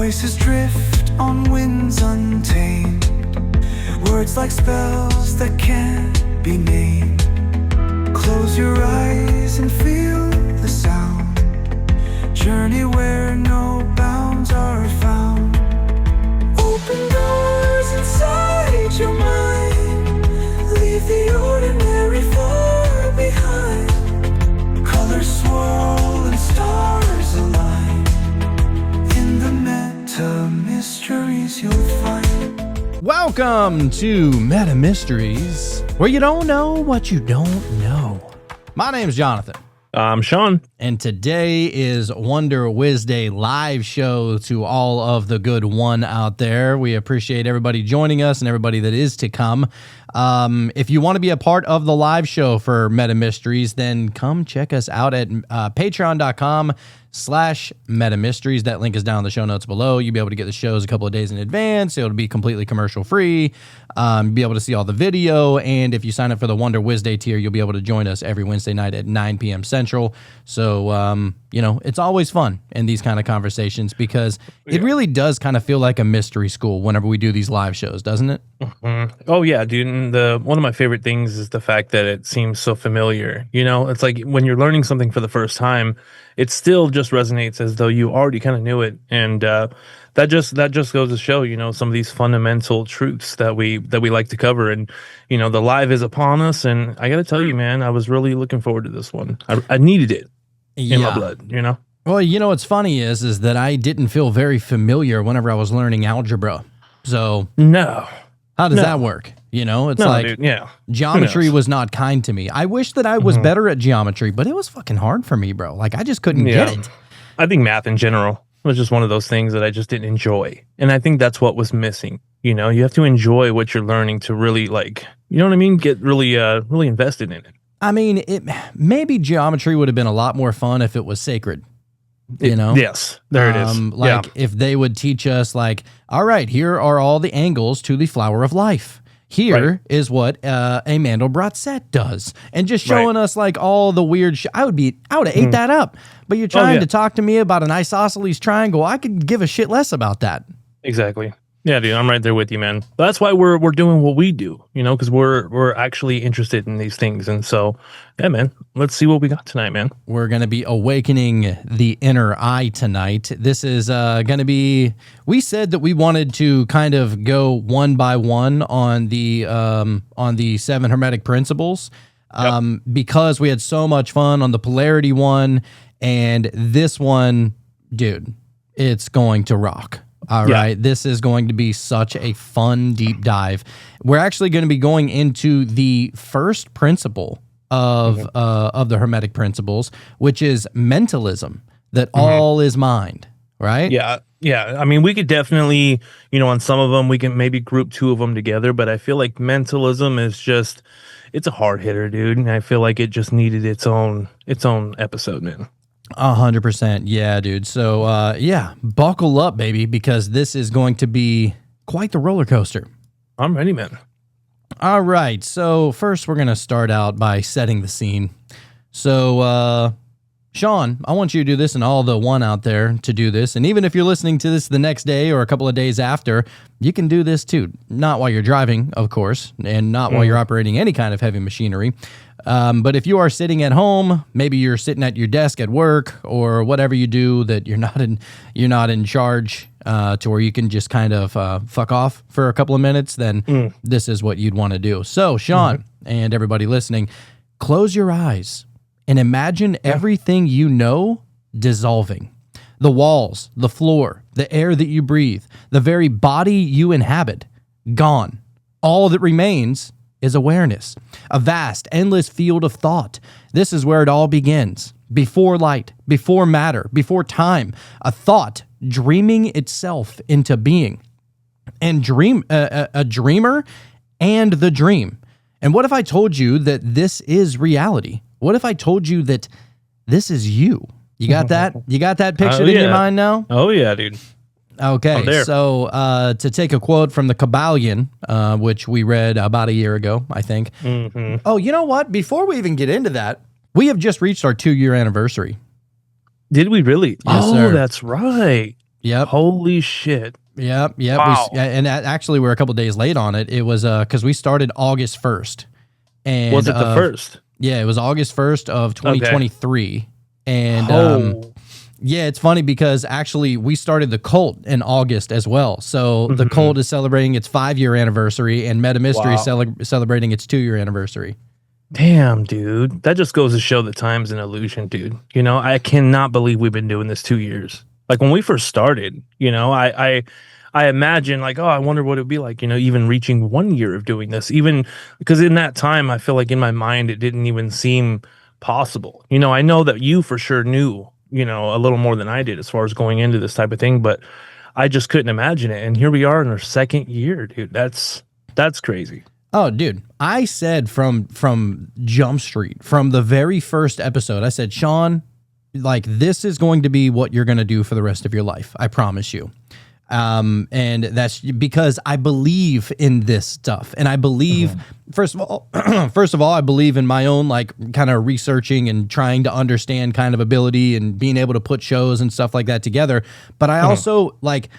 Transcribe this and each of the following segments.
Voices drift on winds untamed, words like spells that can't be named. Close your eyes and feel the sound. Journey where no bounds are found. Open doors inside your mind. Leave the ordinary far behind. Colors swirl and stars align. In the meta mysteries you'll find. Welcome to Meta Mysteries, where you don't know what you don't know. My name's Jonathan. I'm Sean. And today is Wonder Wiz Day live show to all of the good one out there. We appreciate everybody joining us and everybody that is to come. If you want to be a part of the live show for Meta Mysteries, then come check us out at patreon.com/Meta Mysteries. That link is down in the show notes below. You'll be able to get the shows a couple of days in advance. It'll be completely commercial free. Be able to see all the video. And if you sign up for the Wonder Wiz Day tier, you'll be able to join us every Wednesday night at 9 p.m. Central. So, it's always fun in these kind of conversations because it really does kind of feel like a mystery school whenever we do these live shows, doesn't it? Mm-hmm. Oh, yeah, dude. And one of my favorite things is the fact that it seems so familiar. You know, it's like when you're learning something for the first time, it still just resonates as though you already kind of knew it. And that just goes to show, some of these fundamental truths that we like to cover. And, the live is upon us. And I got to tell you, man, I was really looking forward to this one. I needed it in my blood, Well, what's funny is that I didn't feel very familiar whenever I was learning algebra. So no. How does that work? It's like dude, geometry was not kind to me. I wish that I was better at geometry, but it was fucking hard for me, bro. Like I just couldn't get it. I think math in general was just one of those things that I just didn't enjoy. And I think that's what was missing. You have to enjoy what you're learning to really get really invested in it. I mean, maybe geometry would have been a lot more fun if it was sacred. Yes, there it is. If they would teach us all right, here are all the angles to the flower of life. Here is what a Mandelbrot set does. And just showing us all the weird shit. I would have ate that up. But you're trying to talk to me about an isosceles triangle. I could give a shit less about that. Exactly. Yeah, dude, I'm right there with you, man. That's why we're doing what we do, because we're actually interested in these things. And so, yeah, man, let's see what we got tonight, man. We're going to be awakening the inner eye tonight. This is going to be, we said that we wanted to kind of go one by one on the 7 Hermetic principles because we had so much fun on the polarity one. And this one, dude, it's going to rock. All right, this is going to be such a fun deep dive. We're actually going to be going into the first principle of the Hermetic principles, which is mentalism, that all is mind, right? Yeah. I mean, we could definitely, on some of them, we can maybe group 2 of them together, but I feel like mentalism is just, it's a hard hitter, dude. And I feel like it just needed its own episode, man. 100%. Yeah, dude. So, buckle up, baby, because this is going to be quite the roller coaster. I'm ready, man. All right. So first we're going to start out by setting the scene. So, Sean, I want you to do this and all the one out there to do this. And even if you're listening to this the next day or a couple of days after, you can do this too. Not while you're driving, of course, and not while you're operating any kind of heavy machinery. But if you are sitting at home, maybe you're sitting at your desk at work or whatever you do that you're not in charge to where you can just kind of fuck off for a couple of minutes, then this is what you'd want to do. So, Sean and everybody listening, close your eyes and imagine everything you know dissolving. The walls, the floor, the air that you breathe, the very body you inhabit, gone. All that remains is awareness, a vast, endless field of thought. This is where it all begins. Before light, before matter, before time, a thought dreaming itself into being. And a dreamer and the dream. And what if I told you that this is reality? What if I told you that this is you? You got that? You got that pictured in your mind now? Oh, yeah, dude. Okay, so to take a quote from the Kabbalion, which we read about a year ago, I think. Oh, you know what? Before we even get into that, we have just reached our 2-year anniversary. Did we really? Yes, sir. That's right. Yep. Holy shit. Yep. Yep. Wow. Actually, we're a couple days late on it. It was because we started August 1st. And Was it the first? Yeah, it was August 1st of 2023. And yeah, it's funny because actually we started the cult in August as well. So the cult is celebrating its 5-year anniversary, and Meta Mystery celebrating its 2-year anniversary. Damn, dude. That just goes to show that time's an illusion, dude. You know, I cannot believe we've been doing this 2 years. Like when we first started, you know, I imagine like, oh, I wonder what it'd be like, you know, even reaching 1 year of doing this, even because in that time, I feel like in my mind, it didn't even seem possible. You know, I know that you for sure knew, you know, a little more than I did as far as going into this type of thing, but I just couldn't imagine it. And here we are in our 2nd year, dude. That's crazy. Oh, dude, I said from Jump Street, from the very first episode, I said, Sean, like, this is going to be what you're going to do for the rest of your life. I promise you. And that's because I believe in this stuff. And I believe, first of all, I believe in my own, like, kind of researching and trying to understand kind of ability and being able to put shows and stuff like that together. But I also, like,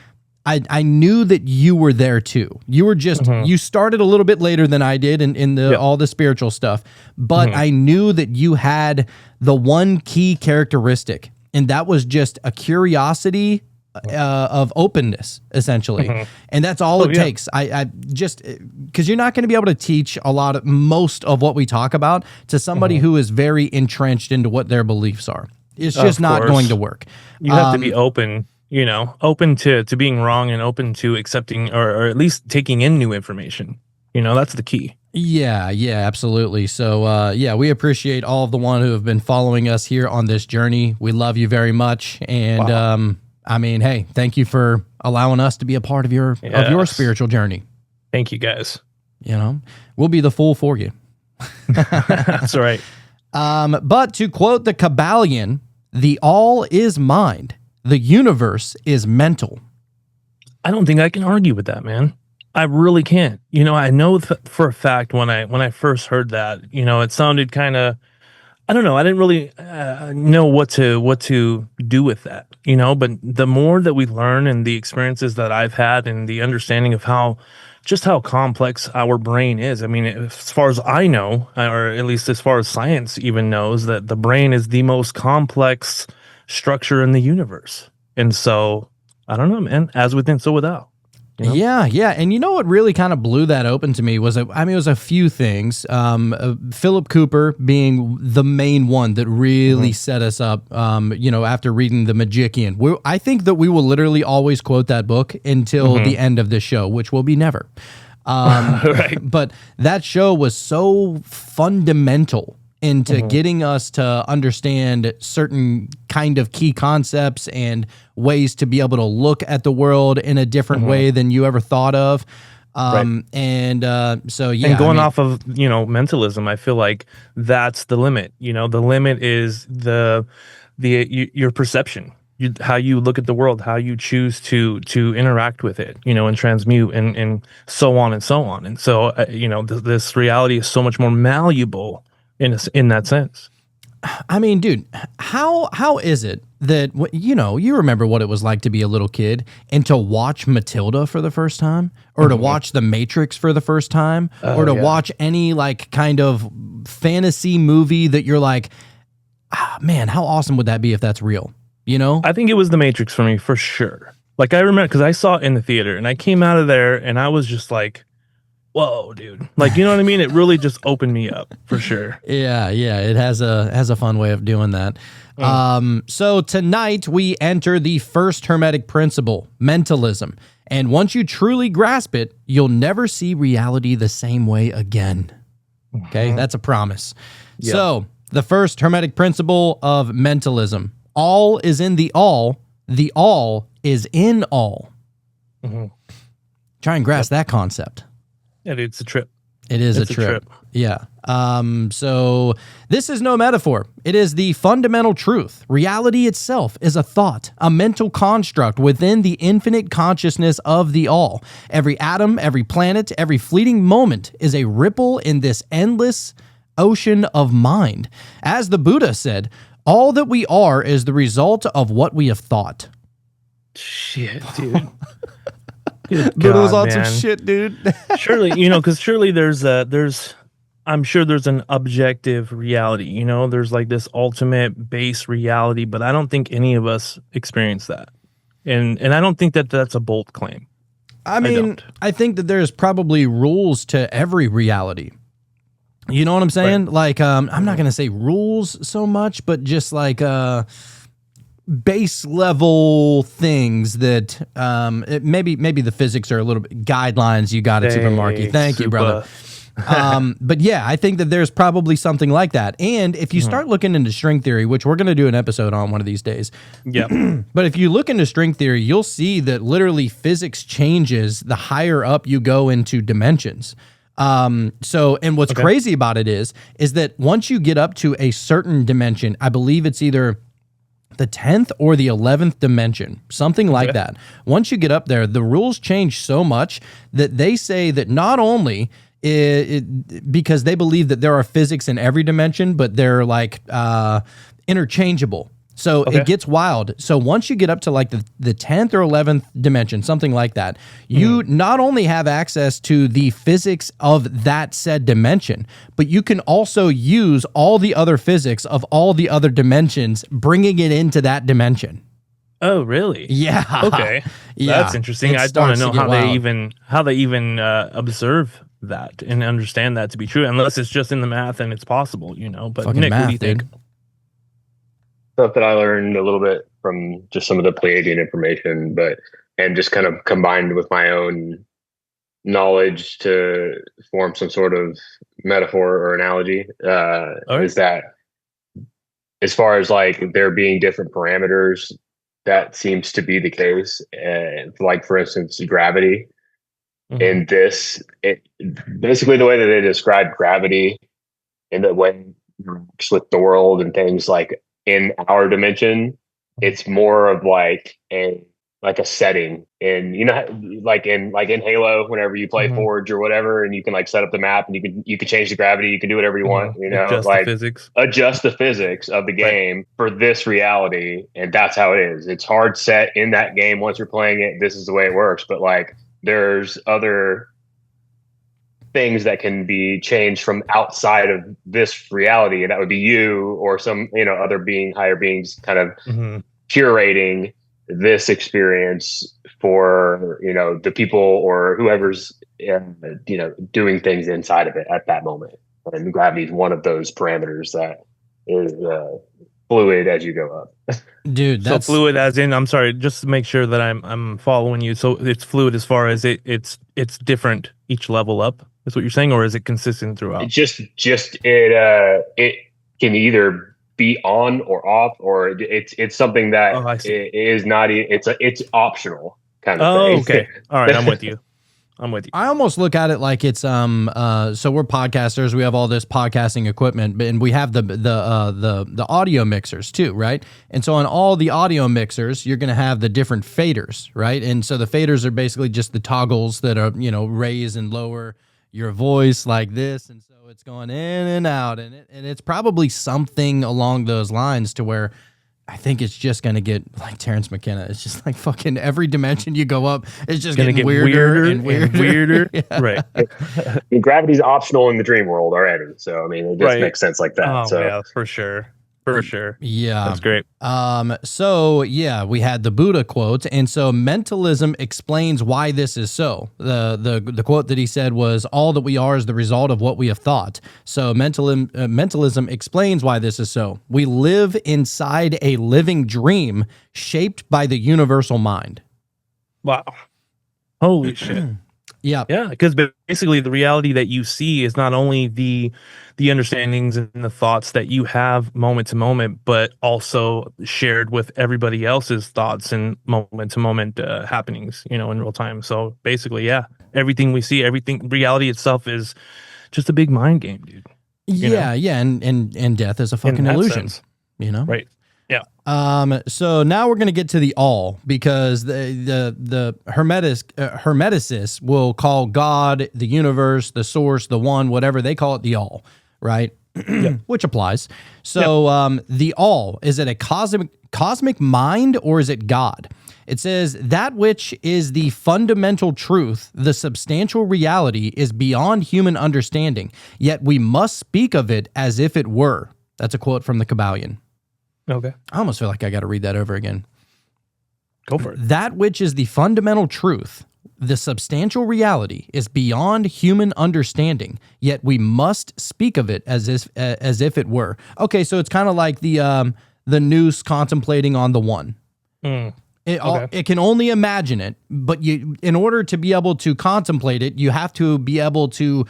I knew that you were there too. You were just, you started a little bit later than I did in the all the spiritual stuff, but I knew that you had the one key characteristic, and that was just a curiosity of openness, essentially. And that's all it takes. I just, because you're not going to be able to teach most of what we talk about to somebody who is very entrenched into what their beliefs are. It's just not going to work. You have to be open. You know, open to being wrong and open to accepting or at least taking in new information. You know, that's the key. Yeah, absolutely. So, yeah, we appreciate all of the one who have been following us here on this journey. We love you very much. And, I mean, hey, thank you for allowing us to be a part of your spiritual journey. Thank you, guys. You know, we'll be the fool for you. That's right. But to quote the Kabbalion, the all is mind. The universe is mental. I don't think I can argue with that, man. I really can't. You know, I know for a fact when I first heard that, you know, it sounded kind of, I don't know. I didn't really know what to do with that, you know, but the more that we learn and the experiences that I've had and the understanding of how complex our brain is. I mean, as far as I know, or at least as far as science even knows, that the brain is the most complex structure in the universe. And so I don't know, man, as within, so without. You know? Yeah. And you know what really kind of blew that open to me was, it was a few things. Philip Cooper being the main one that really set us up, you know, after reading The Magician. I think that we will literally always quote that book until the end of this show, which will be never. Right. But that show was so fundamental into getting us to understand certain kind of key concepts and ways to be able to look at the world in a different way than you ever thought of. And so, yeah. And going off of, you know, mentalism, I feel like that's the limit. You know, the limit is your perception, how you look at the world, how you choose to interact with it, you know, and transmute and so on and so on. And so, you know, this reality is so much more malleable in that sense. I mean, dude, how is it that, you know, you remember what it was like to be a little kid and to watch Matilda for the first time, or to watch The Matrix for the first time, or to watch any like kind of fantasy movie that you're like, man, how awesome would that be if that's real? You know? I think it was The Matrix for me, for sure. Like, I remember, because I saw it in the theater and I came out of there and I was just like, whoa, dude. Like, you know what I mean? It really just opened me up, for sure. Yeah. It has a fun way of doing that. So tonight we enter the first Hermetic principle, mentalism. And once you truly grasp it, you'll never see reality the same way again. Okay, that's a promise. Yep. So the first Hermetic principle of mentalism: all is in the all is in all. Try and grasp that concept. Yeah, dude, it's a trip. It is a trip. Yeah. So this is no metaphor. It is the fundamental truth. Reality itself is a thought, a mental construct within the infinite consciousness of the all. Every atom, every planet, every fleeting moment is a ripple in this endless ocean of mind. As the Buddha said, all that we are is the result of what we have thought. Shit, dude. Good But it was God, on some man. shit, dude. Surely, because surely I'm sure there's an objective reality, there's like this ultimate base reality, but I don't think any of us experience that. And I don't think that that's a bold claim. I mean, don't. I think that there's probably rules to every reality. You know what I'm saying? Right. Like, I'm not going to say rules so much, but just like base level things that maybe the physics are a little bit guidelines. You got it, Super Marky. Thank you, brother. But yeah, I think that there's probably something like that. And if you start looking into string theory, which we're going to do an episode on one of these days. Yeah. But if you look into string theory, you'll see that literally physics changes the higher up you go into dimensions. And what's crazy about it is that once you get up to a certain dimension, I believe it's either the 10th or the 11th dimension, something like that. Once you get up there, the rules change so much that they say that not only because they believe that there are physics in every dimension, but they're like interchangeable. So it gets wild. So once you get up to like the 10th or 11th dimension, something like that, you not only have access to the physics of that said dimension, but you can also use all the other physics of all the other dimensions, bringing it into that dimension. Oh, really? Yeah. Okay. Yeah. That's interesting. It I want starts to know to get how they wild. even observe that and understand that to be true, unless it's just in the math and it's possible, But Fucking Nick, math, what do you think? dude. Stuff that I learned a little bit from just some of the Pleiadian information, and just kind of combined with my own knowledge to form some sort of metaphor or analogy, is that as far as like there being different parameters, that seems to be the case. Like for instance, gravity. In this, basically the way that they describe gravity in the way it works with the world and things like in our dimension, it's more of like a setting. And like in Halo, whenever you play Forge or whatever, and you can like set up the map and you can change the gravity, you can do whatever you want, Adjust the physics. Adjust the physics of the game for this reality, and that's how it is. It's hard set in that game. Once you're playing it, this is the way it works. But like there's other things that can be changed from outside of this reality, and that would be you or some other higher beings kind of curating this experience for the people or whoever's doing things inside of it at that moment. And gravity is one of those parameters that is fluid as you go up. Dude, that's so fluid as in, I'm sorry, just to make sure that I'm following you. So it's fluid as far as it's different each level up. Is what you're saying, or is it consistent throughout? It can either be on or off, or it's something that is not. It's optional kind of thing. Okay. All right, I'm with you. I almost look at it like it's so we're podcasters. We have all this podcasting equipment, and we have the audio mixers too, right? And so on all the audio mixers, you're going to have the different faders, right? And so the faders are basically just the toggles that are raise and lower your voice like this, and so it's going in and out, and it's probably something along those lines to where I think it's just going to get like Terrence McKenna. It's just like fucking every dimension you go up, it's just going to get weirder and weirder. Yeah. Right. Gravity's optional in the dream world already. So, I mean, it just makes sense like that. Oh, yeah, for sure. For sure. Yeah. That's great. So yeah, we had the Buddha quote, and so mentalism explains why this is so. The quote that he said was, "All that we are is the result of what we have thought." So mentalism explains why this is so. We live inside a living dream shaped by the universal mind. Wow. Holy shit. Yeah. Yeah, because basically the reality that you see is not only the understandings and the thoughts that you have moment to moment, but also shared with everybody else's thoughts and moment to moment happenings, in real time. So basically, yeah, everything we see, reality itself is just a big mind game, dude. Yeah, and death is a fucking illusion. Sense. Right. Yeah. So now we're going to get to the all, because the Hermeticists will call God, the universe, the source, the one, whatever they call it, the all, right? Which applies. So the all, is it a cosmic mind or is it God? It says, that which is the fundamental truth, the substantial reality, is beyond human understanding, yet we must speak of it as if it were. That's a quote from the Kabbalion. Okay. I almost feel like I got to read that over again. Go for it. That which is the fundamental truth, the substantial reality, is beyond human understanding, yet we must speak of it as if it were. Okay, so it's kind of like the noose contemplating on the one. It can only imagine it, but in order to be able to contemplate it, you have to be able to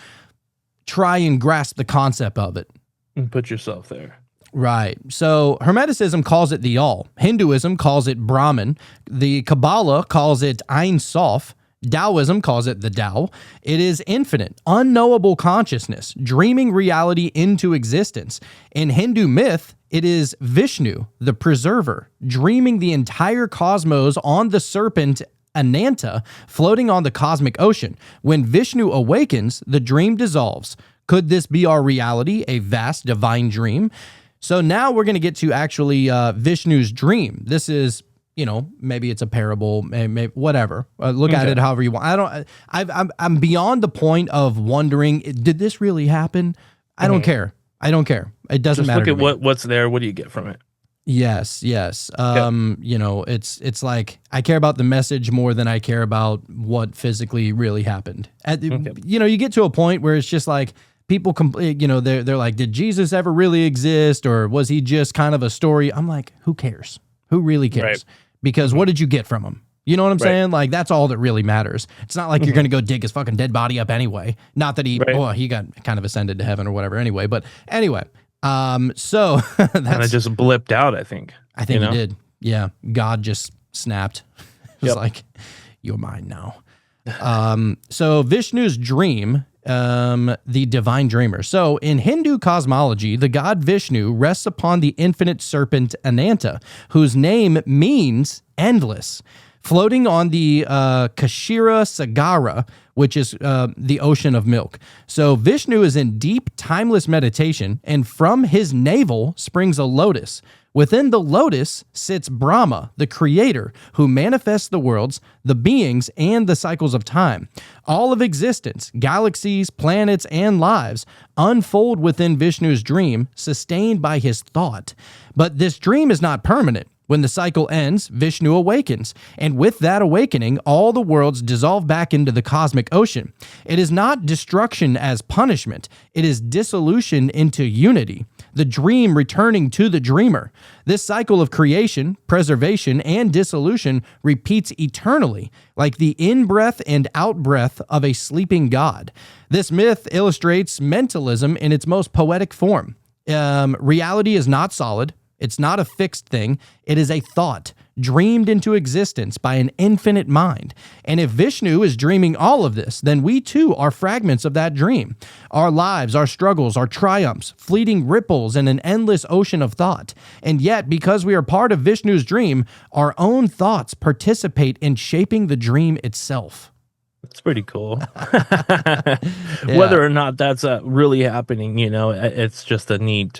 try and grasp the concept of it. And put yourself there. Right. So Hermeticism calls it the all. Hinduism calls it Brahman. The Kabbalah calls it Ein Sof. Taoism calls it the Tao. It is infinite, unknowable consciousness, dreaming reality into existence. In Hindu myth, it is Vishnu, the preserver, dreaming the entire cosmos on the serpent Ananta, floating on the cosmic ocean. When Vishnu awakens, the dream dissolves. Could this be our reality, a vast divine dream? So now we're going to get to actually Vishnu's dream. This is, maybe it's a parable, maybe whatever. Look at it however you want. I'm beyond the point of wondering, did this really happen? I don't care. It doesn't Just matter. Look at what's there. What do you get from it? Yes. It's like I care about the message more than I care about what physically really happened. You get to a point where it's just like, people, they're like, did Jesus ever really exist, or was he just kind of a story? I'm like, who cares? Who really cares? Right. Because what did you get from him? You know what I'm saying? Like, that's all that really matters. It's not like you're going to go dig his fucking dead body up anyway. Not that he got kind of ascended to heaven or whatever anyway. But anyway, so that's kind of just blipped out, I think. I think he did. Yeah. God just snapped. It was like, you're mine now. So Vishnu's dream, the divine dreamer. So in Hindu cosmology, the god Vishnu rests upon the infinite serpent Ananta, whose name means endless, floating on the Kashira Sagara, which is the ocean of milk. So Vishnu is in deep, timeless meditation, and from his navel springs a lotus. Within the lotus sits Brahma, the creator, who manifests the worlds, the beings, and the cycles of time. All of existence, galaxies, planets, and lives unfold within Vishnu's dream, sustained by his thought. But this dream is not permanent. When the cycle ends, Vishnu awakens, and with that awakening, all the worlds dissolve back into the cosmic ocean. It is not destruction as punishment, it is dissolution into unity, the dream returning to the dreamer. This cycle of creation, preservation, and dissolution repeats eternally, like the in-breath and out-breath of a sleeping god. This myth illustrates mentalism in its most poetic form. Reality is not solid. It's not a fixed thing. It is a thought dreamed into existence by an infinite mind. And if Vishnu is dreaming all of this, then we too are fragments of that dream. Our lives, our struggles, our triumphs, fleeting ripples in an endless ocean of thought. And yet, because we are part of Vishnu's dream, our own thoughts participate in shaping the dream itself. It's pretty cool. Whether or not that's really happening, it's just a neat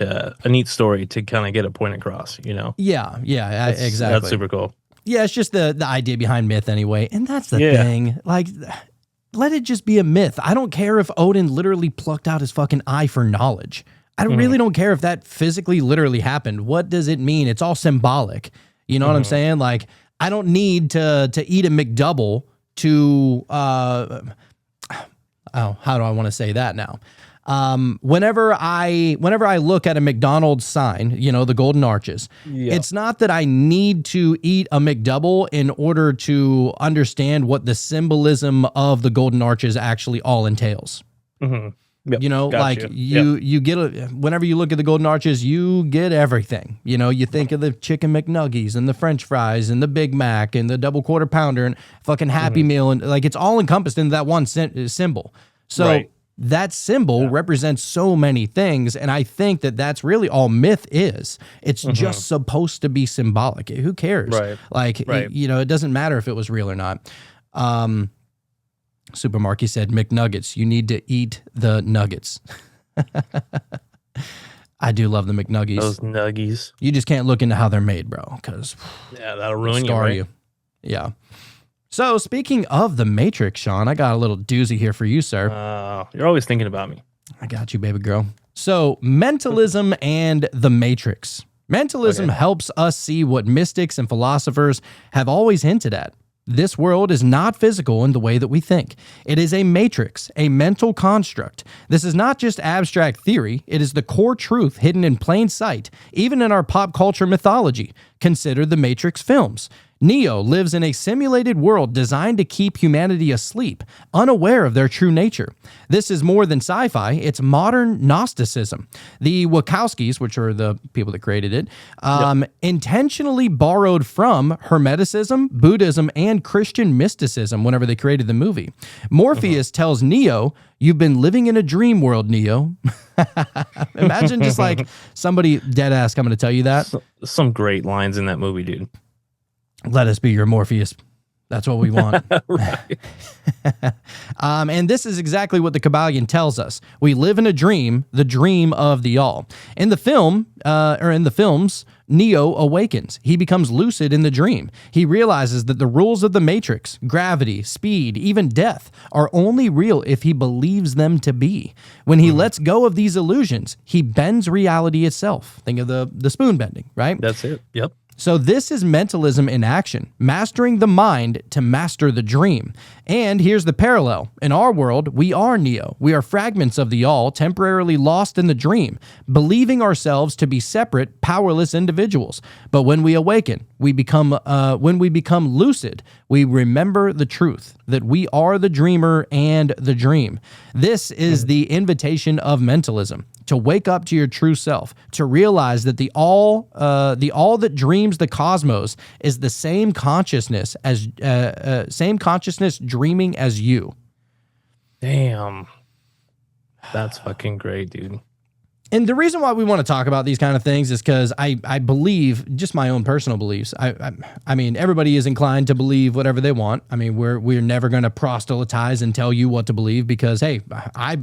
story to kind of get a point across, Yeah, exactly. That's super cool. Yeah, it's just the idea behind myth anyway. And that's the thing. Like, let it just be a myth. I don't care if Odin literally plucked out his fucking eye for knowledge. I really don't care if that physically literally happened. What does it mean? It's all symbolic. You know what I'm saying? Like, I don't need to eat a McDouble to how do I want to say that now? Whenever I look at a McDonald's sign, the golden arches, it's not that I need to eat a McDouble in order to understand what the symbolism of the golden arches actually all entails. Yep, you get whenever you look at the golden arches, you get everything. You think of the chicken McNuggies and the French fries and the Big Mac and the double quarter pounder and fucking Happy Meal, and like it's all encompassed in that one symbol. So that symbol represents so many things, and I think that that's really all myth is. It's just supposed to be symbolic. Who cares? It doesn't matter if it was real or not. Super Marky said, McNuggets, you need to eat the nuggets. I do love the McNuggies. Those nuggies. You just can't look into how they're made, bro, because that'll ruin scar you. Yeah. So speaking of the Matrix, Sean, I got a little doozy here for you, sir. You're always thinking about me. I got you, baby girl. So mentalism and the Matrix. Mentalism helps us see what mystics and philosophers have always hinted at. This world is not physical in the way that we think. It is a matrix, a mental construct. This is not just abstract theory, it is the core truth hidden in plain sight, even in our pop culture mythology. Consider the Matrix films. Neo lives in a simulated world designed to keep humanity asleep, unaware of their true nature. This is more than sci-fi, it's modern Gnosticism. The Wachowskis, which are the people that created it, intentionally borrowed from Hermeticism, Buddhism, and Christian mysticism whenever they created the movie. Morpheus tells Neo, "You've been living in a dream world, Neo." Imagine just like somebody dead ass coming to tell you that. Some great lines in that movie, dude. Let us be your Morpheus. That's what we want. And this is exactly what the Kabbalion tells us. We live in a dream, the dream of the all. In the film, or in the films, Neo awakens. He becomes lucid in the dream. He realizes that the rules of the Matrix, gravity, speed, even death, are only real if he believes them to be. When he lets go of these illusions, he bends reality itself. Think of the spoon bending, right? That's it. Yep. So this is mentalism in action, mastering the mind to master the dream. And here's the parallel. In our world, we are Neo. We are fragments of the all, temporarily lost in the dream, believing ourselves to be separate, powerless individuals. But when we awaken, when we become lucid, we remember the truth that we are the dreamer and the dream. This is the invitation of mentalism. To wake up to your true self, to realize that the all that dreams the cosmos is the same consciousness dreaming as you. Damn, that's fucking great, dude. And the reason why we want to talk about these kind of things is because I believe, just my own personal beliefs. I mean, everybody is inclined to believe whatever they want. I mean, we're never going to proselytize and tell you what to believe because, hey, I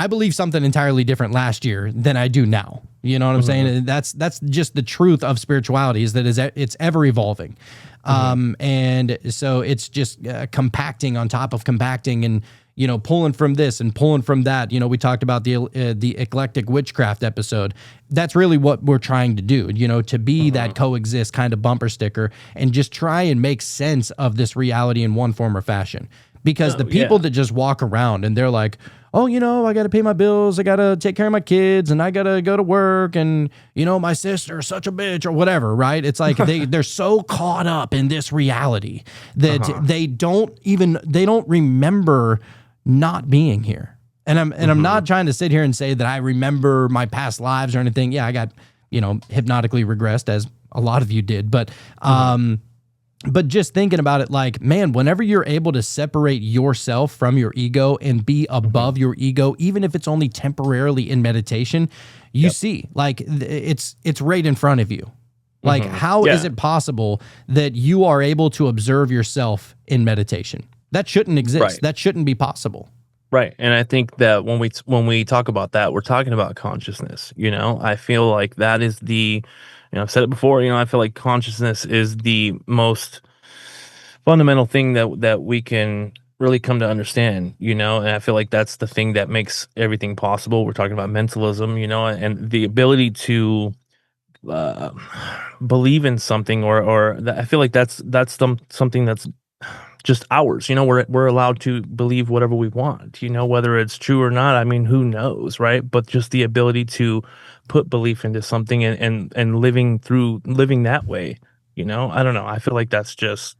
believe something entirely different last year than I do now. You know what I'm saying? That's just the truth of spirituality is that it's ever evolving. And so it's just compacting on top of compacting and, you know, pulling from this and pulling from that. You know, we talked about the eclectic witchcraft episode. That's really what we're trying to do, you know, to be that coexist kind of bumper sticker and just try and make sense of this reality in one form or fashion. Because the people that just walk around and they're like, oh, you know, I got to pay my bills, I got to take care of my kids, and I got to go to work, and, you know, my sister's such a bitch or whatever, right? It's like they're so caught up in this reality that they don't remember not being here. And I'm not trying to sit here and say that I remember my past lives or anything. Yeah, I got, you know, hypnotically regressed as a lot of you did, but just thinking about it like, man, whenever you're able to separate yourself from your ego and be above your ego, even if it's only temporarily in meditation, you see like it's right in front of you. Like, how is it possible that you are able to observe yourself in meditation? That shouldn't exist. Right. That shouldn't be possible. Right. And I think that when we talk about that, we're talking about consciousness. You know, I feel like that is the, you know, I've said it before, you know, I feel like consciousness is the most fundamental thing that we can really come to understand, you know, and I feel like that's the thing that makes everything possible. We're talking about mentalism, you know, and the ability to believe in something or I feel like that's something that's just ours, you know. We're allowed to believe whatever we want, you know, whether it's true or not. I mean, who knows, right? But just the ability to put belief into something and living that way, you know. I don't know. I feel like that's just,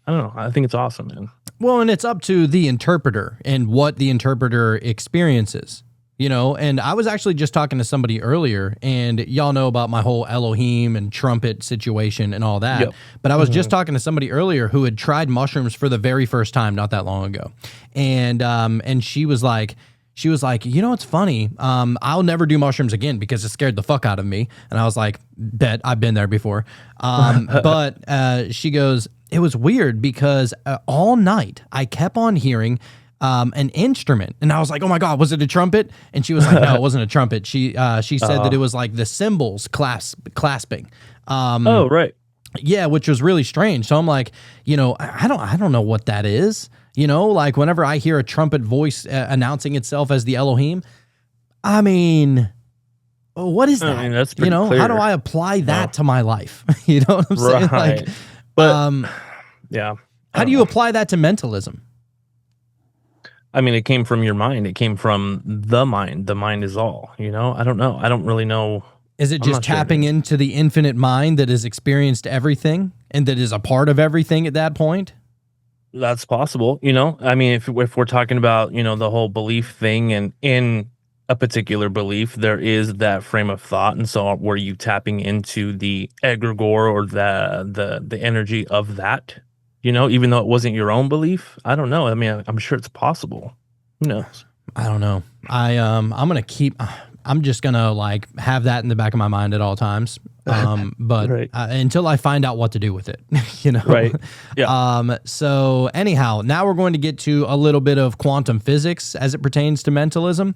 I don't know. I think it's awesome, man. Well, and it's up to the interpreter and what the interpreter experiences. You know, and I was actually just talking to somebody earlier, and y'all know about my whole Elohim and trumpet situation and all that. Yep. But I was just talking to somebody earlier who had tried mushrooms for the very first time not that long ago. And she was like, you know, it's funny. I'll never do mushrooms again because it scared the fuck out of me. And I was like, bet, I've been there before. But she goes, it was weird because all night I kept on hearing an instrument, and I was like, "Oh my god, was it a trumpet?" And she was like, "No, it wasn't a trumpet." She said that it was like the cymbals clasping. Oh, right. Yeah, which was really strange. So I'm like, I don't know what that is. Like whenever I hear a trumpet voice announcing itself as the Elohim, I mean, what is that? I mean, that's pretty How clear. do I apply that to my life? You know what I'm saying? Right. Like, But yeah. how do you apply that to mentalism? I mean, it came from your mind. It came from the mind. The mind is all, I don't know. I don't really know. Is it I'm just not sure, tapping man. into the infinite mind that has experienced everything and that is a part of everything at that point? That's possible, I mean, if we're talking about, the whole belief thing, and in a particular belief, there is that frame of thought. And so were you tapping into the egregore or the energy of that, even though it wasn't your own belief? I don't know. I mean, I'm sure it's possible. Who knows? I don't know. I'm just gonna like have that in the back of my mind at all times. But Right. Until I find out what to do with it, Right. Yeah. So anyhow, now we're going to get to a little bit of quantum physics as it pertains to mentalism.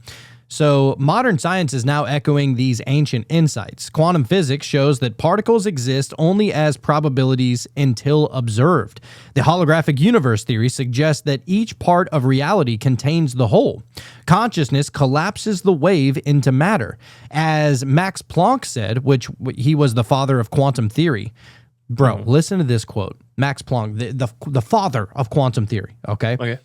So modern science is now echoing these ancient insights. Quantum physics shows that particles exist only as probabilities until observed. The holographic universe theory suggests that each part of reality contains the whole. Consciousness collapses the wave into matter. As Max Planck said, which he was the father of quantum theory. Bro, listen to this quote. Max Planck, the father of quantum theory, okay? Okay.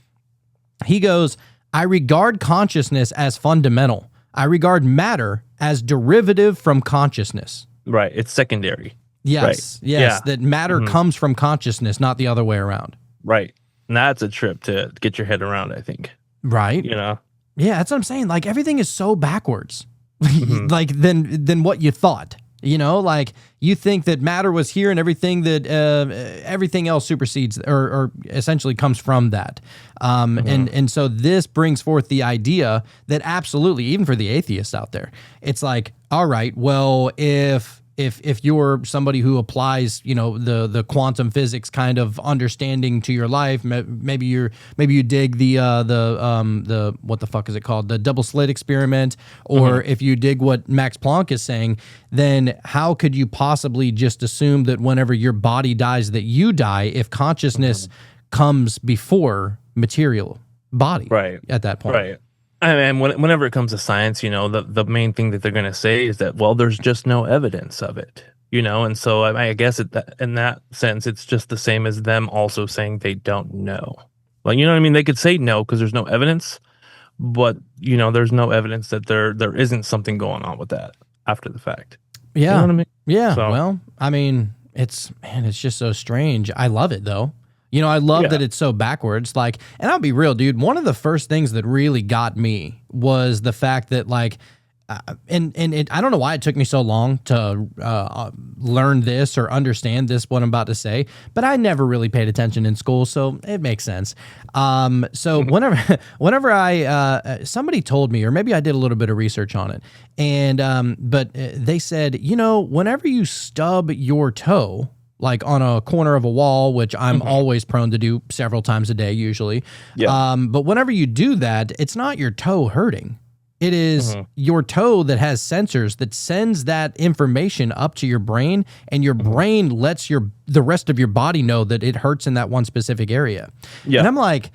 He goes, I regard consciousness as fundamental. I regard matter as derivative from consciousness. Right. It's secondary. Yes, Right. yes, Yeah. that matter comes from consciousness, not the other way around. Right. And that's a trip to get your head around, I think. Right? Yeah, that's what I'm saying. Like everything is so backwards. Like than what you thought. Like you think that matter was here and everything that everything else supersedes or essentially comes from that. And so this brings forth the idea that absolutely, even for the atheists out there, it's like, all right, well, if you're somebody who applies, the quantum physics kind of understanding to your life, maybe you dig the what the fuck is it called, the double slit experiment, or if you dig what Max Planck is saying, then how could you possibly just assume that whenever your body dies that you die if consciousness comes before material body? Right. At that point, right. I mean, whenever it comes to science, the main thing that they're going to say is that, well, there's just no evidence of it, and so I guess in that sense, it's just the same as them also saying they don't know. Like, you know what I mean? They could say no because there's no evidence, but, there's no evidence that there isn't something going on with that after the fact. Yeah. You know what I mean? Yeah. So- Well, I mean, it's just so strange. I love it though. I love that it's so backwards. Like, and I'll be real, dude. One of the first things that really got me was the fact that, like, and I don't know why it took me so long to learn this or understand this, what I'm about to say, but I never really paid attention in school, so it makes sense. So whenever I somebody told me, or maybe I did a little bit of research on it, and but they said, whenever you stub your toe, like on a corner of a wall, which I'm always prone to do several times a day, usually. Yeah. But whenever you do that, it's not your toe hurting. It is your toe that has sensors that sends that information up to your brain, and your brain lets the rest of your body know that it hurts in that one specific area. Yeah. And I'm like,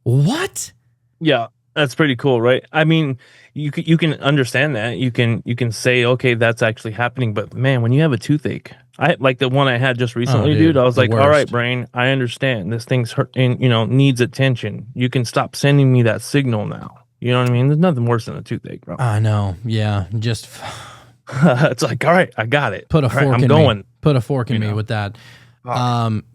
what? Yeah, that's pretty cool, right? I mean, you can understand that. You can say, okay, that's actually happening. But man, when you have a toothache, I like the one I had just recently, dude. I was the like, all right, worst. brain, I understand this thing's hurt and needs attention. You can stop sending me that signal now. You know what I mean? There's nothing worse than a toothache, bro. I know. Yeah. Just It's like, all right, I got it. put a All right, fork I'm in going. me. Put a fork in me know. with that.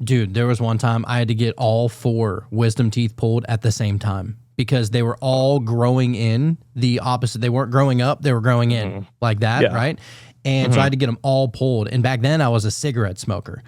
Dude, there was one time I had to get all 4 wisdom teeth pulled at the same time because they were all growing in the opposite. They weren't growing up, they were growing in like that, Yeah. right? And so I had to get them all pulled. And back then I was a cigarette smoker.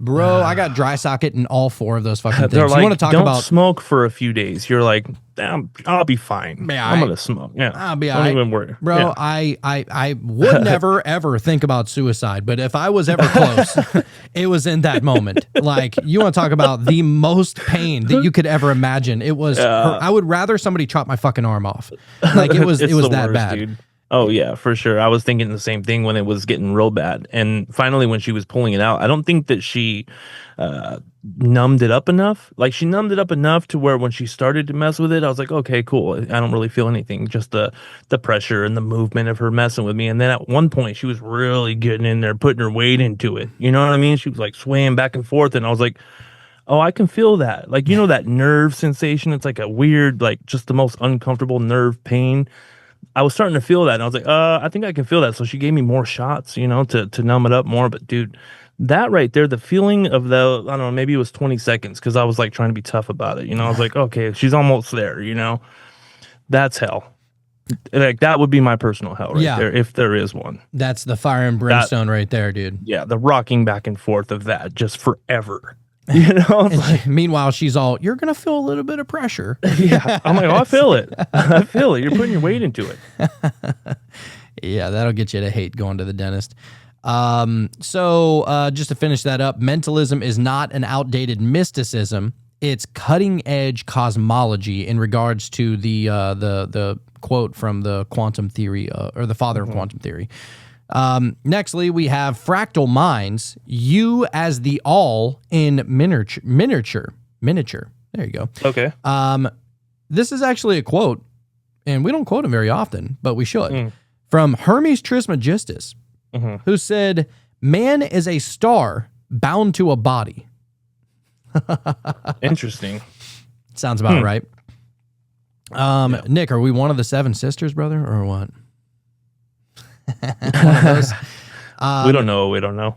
Bro, I got dry socket in all 4 of those fucking things. They're You like, want to talk don't about smoke for a few days. You're like, damn, I'll be fine. Be I'm alright. gonna smoke. Yeah, I'll be don't alright. even worry, Bro, Yeah. I would never ever think about suicide, but if I was ever close, it was in that moment. Like, you want to talk about the most pain that you could ever imagine. It was I would rather somebody chop my fucking arm off. Like, it was It's it was the that worst, bad. dude. Oh yeah, for sure. I was thinking the same thing when it was getting real bad. And finally when she was pulling it out, I don't think that she uh numbed it up enough. Like she numbed it up enough to where when she started to mess with it, I was like, okay, cool. I don't really feel anything. Just the pressure and the movement of her messing with me. And then at one point she was really getting in there, putting her weight into it. You know what I mean? She was like swaying back and forth, and I was like, oh, I can feel that. Like, you know, that nerve sensation. It's like a weird, like just the most uncomfortable nerve pain. I was starting to feel that, and I was like, I think I can feel that. So she gave me more shots, you know, to numb it up more. But dude, that right there, the feeling of the, I don't know, maybe it was 20 seconds because I was like trying to be tough about it. You know, I was like, okay, she's almost there, you know, that's hell. Like that would be my personal hell right there, if there is one. That's the fire and brimstone right there, dude. Yeah, the rocking back and forth of that just forever. You know, like, meanwhile, she's all, you're going to feel a little bit of pressure. Yeah. I'm like, oh, I feel it. I feel it. You're putting your weight into it. Yeah, that'll get you to hate going to the dentist. So just to finish that up, mentalism is not an outdated mysticism. It's cutting edge cosmology in regards to the quote from the quantum theory or the father of quantum theory. Nextly, we have fractal minds, you as the all in miniature. There you go. Okay. This is actually a quote, and we don't quote him very often, but we should, from Hermes Trismegistus, who said, man is a star bound to a body. Interesting. Sounds about right. Nick, are we one of the seven sisters, brother, or what? One of those. We don't know. We don't know.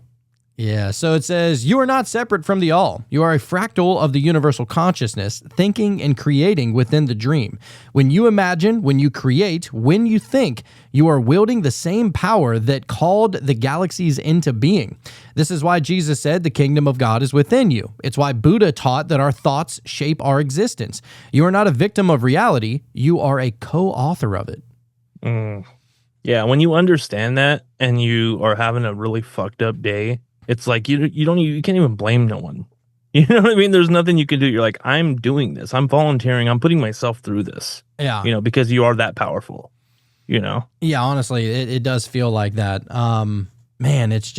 Yeah. So it says, you are not separate from the all. You are a fractal of the universal consciousness, thinking and creating within the dream. When you imagine, when you create, when you think, you are wielding the same power that called the galaxies into being. This is why Jesus said the kingdom of God is within you. It's why Buddha taught that our thoughts shape our existence. You are not a victim of reality. You are a co-author of it. Yeah, when you understand that and you are having a really fucked up day, it's like you can't even blame no one. You know what I mean? There's nothing you can do. You're like, I'm doing this. I'm volunteering. I'm putting myself through this. Yeah. You know, because you are that powerful. You know? Yeah, honestly, it does feel like that. Man, it's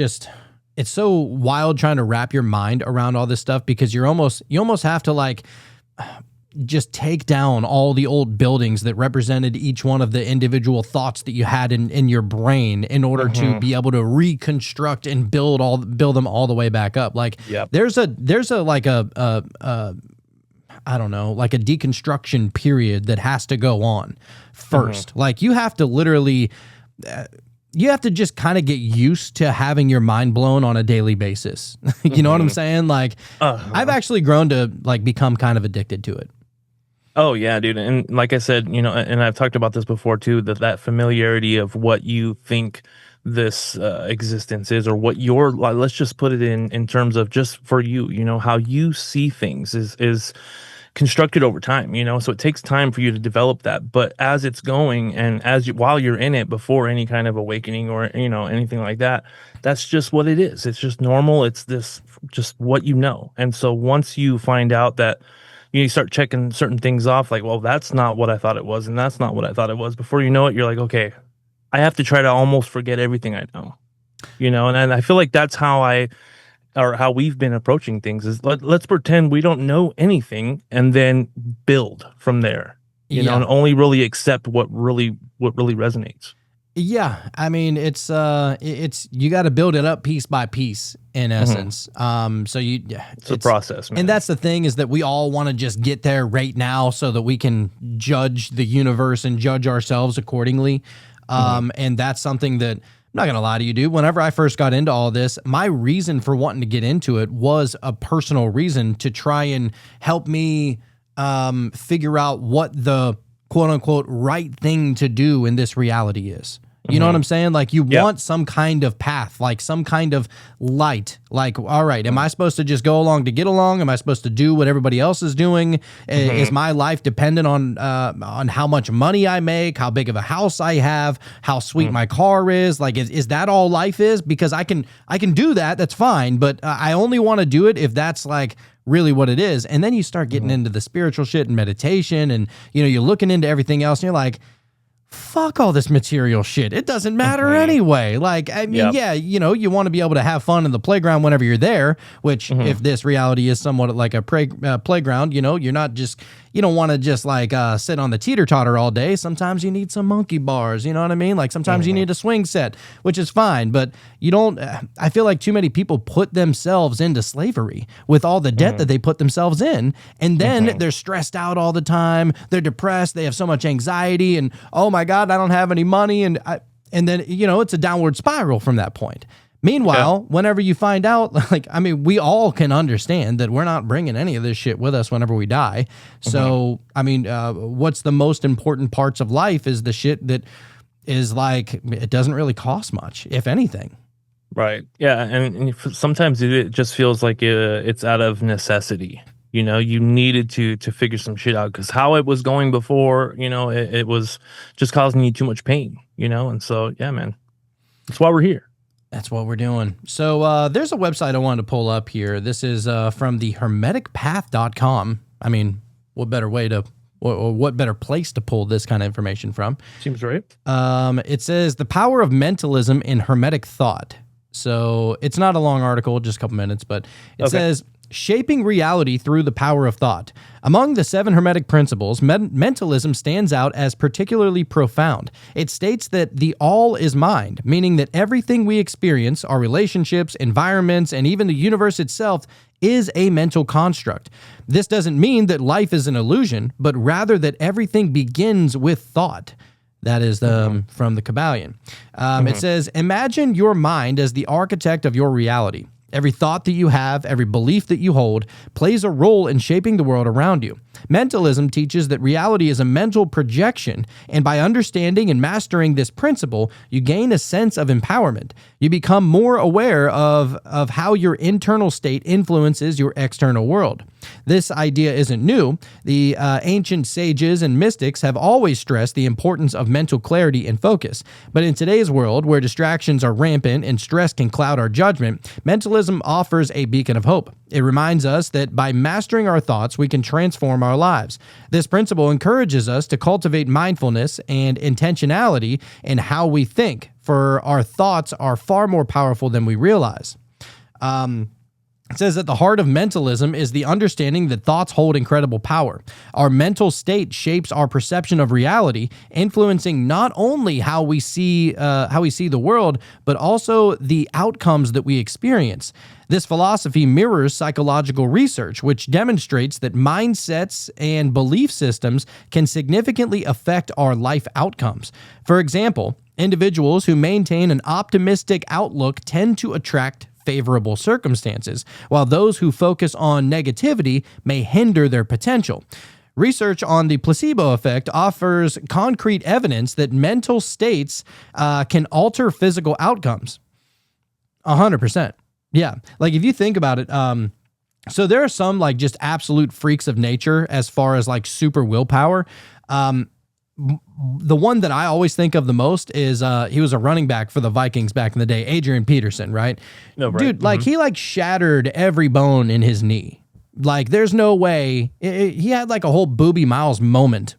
so wild trying to wrap your mind around all this stuff because you almost have to like just take down all the old buildings that represented each one of the individual thoughts that you had in your brain in order to be able to reconstruct and build them all the way back up. Like there's a like a I don't know, like a deconstruction period that has to go on first. Like you have to literally you have to just kind of get used to having your mind blown on a daily basis. You know what I'm saying? Like I've actually grown to like become kind of addicted to it. Oh yeah, dude. And like I said, you know, and I've talked about this before too, that familiarity of what you think this existence is, or what your, let's just put it in terms of just for you, you know, how you see things is constructed over time, you know, so it takes time for you to develop that. But as it's going and while you're in it, before any kind of awakening or, you know, anything like that, that's just what it is. It's just normal. It's this, just what you know. And so once you find out that, you start checking certain things off, like, well, that's not what I thought it was, and that's not what I thought it was. Before you know it, you're like, okay, I have to try to almost forget everything I know, you know. And I feel like that's how how we've been approaching things is let's pretend we don't know anything, and then build from there, you know, and only really accept what really resonates. Yeah, I mean, it's you got to build it up piece by piece in essence. So it's a process, man. And that's the thing is that we all want to just get there right now so that we can judge the universe and judge ourselves accordingly. And that's something that I'm not gonna lie to you, dude. Whenever I first got into all this, my reason for wanting to get into it was a personal reason to try and help me figure out what the quote unquote right thing to do in this reality is. You know what I'm saying? Like you want some kind of path, like some kind of light. Like, all right, am I supposed to just go along to get along? Am I supposed to do what everybody else is doing? Is my life dependent on how much money I make, how big of a house I have, how sweet my car is? Like, is that all life is? Because I can do that. That's fine. But I only want to do it if that's like really what it is. And then you start getting into the spiritual shit and meditation, and you know, you're looking into everything else, and you're like, fuck all this material shit. It doesn't matter anyway. Like, I mean, yeah, you know, you want to be able to have fun in the playground whenever you're there, which if this reality is somewhat like a playground, you know, you're not just, you don't want to just like sit on the teeter-totter all day. Sometimes you need some monkey bars, you know what I mean? Like sometimes you need a swing set, which is fine, but you don't, I feel like too many people put themselves into slavery with all the debt that they put themselves in, and then they're stressed out all the time, they're depressed, they have so much anxiety, and oh my God, I don't have any money, and then, you know, it's a downward spiral from that point. Meanwhile, whenever you find out, like, I mean, we all can understand that we're not bringing any of this shit with us whenever we die. So, I mean, what's the most important parts of life is the shit that is like, it doesn't really cost much, if anything. Right. Yeah. And sometimes it just feels like it's out of necessity. You know, you needed to figure some shit out because how it was going before, you know, it was just causing you too much pain, you know? And so, yeah, man, that's why we're here. That's what we're doing. So there's a website I wanted to pull up here. This is from the hermeticpath.com. I mean, what better way to, or what better place to pull this kind of information from? Seems right. It says the power of mentalism in Hermetic thought. So it's not a long article, just a couple minutes, but it says, shaping reality through the power of thought. Among the 7 Hermetic principles, mentalism stands out as particularly profound. It states that the all is mind, meaning that everything we experience, our relationships, environments, and even the universe itself is a mental construct. This doesn't mean that life is an illusion, but rather that everything begins with thought. That is from the Kabbalion. It says, imagine your mind as the architect of your reality. Every thought that you have, every belief that you hold, plays a role in shaping the world around you. Mentalism teaches that reality is a mental projection, and by understanding and mastering this principle, you gain a sense of empowerment. You become more aware of how your internal state influences your external world. This idea isn't new. The ancient sages and mystics have always stressed the importance of mental clarity and focus. But in today's world, where distractions are rampant and stress can cloud our judgment, mentalism offers a beacon of hope. It reminds us that by mastering our thoughts, we can transform our lives. This principle encourages us to cultivate mindfulness and intentionality in how we think, for our thoughts are far more powerful than we realize. It says that the heart of mentalism is the understanding that thoughts hold incredible power. Our mental state shapes our perception of reality, influencing not only how we see the world, but also the outcomes that we experience. This philosophy mirrors psychological research, which demonstrates that mindsets and belief systems can significantly affect our life outcomes. For example, individuals who maintain an optimistic outlook tend to attract favorable circumstances, while those who focus on negativity may hinder their potential. Research on the placebo effect offers concrete evidence that mental states can alter physical outcomes. 100%. Yeah. Like if you think about it, so there are some like just absolute freaks of nature as far as like super willpower. The one that I always think of the most is he was a running back for the Vikings back in the day, Adrian Peterson, right? No, right. Dude, like he like shattered every bone in his knee. Like there's no way he had like a whole Booby Miles moment.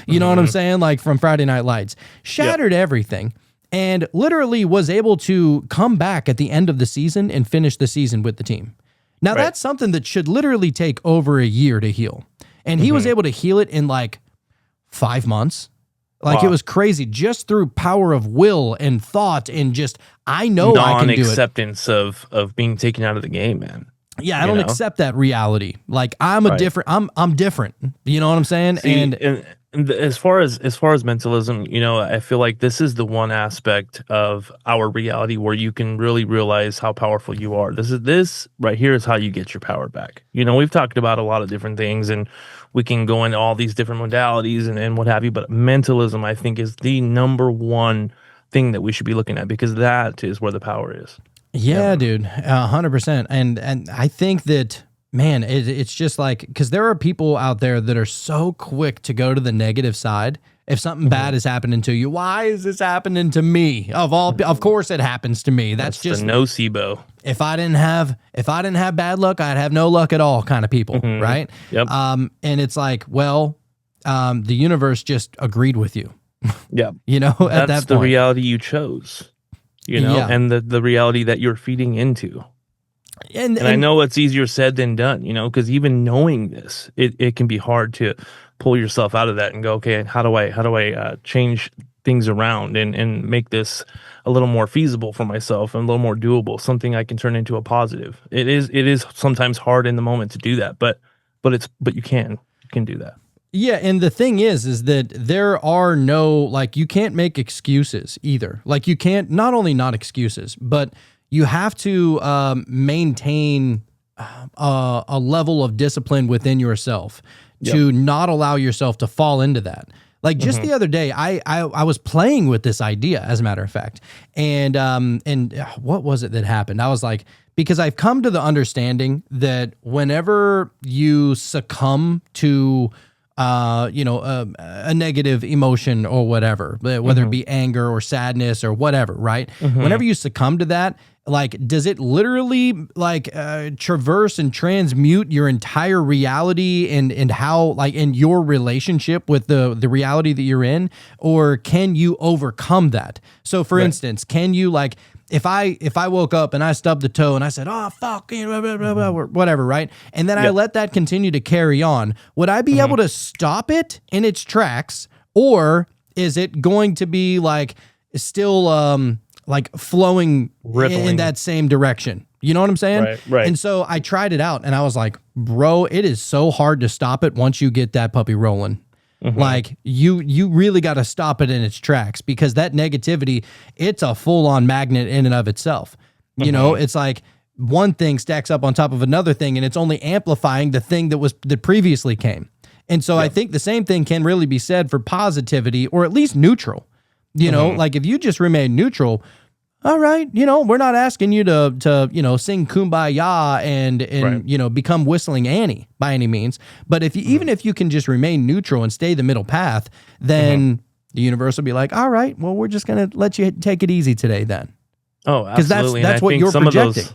You know what I'm saying? Like from Friday Night Lights, shattered everything, and literally was able to come back at the end of the season and finish the season with the team. Now that's something that should literally take over a year to heal, and he was able to heal it in like 5 months. Like it was crazy just through power of will and thought and just, I know I can do it. Non-acceptance of being taken out of the game, man. Yeah, I don't accept that reality. Like I'm I'm different. You know what I'm saying? See, and as far as mentalism, you know, I feel like this is the one aspect of our reality where you can really realize how powerful you are. This right here is how you get your power back. You know, we've talked about a lot of different things, and we can go into all these different modalities and what have you, but mentalism, I think, is the number one thing that we should be looking at, because that is where the power is. Yeah, dude, 100%. And I think that, man, it's just like, because there are people out there that are so quick to go to the negative side. If something bad is happening to you, why is this happening to me? Of course it happens to me. That's just the nocebo. If I didn't have bad luck, I'd have no luck at all kind of people, right? Yep. And it's like, well, the universe just agreed with you. Yeah. You know, at That's that the point. reality you chose, you know, Yeah. and the reality that you're feeding into. And I know it's easier said than done, you know, because even knowing this, it can be hard to pull yourself out of that and go, okay, how do I change things around and make this a little more feasible for myself and a little more doable, something I can turn into a positive. It is sometimes hard in the moment to do that, but you can do that. Yeah, and the thing is that there are no, like, you can't make excuses either. Like, you can't, not only not excuses, but you have to maintain a level of discipline within yourself to not allow yourself to fall into that. Like, just the other day, I was playing with this idea, as a matter of fact, and what was it that happened? I was like, because I've come to the understanding that whenever you succumb to a negative emotion or whatever, whether it be anger or sadness or whatever, right? Whenever you succumb to that, like, does it literally like traverse and transmute your entire reality and how, like, in your relationship with the reality that you're in, or can you overcome that? So, for instance, can you, like, if I woke up and I stubbed the toe and I said, "Oh fuck," or whatever, right? And then I let that continue to carry on, would I be able to stop it in its tracks, or is it going to be like still like flowing in that same direction? You know what I'm saying? Right. And so I tried it out and I was like, bro, it is so hard to stop it once you get that puppy rolling. Like, you really got to stop it in its tracks, because that negativity, it's a full-on magnet in and of itself. You know, it's like one thing stacks up on top of another thing, and it's only amplifying the thing that previously came. And so I think the same thing can really be said for positivity, or at least neutral. You know, like, if you just remain neutral, all right, you know, we're not asking you to sing Kumbaya and become Whistling Annie by any means. But if you, even if you can just remain neutral and stay the middle path, then the universe will be like, all right, well, we're just going to let you take it easy today then. Oh, absolutely. Because that's what you're projecting.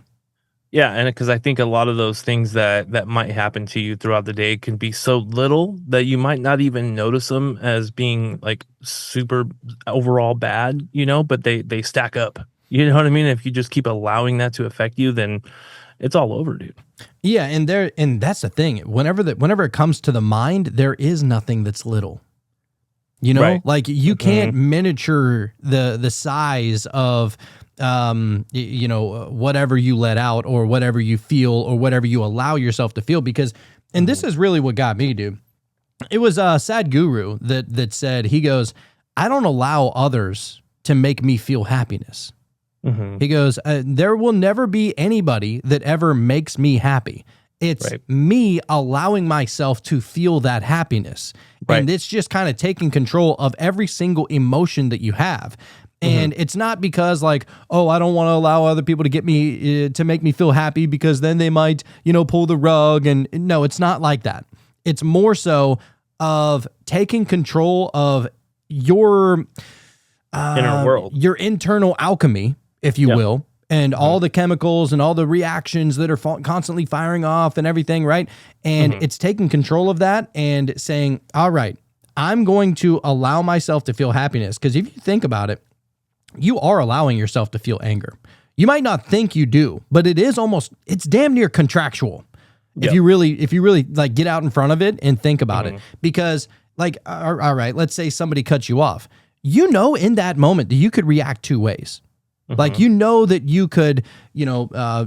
Yeah, and because I think a lot of those things that might happen to you throughout the day can be so little that you might not even notice them as being like super overall bad, you know, but they stack up. You know what I mean? If you just keep allowing that to affect you, then it's all over, dude. Yeah, and that's the thing. Whenever it comes to the mind, there is nothing that's little. You know, like, you can't miniature the size of whatever you let out, or whatever you feel, or whatever you allow yourself to feel, because, and this is really what got me, dude. It was Sadhguru that said, he goes, I don't allow others to make me feel happiness. He goes, there will never be anybody that ever makes me happy. It's me allowing myself to feel that happiness. And it's just kind of taking control of every single emotion that you have. And it's not because, like, oh, I don't want to allow other people to get me to make me feel happy, because then they might, pull the rug. And no, it's not like that. It's more so of taking control of your inner world, your internal alchemy, if you will, and all the chemicals and all the reactions that are constantly firing off and everything, right? And it's taking control of that and saying, all right, I'm going to allow myself to feel happiness. Because if you think about it, you are allowing yourself to feel anger. You might not think you do, but it's damn near contractual. If you really like get out in front of it and think about it. Because, like, all right, let's say somebody cuts you off. You know, in that moment that you could react two ways. Like, you know that you could,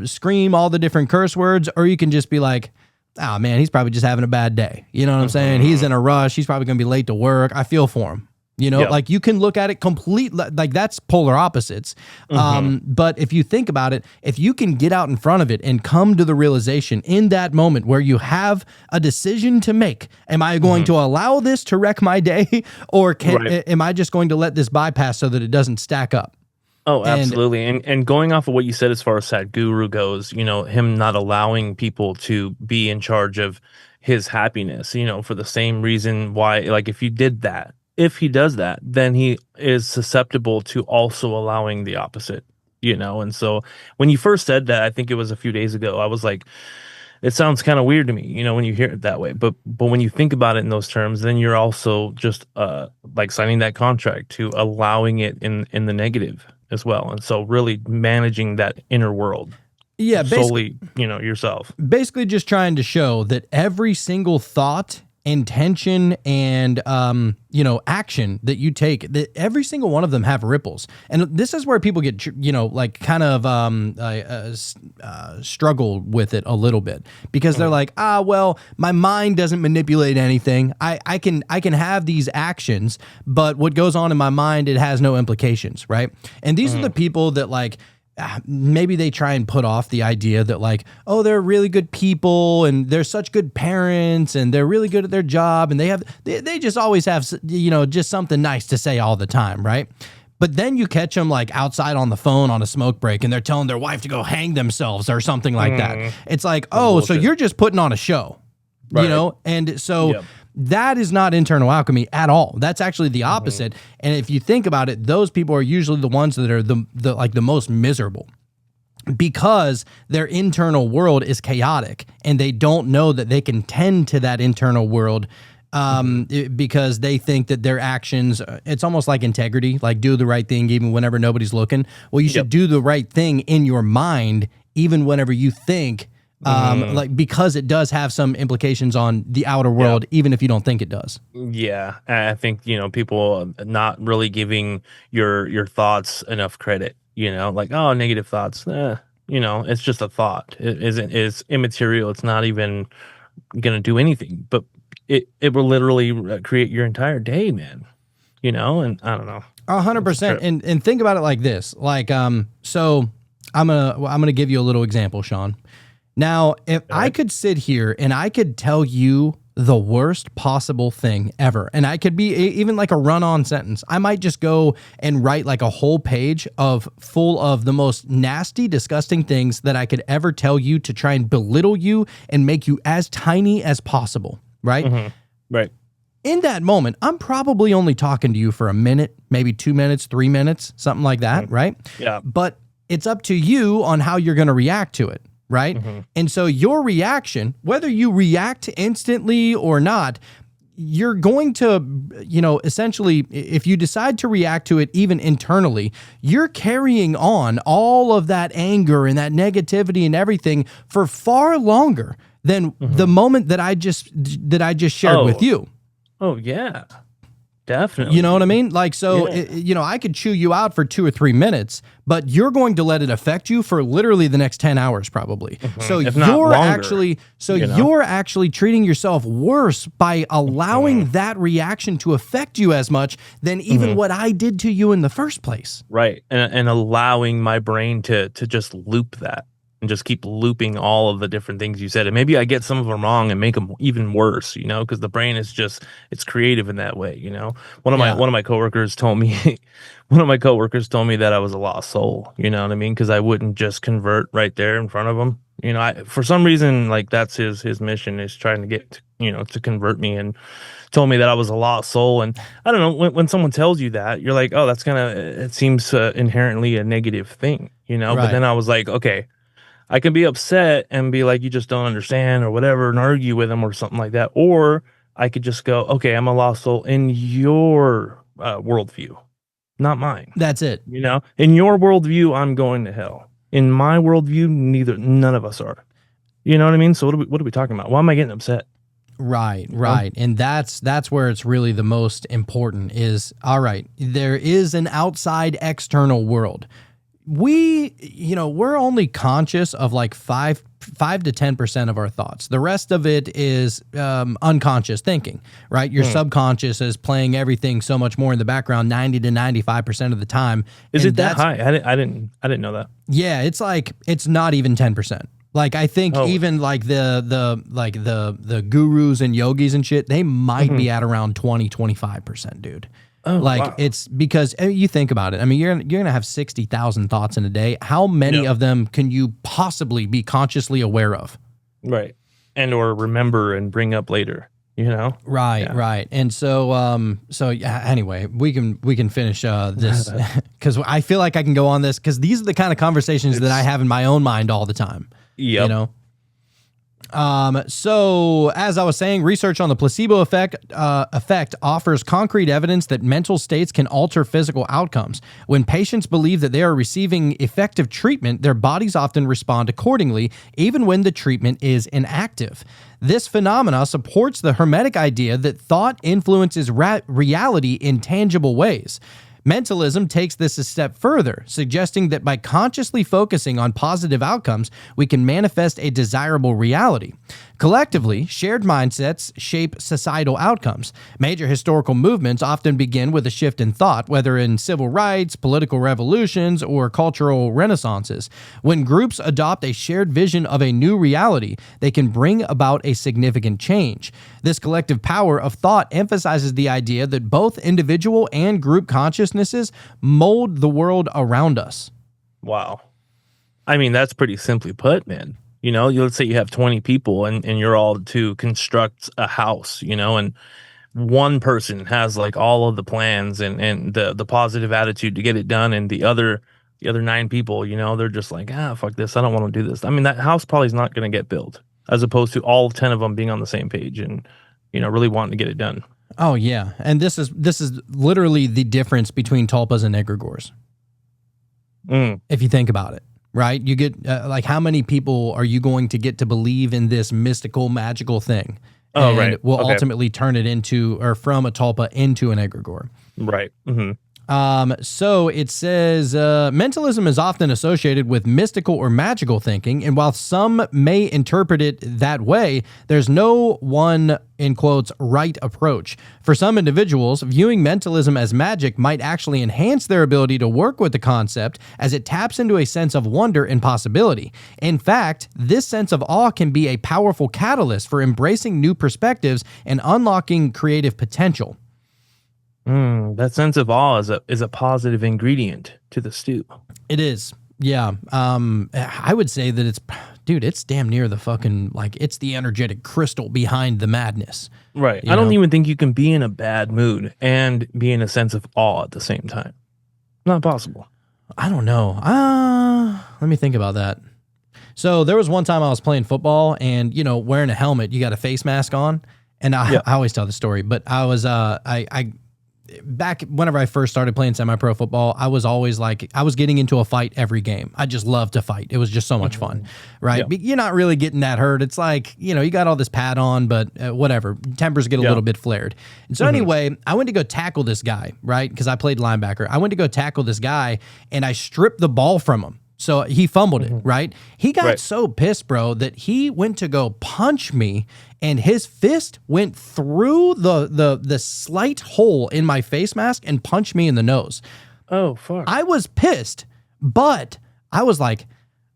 scream all the different curse words, or you can just be like, oh man, he's probably just having a bad day. You know what I'm saying? He's in a rush. He's probably going to be late to work. I feel for him. Like, you can look at it completely, like, that's polar opposites. But if you think about it, if you can get out in front of it and come to the realization in that moment where you have a decision to make, am I going to allow this to wreck my day, or am I just going to let this bypass so that it doesn't stack up? Oh, absolutely. And going off of what you said as far as Sadhguru goes, him not allowing people to be in charge of his happiness, for the same reason why, like, if he does that, then he is susceptible to also allowing the opposite, and so when you first said that, I think it was a few days ago, I was like, it sounds kind of weird to me, you know, when you hear it that way. But when you think about it in those terms, then you're also just like signing that contract to allowing it in the negative as well. And so really managing that inner world. Yeah, solely, you know, yourself. Basically just trying to show that every single thought, intention, and you know, action that you take, that every single one of them have ripples. And this is where people get, you know, like kind of struggle with it a little bit, because they're like, well, my mind doesn't manipulate anything. I can have these actions, but what goes on in my mind, it has no implications, right? And these are the people that like, maybe they try and put off the idea that like, oh, they're really good people and they're such good parents and they're really good at their job and they just always have, you know, just something nice to say all the time, right? But then you catch them like outside on the phone on a smoke break and they're telling their wife to go hang themselves or something like that. It's like, oh, so you're just putting on a show, you know? And so that is not internal alchemy at all. That's actually the opposite. And if you think about it, those people are usually the ones that are the most miserable, because their internal world is chaotic and they don't know that they can tend to that internal world because they think that their actions, it's almost like integrity, like do the right thing even whenever nobody's looking. Well, you should do the right thing in your mind even whenever you think, like, because it does have some implications on the outer world, even if you don't think it does. Yeah, I think, you know, people not really giving your thoughts enough credit. You know, like, oh, negative thoughts. You know, it's just a thought. It's immaterial. It's not even gonna do anything. But it will literally create your entire day, man. You know, and I don't know. 100%. And think about it like this. Like, so I'm gonna give you a little example, Sean. Now, if I could sit here and I could tell you the worst possible thing ever, and I could be even like a run-on sentence, I might just go and write like a whole page full of the most nasty, disgusting things that I could ever tell you to try and belittle you and make you as tiny as possible, right? Right. In that moment, I'm probably only talking to you for a minute, maybe 2 minutes, 3 minutes, something like that, right? Yeah. But it's up to you on how you're going to react to it. Right. And so your reaction, whether you react instantly or not, you're going to, you know, essentially, if you decide to react to it even internally, you're carrying on all of that anger and that negativity and everything for far longer than the moment that I just shared with you. Oh, yeah. Definitely. You know what I mean? Like, so, you know, I could chew you out for 2 or 3 minutes, but you're going to let it affect you for literally the next 10 hours, probably. So you're actually treating yourself worse by allowing that reaction to affect you as much than even what I did to you in the first place. Right. And allowing my brain to just loop that and just keep looping all of the different things you said. And maybe I get some of them wrong and make them even worse, you know, because the brain is just, it's creative in that way, you know. One of my coworkers told me that I was a lost soul, you know what I mean? Because I wouldn't just convert right there in front of him. You know, for some reason, like that's his mission, is trying to get, to convert me, and told me that I was a lost soul. And I don't know, when someone tells you that, you're like, oh, that's it seems inherently a negative thing, you know. Right. But then I was like, okay, I can be upset and be like, you just don't understand or whatever, and argue with them or something like that. Or I could just go, okay, I'm a lost soul in your worldview, not mine. That's it. You know, in your worldview, I'm going to hell. In my worldview, none of us are. You know what I mean? So what are we talking about? Why am I getting upset? Right. And that's where it's really the most important is, all right, there is an outside external world. We're only conscious of like 5 to 10% of our thoughts. The rest of it is unconscious thinking, right? Your subconscious is playing everything so much more in the background, 90 to 95% of the time. Is it that high? I didn't know that. Yeah, it's like, it's not even 10%. Like, I think even like the gurus and yogis and shit, they might be at around 20-25%, dude. Oh, wow. It's because you think about it. I mean, you're going to have 60,000 thoughts in a day. How many of them can you possibly be consciously aware of? Right. And or remember and bring up later, you know? Right. And so anyway, we can finish this because I feel like I can go on this because these are the kind of conversations that I have in my own mind all the time. Yep. You know? So as I was saying, research on the placebo effect offers concrete evidence that mental states can alter physical outcomes. When patients believe that they are receiving effective treatment, their bodies often respond accordingly, even when the treatment is inactive. This phenomena supports the Hermetic idea that thought influences reality in tangible ways. Mentalism takes this a step further, suggesting that by consciously focusing on positive outcomes, we can manifest a desirable reality. Collectively, shared mindsets shape societal outcomes. Major historical movements often begin with a shift in thought, whether in civil rights, political revolutions, or cultural renaissances. When groups adopt a shared vision of a new reality, they can bring about a significant change. This collective power of thought emphasizes the idea that both individual and group consciousnesses mold the world around us. Wow. I mean, that's pretty simply put, man. Let's say you have 20 people and you're all to construct a house, and one person has like all of the plans and the positive attitude to get it done. And the other 9 people, they're just like, fuck this. I don't want to do this. I mean, that house probably is not going to get built, as opposed to all 10 of them being on the same page and, really wanting to get it done. Oh yeah. And this is literally the difference between tulpas and egregores. If you think about it. Right? You get like how many people are you going to get to believe in this mystical, magical thing? Oh, and right. will Okay. ultimately turn it into, or from a tulpa into an egregore. Right. Mm-hmm. So it says mentalism is often associated with mystical or magical thinking, and while some may interpret it that way, there's no one, in quotes, right approach. For some individuals, viewing mentalism as magic might actually enhance their ability to work with the concept, as it taps into a sense of wonder and possibility. In fact, this sense of awe can be a powerful catalyst for embracing new perspectives and unlocking creative potential. That sense of awe is a positive ingredient to the stew. It is. Yeah. I would say that it's damn near the fucking, like, it's the energetic crystal behind the madness. Right. You I don't know? even think you can be in a bad mood and be in a sense of awe at the same time. Not possible. I don't know. Let me think about that. So there was one time I was playing football and, wearing a helmet, you got a face mask on. And I always tell the story, but I was, back whenever I first started playing semi-pro football, I was always like, I was getting into a fight every game. I just loved to fight. It was just so much fun, right? Yeah. But you're not really getting that hurt. It's like, you got all this pad on, but whatever. Tempers get a little bit flared. And so anyway, I went to go tackle this guy, right? Because I played linebacker. I went to go tackle this guy and I stripped the ball from him. So he fumbled it, right? He got so pissed, bro, that he went to go punch me, and his fist went through the slight hole in my face mask and punched me in the nose. Oh, fuck. I was pissed, but I was like,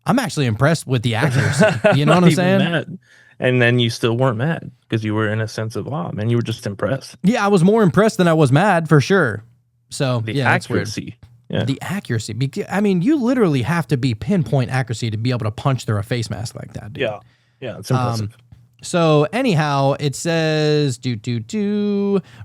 I'm actually impressed with the accuracy. You know what I'm Even saying? mad. And then you still weren't mad because you were in a sense of awe, man. You were just impressed. Yeah, I was more impressed than I was mad, for sure. So, The yeah, that's weird. accuracy. Yeah. The accuracy. I mean, you literally have to be pinpoint accuracy to be able to punch through a face mask like that, dude. Yeah, it's impressive. So anyhow, it says,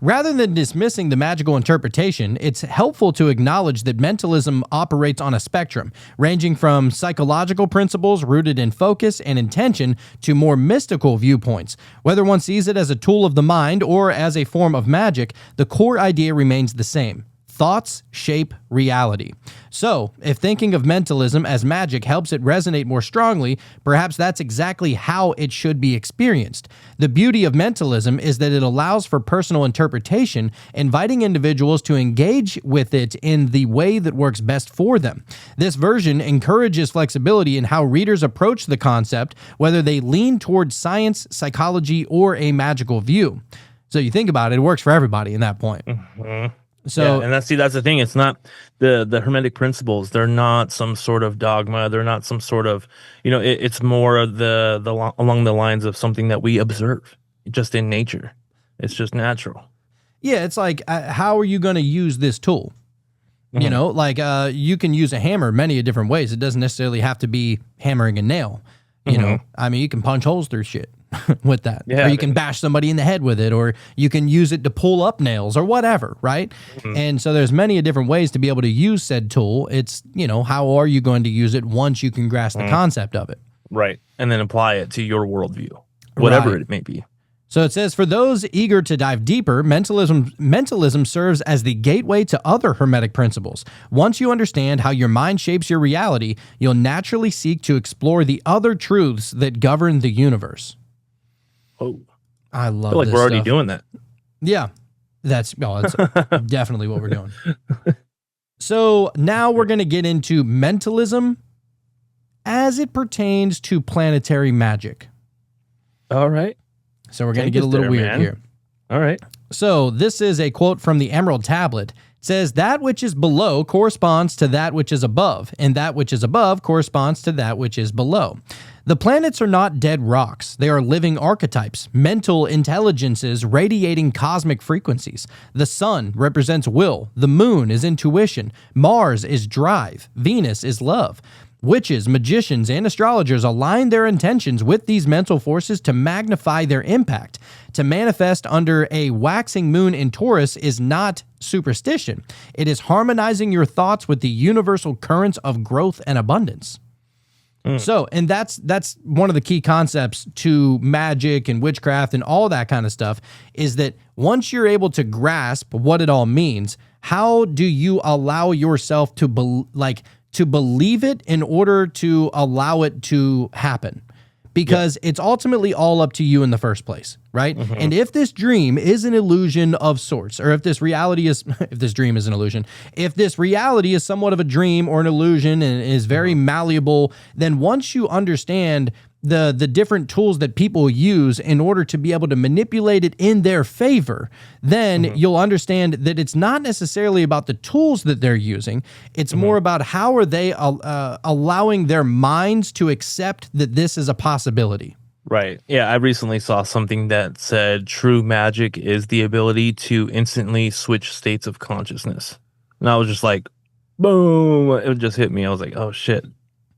rather than dismissing the magical interpretation, it's helpful to acknowledge that mentalism operates on a spectrum, ranging from psychological principles rooted in focus and intention to more mystical viewpoints. Whether one sees it as a tool of the mind or as a form of magic, the core idea remains the same. Thoughts shape reality. So, if thinking of mentalism as magic helps it resonate more strongly, perhaps that's exactly how it should be experienced. The beauty of mentalism is that it allows for personal interpretation, inviting individuals to engage with it in the way that works best for them. This version encourages flexibility in how readers approach the concept, whether they lean towards science, psychology, or a magical view. So you think about it, it works for everybody in that point. So, and that's the thing. It's not the Hermetic principles. They're not some sort of dogma. They're not some sort of, it's more of the along the lines of something that we observe just in nature. It's just natural. yeah, it's like, how are you going to use this tool? You know, like you can use a hammer many different ways. It doesn't necessarily have to be hammering a nail. You know, I mean, you can punch holes through shit with that. Yeah, or you can bash somebody in the head with it, or you can use it to pull up nails or whatever, right? And so there's many different ways to be able to use said tool. It's, how are you going to use it once you can grasp the concept of it? Right. And then apply it to your worldview, whatever Right. it may be. So it says, for those eager to dive deeper, mentalism serves as the gateway to other Hermetic principles. Once you understand how your mind shapes your reality, you'll naturally seek to explore the other truths that govern the universe. Oh, I I love feel like this we're already stuff. doing that. Yeah, that's definitely what we're doing. So now we're going to get into mentalism as it pertains to planetary magic. All right. So we're going to Take get a us little there, weird man. here. All right. So this is a quote from the Emerald Tablet. It says, that which is below corresponds to that which is above, and that which is above corresponds to that which is below. The planets are not dead rocks. They are living archetypes, mental intelligences radiating cosmic frequencies. The sun represents will. The moon is intuition. Mars is drive. Venus is love. Witches, magicians, and astrologers align their intentions with these mental forces to magnify their impact. To manifest under a waxing moon in Taurus is not superstition. It is harmonizing your thoughts with the universal currents of growth and abundance. So, and that's one of the key concepts to magic and witchcraft and all that kind of stuff, is that once you're able to grasp what it all means, how do you allow yourself to believe it in order to allow it to happen? Because it's ultimately all up to you in the first place, right? And if this dream is an illusion of sorts, or if this reality is, if this dream is an illusion, if this reality is somewhat of a dream or an illusion and is very malleable, then once you understand the different tools that people use in order to be able to manipulate it in their favor, then you'll understand that it's not necessarily about the tools that they're using. It's more about how are they allowing their minds to accept that this is a possibility. Right. Yeah. I recently saw something that said true magic is the ability to instantly switch states of consciousness. And I was just like, boom. It just hit me. I was like, oh, shit.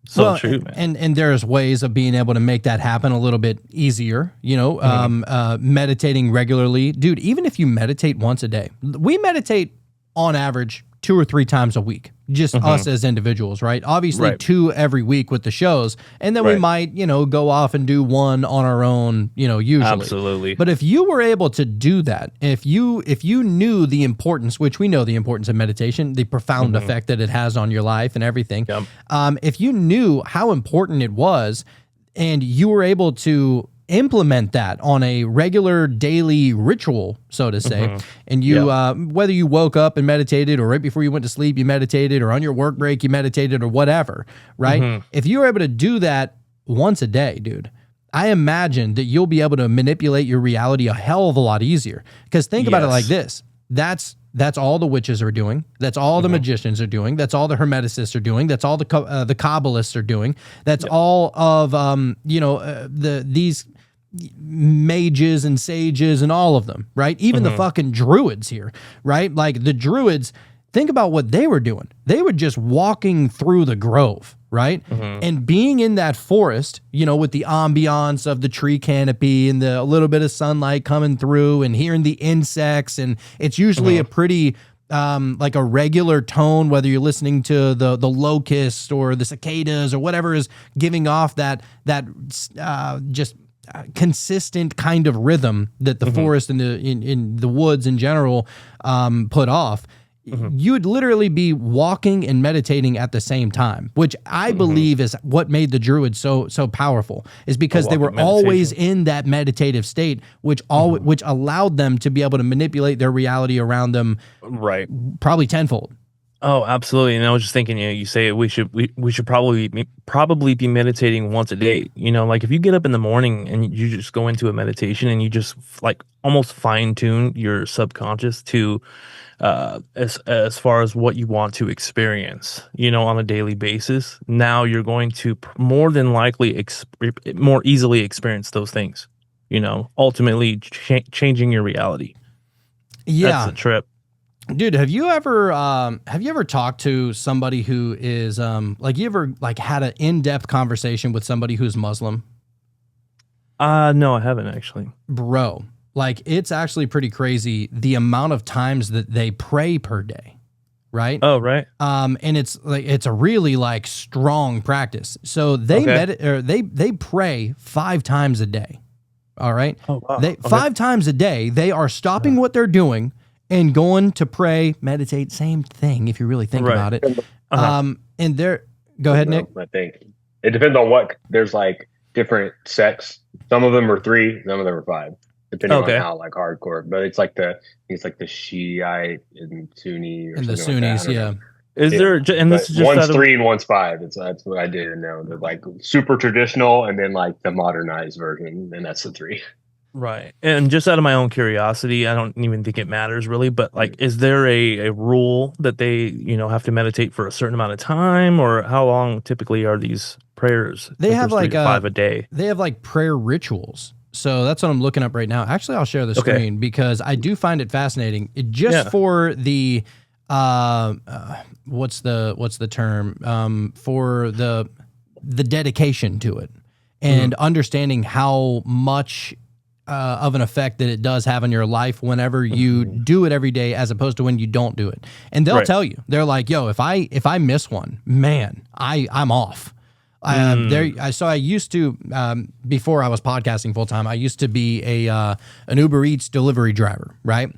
So true, man. And there's ways of being able to make that happen a little bit easier, meditating regularly. Dude, even if you meditate once a day, we meditate on average 2 or 3 times a week, just us as individuals, right? Obviously 2 every week with the shows. And then we might, go off and do 1 on our own, usually. Absolutely. But if you were able to do that, if you knew the importance, which we know the importance of meditation, the profound effect that it has on your life and everything, if you knew how important it was and you were able to implement that on a regular daily ritual, so to say, and you, whether you woke up and meditated or right before you went to sleep, you meditated, or on your work break, you meditated, or whatever, right? If you were able to do that once a day, dude, I imagine that you'll be able to manipulate your reality a hell of a lot easier. Because think about it like this. That's all the witches are doing. That's all the magicians are doing. That's all the hermeticists are doing. That's all the Kabbalists are doing. That's all of these mages and sages and all of them, right? Even the fucking druids here, right? Like the druids, think about what they were doing. They were just walking through the grove, right? And being in that forest, with the ambiance of the tree canopy and a little bit of sunlight coming through and hearing the insects. And it's usually a pretty, like a regular tone, whether you're listening to the locusts or the cicadas or whatever is giving off that just consistent kind of rhythm that the forest and in the woods in general put off. You would literally be walking and meditating at the same time, which I believe is what made the druids so powerful, is because they were always in that meditative state, which allowed them to be able to manipulate their reality around them, probably tenfold. Oh, absolutely. And I was just thinking, you say we should probably be meditating once a day. Like if you get up in the morning and you just go into a meditation and you just like almost fine tune your subconscious to as far as what you want to experience, on a daily basis. Now you're going to more than likely more easily experience those things. Ultimately changing your reality. Yeah, that's a trip. Dude, have you ever talked to somebody who is you ever had an in-depth conversation with somebody who's Muslim? No, I haven't actually. Bro, it's actually pretty crazy the amount of times that they pray per day. right? Oh, right. And it's a really like strong practice. So they they pray 5 times a day. All right. Oh, wow. They 5 times a day they are stopping what they're doing and going to pray, meditate, same thing if you really think about it. And they're go ahead, Nick. I think it depends on what. There's like different sects. Some of them are 3, some of them are 5, depending on how like hardcore. But it's like the Shiite and Sunni or And the something like Sunnis, that. I don't yeah. know. Is there? And this is just one's out of, 3 and one's 5. That's what I didn't know. They're like super traditional, and then like the modernized version, and that's the 3. right. And just out of my own curiosity, I don't even think it matters really, but like, is there a rule that they have to meditate for a certain amount of time, or how long typically are these prayers? They have there's like 3 to 5 a day. They have like prayer rituals. So that's what I'm looking up right now. Actually, I'll share the screen because I do find it fascinating. For the what's the term for the dedication to it and understanding how much of an effect that it does have on your life whenever you do it every day as opposed to when you don't do it. And they'll tell you, they're like, yo, if I miss one, man, I'm off. So I used to, before I was podcasting full time, I used to be an Uber Eats delivery driver, right?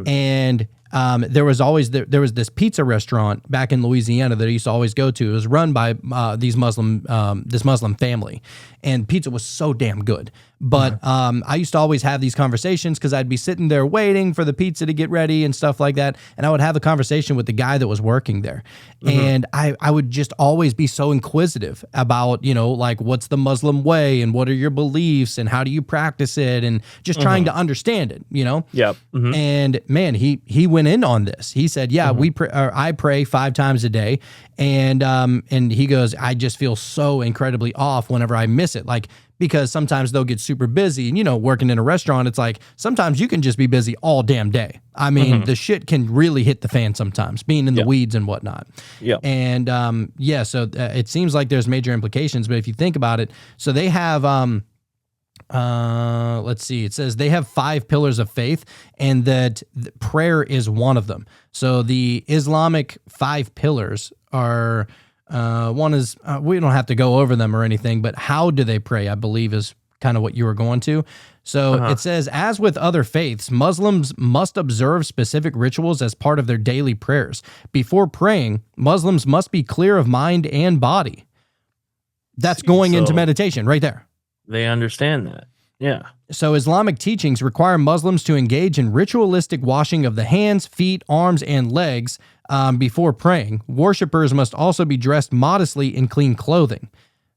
And there was this pizza restaurant back in Louisiana that I used to always go to. It was run by this Muslim family, and pizza was so damn good. But I used to always have these conversations because I'd be sitting there waiting for the pizza to get ready and stuff like that, and I would have a conversation with the guy that was working there, and I would just always be so inquisitive about like what's the Muslim way and what are your beliefs and how do you practice it and just trying to understand it, Yep. And man, he went in on this. He said, "Yeah, I pray 5 times a day," and he goes, "I just feel so incredibly off whenever I miss it, like." Because sometimes they'll get super busy and, working in a restaurant, it's like sometimes you can just be busy all damn day. I mean, the shit can really hit the fan sometimes, being in the weeds and whatnot. Yeah. And so it seems like there's major implications. But if you think about it, so they have, let's see, it says they have 5 pillars of faith and that prayer is one of them. So the Islamic 5 pillars are... one is, we don't have to go over them or anything, but how do they pray, I believe is kind of what you were going to. So it says, as with other faiths, Muslims must observe specific rituals as part of their daily prayers. Before praying, Muslims must be clear of mind and body. That's going into meditation right there. They understand that. Yeah. So Islamic teachings require Muslims to engage in ritualistic washing of the hands, feet, arms, and legs before praying. Worshippers must also be dressed modestly in clean clothing.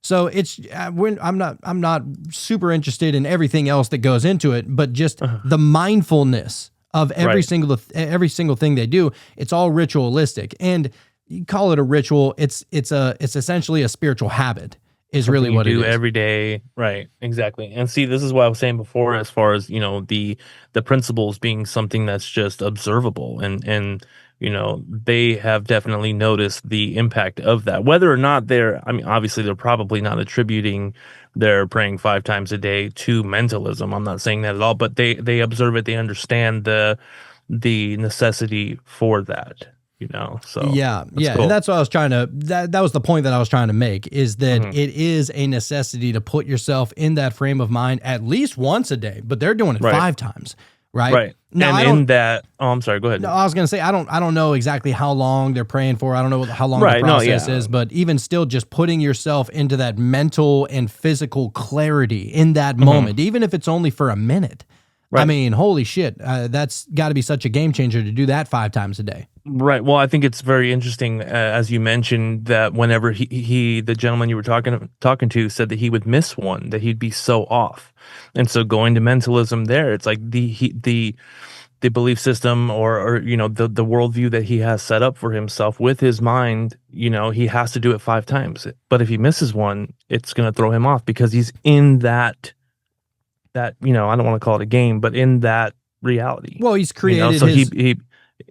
So it's I'm not super interested in everything else that goes into it, but just the mindfulness of every single thing they do. It's all ritualistic, and you call it a ritual. It's essentially a spiritual habit. Is really what you it do is. Every day, right? Exactly. And see, this is what I was saying before, as far as the principles being something that's just observable, and they have definitely noticed the impact of that. Whether or not obviously they're probably not attributing their praying 5 times a day to mentalism. I'm not saying that at all, but they observe it. They understand the necessity for that. So yeah, cool. and that's what I was trying to. That was the point that I was trying to make, is that it is a necessity to put yourself in that frame of mind at least once a day. But they're doing it 5 times, right? Right. Now, I'm sorry. Go ahead. No, I was gonna say I don't know exactly how long they're praying for. I don't know how long the process is, but even still, just putting yourself into that mental and physical clarity in that moment, even if it's only for a minute. Right. I mean, holy shit, that's got to be such a game changer to do that 5 times a day. Right. Well, I think it's very interesting, as you mentioned, that whenever the gentleman you were talking to said that he would miss one, that he'd be so off. And so going to mentalism there, it's like the belief system or the worldview that he has set up for himself with his mind, he has to do it 5 times. But if he misses one, it's going to throw him off because he's in that I don't want to call it a game, but in that reality. Well, he's created so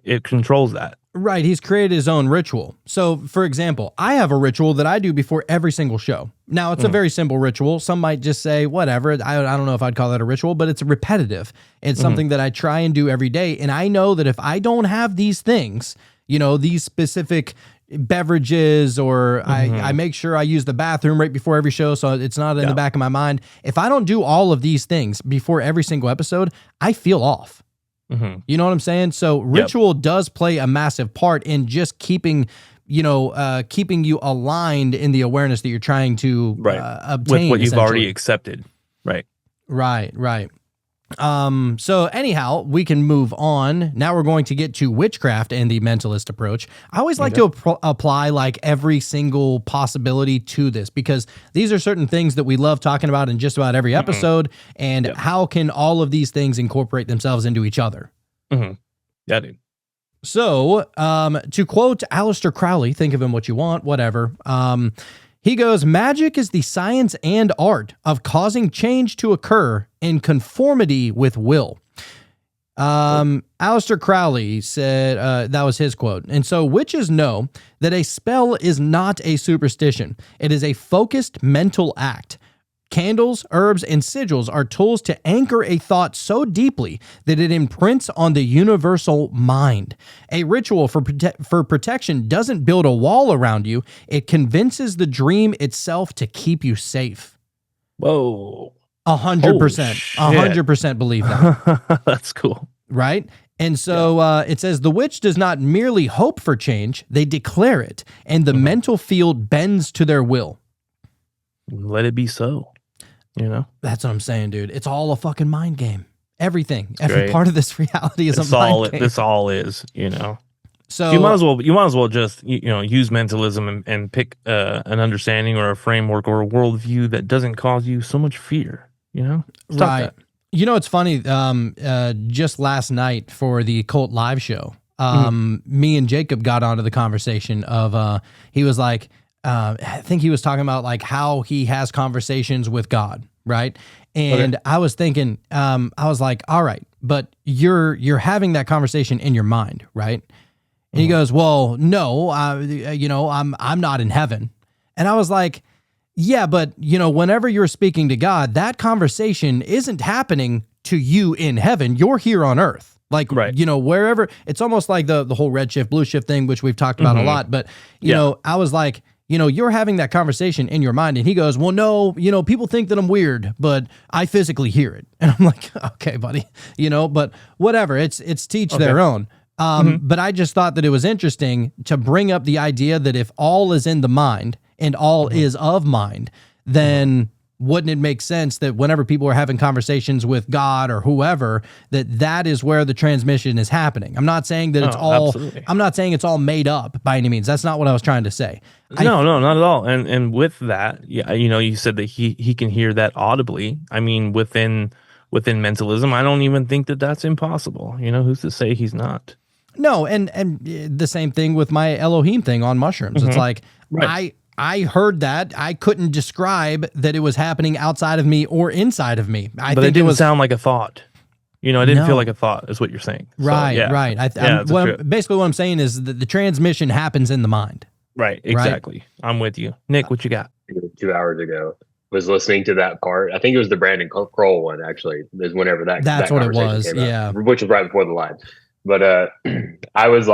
it controls that. Right, he's created his own ritual. So, for example, I have a ritual that I do before every single show. Now, it's a very simple ritual. Some might just say, whatever, I don't know if I'd call that a ritual, but it's repetitive. It's something that I try and do every day, and I know that if I don't have these things, these specific beverages, or I make sure I use the bathroom right before every show, so it's not in the back of my mind. If I don't do all of these things before every single episode, I feel off. You know what I'm saying? So ritual does play a massive part in just keeping you aligned in the awareness that you're trying to obtain with what you've already accepted. Right. So anyhow, we can move on. Now we're going to get to witchcraft and the mentalist approach. I always like to apply like every single possibility to this, because these are certain things that we love talking about in just about every episode. And how can all of these things incorporate themselves into each other? Yeah, dude. So, to quote Aleister Crowley, think of him what you want, whatever. He goes, magic is the science and art of causing change to occur in conformity with will. Aleister Crowley said, that was his quote. And so witches know that a spell is not a superstition. It is a focused mental act. Candles, herbs, and sigils are tools to anchor a thought so deeply that it imprints on the universal mind. A ritual for protection doesn't build a wall around you. It convinces the dream itself to keep you safe. Whoa. 100%. 100% believe that. That's cool. Right? And so it says, the witch does not merely hope for change, they declare it, and the mental field bends to their will. Let it be so. That's what I'm saying, dude. It's all a fucking mind game. Everything, every part of this reality is a mind game. This all is, So you might as well just use mentalism and pick an understanding or a framework or a worldview that doesn't cause you so much fear. Stop right. that. It's funny. Just last night for the Cult Live show, me and Jacob got onto the conversation of he was like, I think he was talking about like how he has conversations with God, right? And I was thinking, I was like, all right, but you're having that conversation in your mind, right? And he goes, well, no, I'm not in heaven. And I was like, yeah, but whenever you're speaking to God, that conversation isn't happening to you in heaven. You're here on earth. Like, wherever, it's almost like the whole red shift, blue shift thing, which we've talked about a lot. But, I was like, you're having that conversation in your mind. And he goes, well, no, people think that I'm weird, but I physically hear it. And I'm like, okay, buddy, but whatever, it's teach their own. But I just thought that it was interesting to bring up the idea that if all is in the mind and all is of mind, then wouldn't it make sense that whenever people are having conversations with God or whoever, that is where the transmission is happening? I'm not saying that I'm not saying it's all made up by any means. That's not what I was trying to say. No, not at all. And with that, you said that he can hear that audibly. I mean, within mentalism, I don't even think that that's impossible. Who's to say he's not? No, and the same thing with my Elohim thing on mushrooms. It's like, I heard that. I couldn't describe that it was happening outside of me or inside of me. But it didn't sound like a thought. It didn't feel like a thought, is what you're saying. Right. Basically, what I'm saying is that the transmission happens in the mind. Right, exactly. Right? I'm with you. Nick, what you got? 2 hours ago, was listening to that part. I think it was the Brandon Kroll one, actually. Is whenever that's what it was. Yeah, which was right before the live. But I was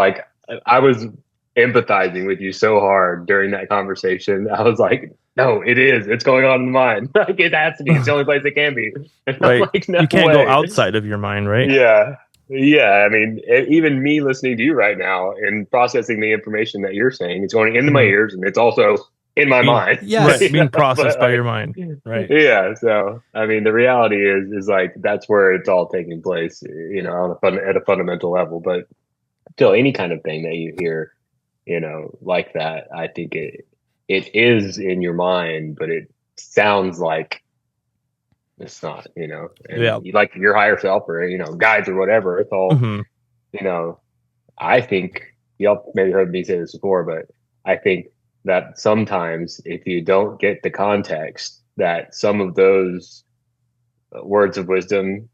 empathizing with you so hard during that conversation. I was like, no, it is. It's going on in the mind. Like, it has to be. It's the only place it can be. And right. Like, no you can't way. go outside of your mind, right? Yeah. I mean, even me listening to you right now and processing the information that you're saying, it's going into my ears and it's also in my mind. Yeah, right. Being processed by your mind. Right. Yeah. So, I mean, the reality is like, that's where it's all taking place, at a fundamental level. But still, any kind of thing that you hear, like that, I think it is in your mind, but it sounds like it's not, and like your higher self or, guides or whatever. It's all, I think y'all maybe heard me say this before, but I think that sometimes if you don't get the context, that some of those words of wisdom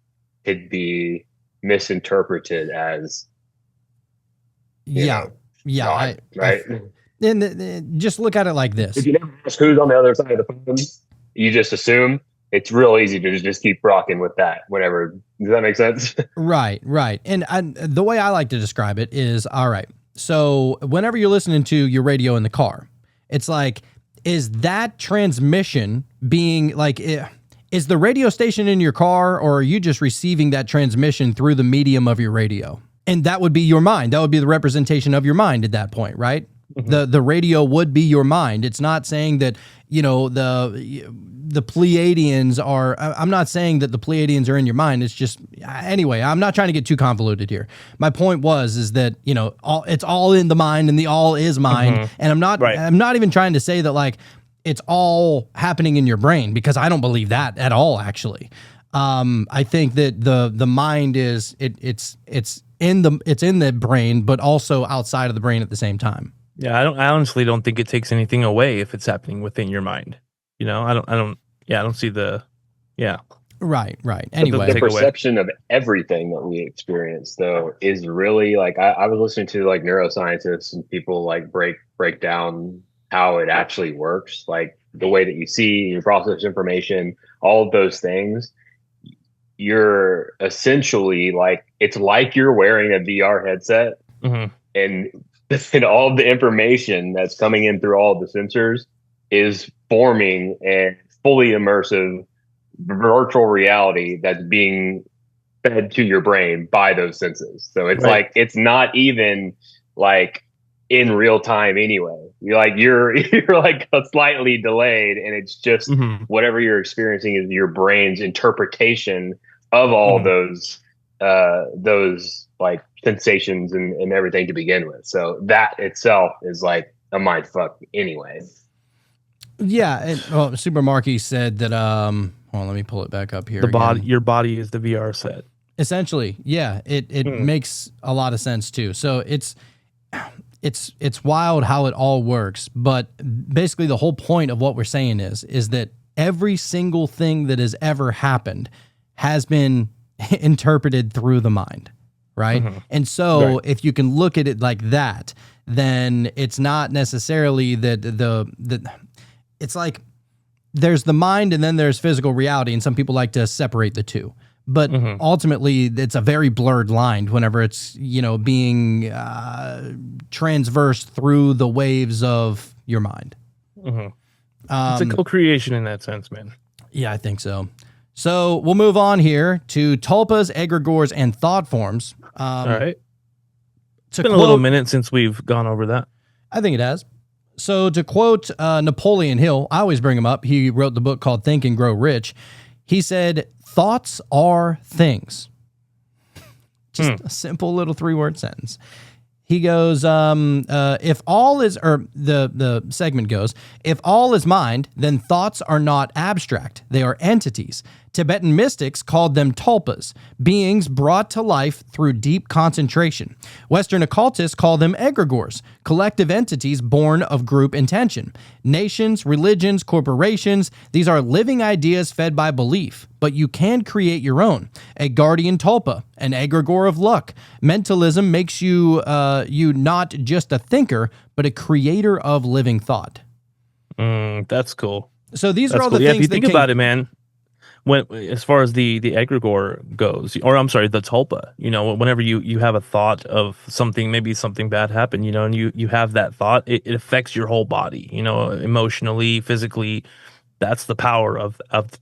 could be misinterpreted as, God, right? And just look at it like this. If you never ask who's on the other side of the phone, you just assume. It's real easy to just keep rocking with that whenever. Does that make sense? Right. And the way I like to describe it is, all right, So whenever you're listening to your radio in the car, it's like, is that transmission being like, is the radio station in your car, or are you just receiving that transmission through the medium of your radio? And that would be your mind. That would be the representation of your mind at that point, right? The radio would be your mind. It's not saying that, you know, the Pleiadians are, I'm not saying that the Pleiadians are in your mind. It's just, anyway, I'm not trying to get too convoluted here. My point is that, you know, it's all in the mind, and the all is mind. And I'm not even trying to say that like it's all happening in your brain, because I don't believe that at all, actually. I think that the mind is, it's in the brain, but also outside of the brain at the same time. Yeah, I honestly don't think it takes anything away if it's happening within your mind. You know, I don't see the, Right. Anyway, the perception of everything that we experience, though, is really like, I was listening to like neuroscientists and people like break down how it actually works, like the way that you see, you process information, all of those things. You're essentially like, it's like you're wearing a VR headset, and all of the information that's coming in through all of the sensors is forming a fully immersive virtual reality that's being fed to your brain by those senses. So it's like, it's not even like in real time anyway. You're like slightly delayed, and it's just whatever you're experiencing is your brain's interpretation of all those like sensations and everything to begin with. So that itself is like a mind fuck anyway. Yeah. Super Marky said that, well, let me pull it back up here. Your body is the VR set. Essentially. Yeah. It makes a lot of sense too. So it's wild how it all works, but basically the whole point of what we're saying is that every single thing that has ever happened has been interpreted through the mind, right? And so if you can look at it like that, then it's not necessarily that it's like there's the mind and then there's physical reality, and some people like to separate the two. But ultimately, it's a very blurred line whenever it's, you know, being transversed through the waves of your mind. It's a co-creation in that sense, man. Yeah, I think so. So we'll move on here to tulpas, egregores, and thought forms. All right. It's been a little minute since we've gone over that. I think it has. So to quote Napoleon Hill, I always bring him up. He wrote the book called Think and Grow Rich. He said, thoughts are things. Just a simple little 3-word sentence. He goes, if all is, or the segment goes, if all is mind, then thoughts are not abstract. They are entities. Tibetan mystics called them tulpas, beings brought to life through deep concentration. Western occultists call them egregores, collective entities born of group intention. Nations, religions, corporations, these are living ideas fed by belief, but you can create your own. A guardian tulpa, an egregore of luck. Mentalism makes you not just a thinker, but a creator of living thought. That's cool. So these are all the things if you think about it, man. When, as far as the egregore goes, or I'm sorry, the tulpa, you know, whenever you have a thought of something, maybe something bad happened, you know, and you have that thought, it affects your whole body, you know, emotionally, physically. That's the power of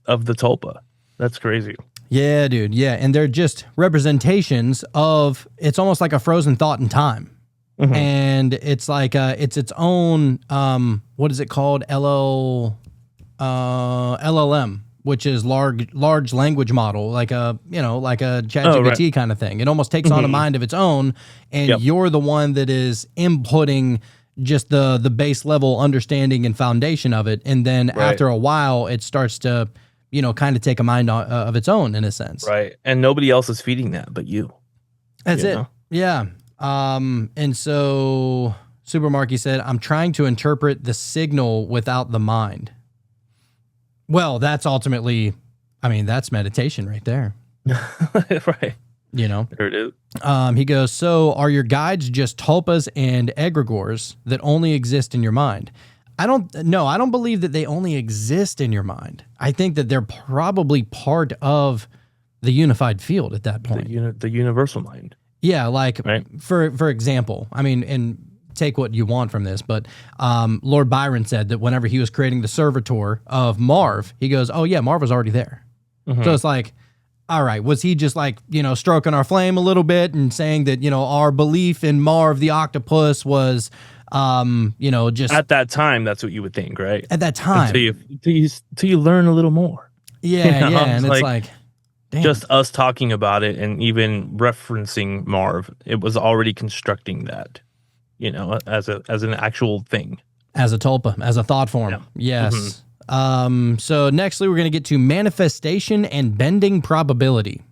the tulpa. That's crazy. Yeah, dude. Yeah. And they're just representations of, it's almost like a frozen thought in time. And it's like, it's its own, what is it called? LLM. Which is large language model, like a ChatGPT kind of thing. It almost takes on a mind of its own, and you're the one that is inputting just the base level understanding and foundation of it. And then after a while, it starts to, you know, kind of take a mind of its own in a sense. Right. And nobody else is feeding that but you. That's it. Know? Yeah. And so Super Marky said, I'm trying to interpret the signal without the mind. Well, that's ultimately, I mean, that's meditation right there. Right. You know? There it is. He goes, so are your guides just tulpas and egregores that only exist in your mind? I don't believe that they only exist in your mind. I think that they're probably part of the unified field at that point. The universal mind. Yeah, like Right. for example, I mean, and take what you want from this, but Lord Byron said that whenever he was creating the servitor of Marv, he goes, "Oh yeah, Marv was already there." So it's like, all right, was he just like, stroking our flame a little bit and saying that, our belief in Marv the octopus was, just At that time, that's what you would think, right? at that time? Until you learn a little more. Yeah, You know, yeah, and it's it's like- like, damn. Just us talking about it and even referencing Marv, it was already constructing that, as an actual thing. As a tulpa, as a thought form. Yeah. Yes. So nextly, we're going to get to manifestation and bending probability.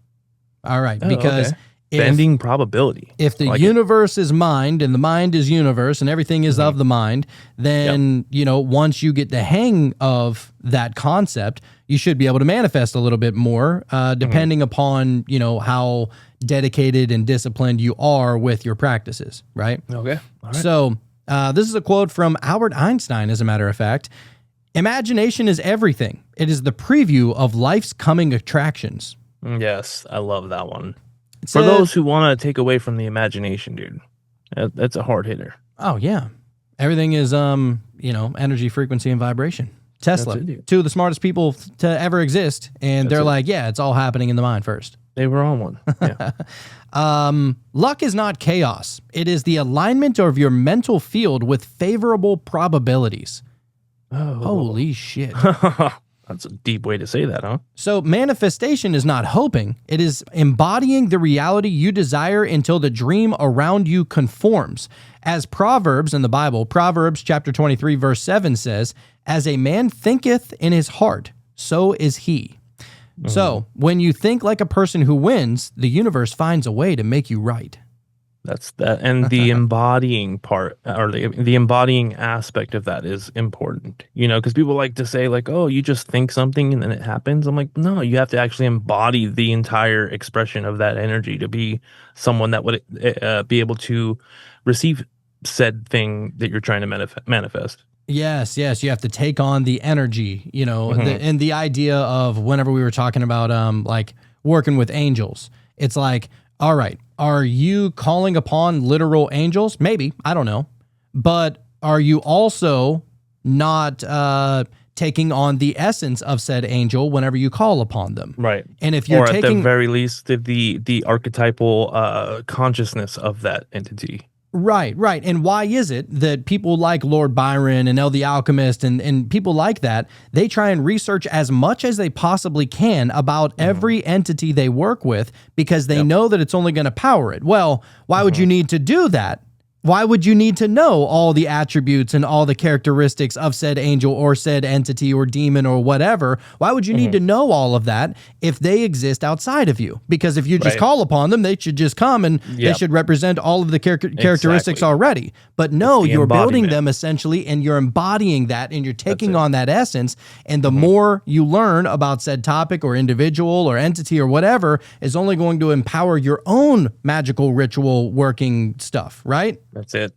All right, because okay. Bending probability. if the I like it. universe is mind and the mind is universe and everything is of the mind, then, once you get the hang of that concept, you should be able to manifest a little bit more, depending upon, how dedicated and disciplined you are with your practices, right? Okay. All right. So this is a quote from Albert Einstein, as a matter of fact. Imagination is everything. It is the preview of life's coming attractions. Yes, I love that one. It For said- those who want to take away from the imagination, dude, that's a hard hitter. Oh, yeah. Everything is, energy, frequency, and vibration. Tesla, That's it, dude. two of the smartest people to ever exist. And they're it. like, yeah, it's all happening in the mind first. They were on one. Yeah. Luck is not chaos. It is the alignment of your mental field with favorable probabilities. Holy shit. That's a deep way to say that, huh? So manifestation is not hoping. It is embodying the reality you desire until the dream around you conforms. As Proverbs in the Bible, Proverbs chapter 23, verse 7 says, "As a man thinketh in his heart, so is he." So when you think like a person who wins, the universe finds a way to make you right. That's that. And the embodying part, or the embodying aspect of that is important, because people like to say like, oh, you just think something and then it happens. I'm like, no, you have to actually embody the entire expression of that energy to be someone that would be able to receive said thing that you're trying to manifest. Yes, you have to take on the energy, and the idea of whenever we were talking about like working with angels, it's like, all right, are you calling upon literal angels? Maybe, I don't know. But are you also not taking on the essence of said angel whenever you call upon them? Right. And if you're or at taking the very least, the archetypal consciousness of that entity. Right. And why is it that people like Lord Byron and El the Alchemist and people like that, they try and research as much as they possibly can about every entity they work with because they know that it's only going to power it? Well, why would you need to do that? Why would you need to know all the attributes and all the characteristics of said angel or said entity or demon or whatever? Why would you need to know all of that if they exist outside of you? Because if you just Right. call upon them, they should just come and they Yep. should represent all of the characteristics Exactly. already. But no, the you're building embodiment. them essentially and you're embodying that and you're taking it. on that essence. And the more you learn about said topic or individual or entity or whatever is only going to empower your own magical ritual working stuff, right? That's it.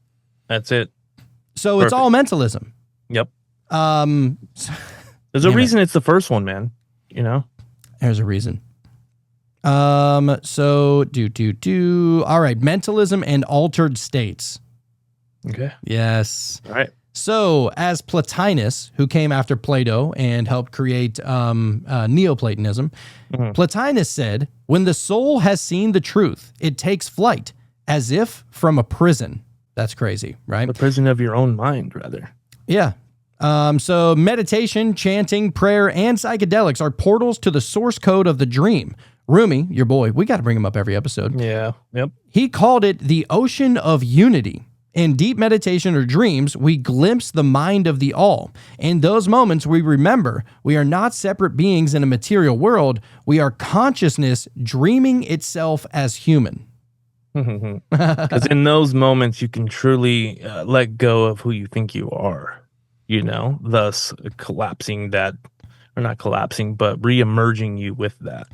So it's Perfect. all mentalism. Yep. Um, There's a Damn it. reason it's the first one, man. There's a reason. So all right, mentalism and altered states. Okay. Yes. All right. So as Plotinus, who came after Plato and helped create Neoplatonism, Plotinus said, "When the soul has seen the truth, it takes flight as if from a prison." That's crazy, right? The prison of your own mind, rather. Yeah. So meditation, chanting, prayer, and psychedelics are portals to the source code of the dream. Rumi, your boy, we got to bring him up every episode. Yeah. Yep. He called it the ocean of unity. In deep meditation or dreams, we glimpse the mind of the all. In those moments, we remember we are not separate beings in a material world. We are consciousness dreaming itself as human. Because in those moments, you can truly let go of who you think you are, thus collapsing that, or not collapsing, but re-emerging you with that,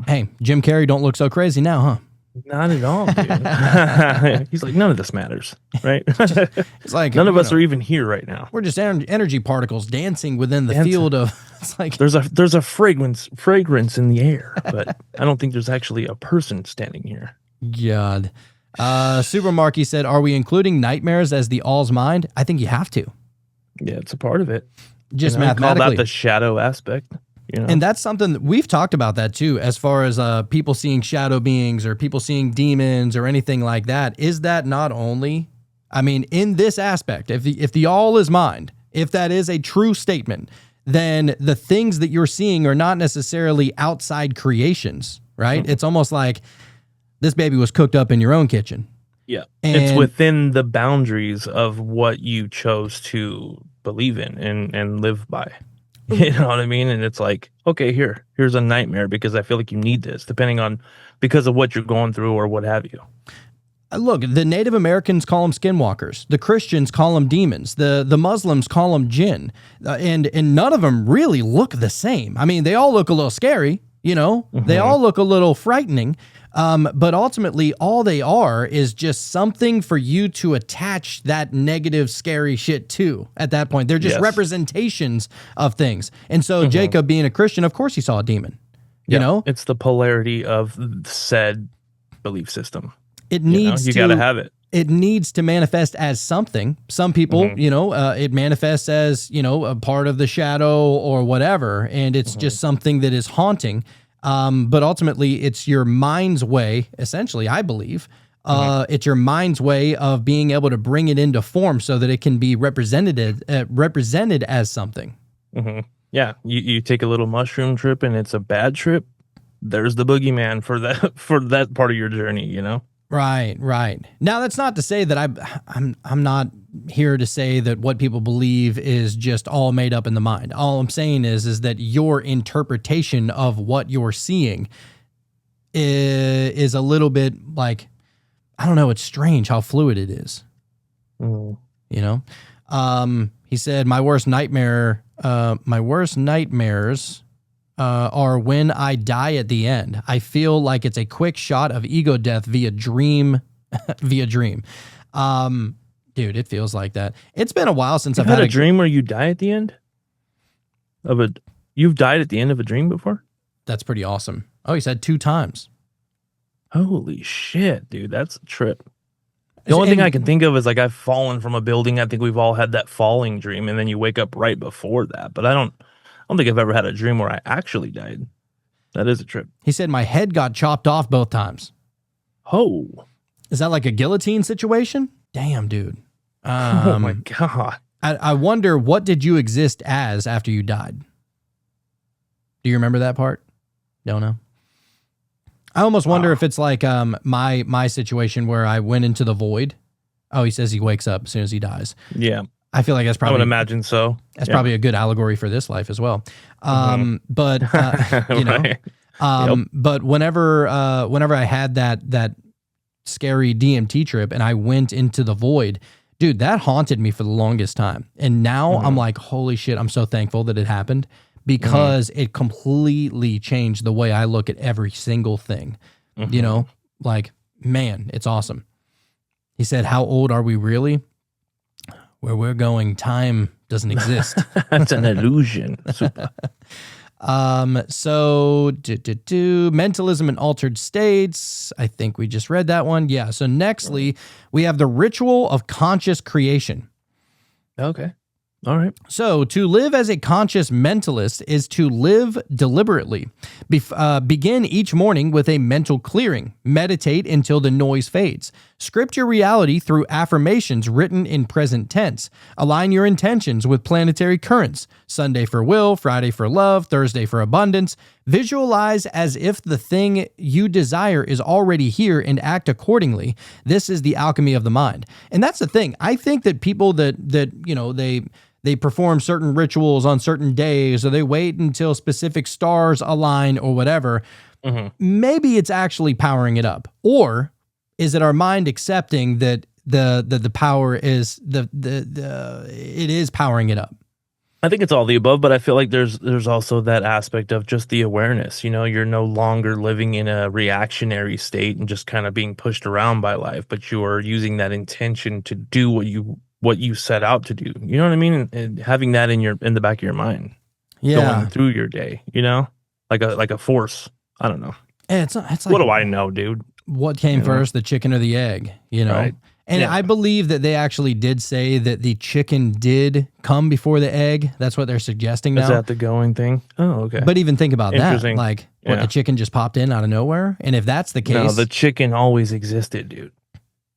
Hey, Jim Carrey don't look so crazy now, huh? Not at all, dude. He's like, none of this matters, right? It's like None of us are even here right now. we're just energy particles dancing within the field of. It's like There's a fragrance in the air, but I don't think there's actually a person standing here. God. Super Marky said, are we including nightmares as the all's mind? I think you have to. Yeah, it's a part of it. Just Call mathematically. that the shadow aspect. And that's something that we've talked about that too, as far as people seeing shadow beings or people seeing demons or anything like that. Is that not only, I mean, in this aspect, if the all is mind, if that is a true statement, then the things that you're seeing are not necessarily outside creations, right? It's almost like this baby was cooked up in your own kitchen. Yeah. And it's within the boundaries of what you chose to believe in and live by. You know what I mean? And it's like, okay, here's a nightmare because I feel like you need this, because of what you're going through or what have you. Look, the Native Americans call them skinwalkers. The Christians call them demons. The Muslims call them jinn. And none of them really look the same. I mean, they all look a little scary, you know? They all look a little frightening. But ultimately, all they are is just something for you to attach that negative, scary shit to at that point. They're just representations of things. And so Jacob, being a Christian, of course he saw a demon. You know? It's the polarity of said belief system. It needs you got to have it. It needs to manifest as something. Some people, it manifests as, a part of the shadow or whatever. And it's just something that is haunting. But ultimately, it's your mind's way, essentially, I believe. It's your mind's way of being able to bring it into form so that it can be represented as something. Yeah, you take a little mushroom trip and it's a bad trip. There's the boogeyman for that part of your journey, you know? Right. Now, that's not to say that I'm not here to say that what people believe is just all made up in the mind. All I'm saying is that your interpretation of what you're seeing is a little bit like, I don't know, it's strange how fluid it is. You know? He said, my worst nightmares are when I die at the end. I feel like it's a quick shot of ego death via dream. Dude, it feels like that. It's been a while since I've had a dream where you die at the end you've died at the end of a dream before? That's pretty awesome. Oh, he said 2 times. Holy shit, dude. That's a trip. The only thing I can think of is like I've fallen from a building. I think we've all had that falling dream, and then you wake up right before that. But I don't think I've ever had a dream where I actually died. That is a trip. He said my head got chopped off both times. Oh. Is that like a guillotine situation? Damn, dude. Oh my God. I wonder, what did you exist as after you died? Do you remember that part? Don't know. I almost wonder if it's like my situation where I went into the void. Oh, he says he wakes up as soon as he dies. Yeah. I feel like that's probably. I would imagine so. That's probably a good allegory for this life as well. But you know, but whenever I had that scary DMT trip and I went into the void, dude, that haunted me for the longest time. And now I'm like, holy shit, I'm so thankful that it happened because it completely changed the way I look at every single thing. You know, like, man, it's awesome. He said, how old are we really? Where we're going, time doesn't exist. That's an illusion. Super. So mentalism and altered states. I think we just read that one. Yeah. So nextly, we have the ritual of conscious creation. Okay. All right. So to live as a conscious mentalist is to live deliberately. Begin each morning with a mental clearing. Meditate until the noise fades. Script your reality through affirmations written in present tense. Align your intentions with planetary currents. Sunday for will, Friday for love, Thursday for abundance. Visualize as if the thing you desire is already here and act accordingly. This is the alchemy of the mind. And that's the thing. I think that people that you know, they perform certain rituals on certain days, or they wait until specific stars align or whatever. Maybe it's actually powering it up. Or is it our mind accepting that the power is it is powering it up? I think it's all the above, but I feel like there's also that aspect of just the awareness. You know, you're no longer living in a reactionary state and just kind of being pushed around by life, but you are using that intention to do what you set out to do. You know what I mean? And having that in the back of your mind, going through your day. You know, like a force. I don't know. It's like, what do I know, dude? what came first, the chicken or the egg, you know? Right. And Yeah. I believe that they actually did say that the chicken did come before the egg. That's what they're suggesting now. Is that the going thing? Oh, okay. But even think about that. Interesting. Like, what, Yeah. the chicken just popped in out of nowhere? And if that's the case... No, the chicken always existed, dude.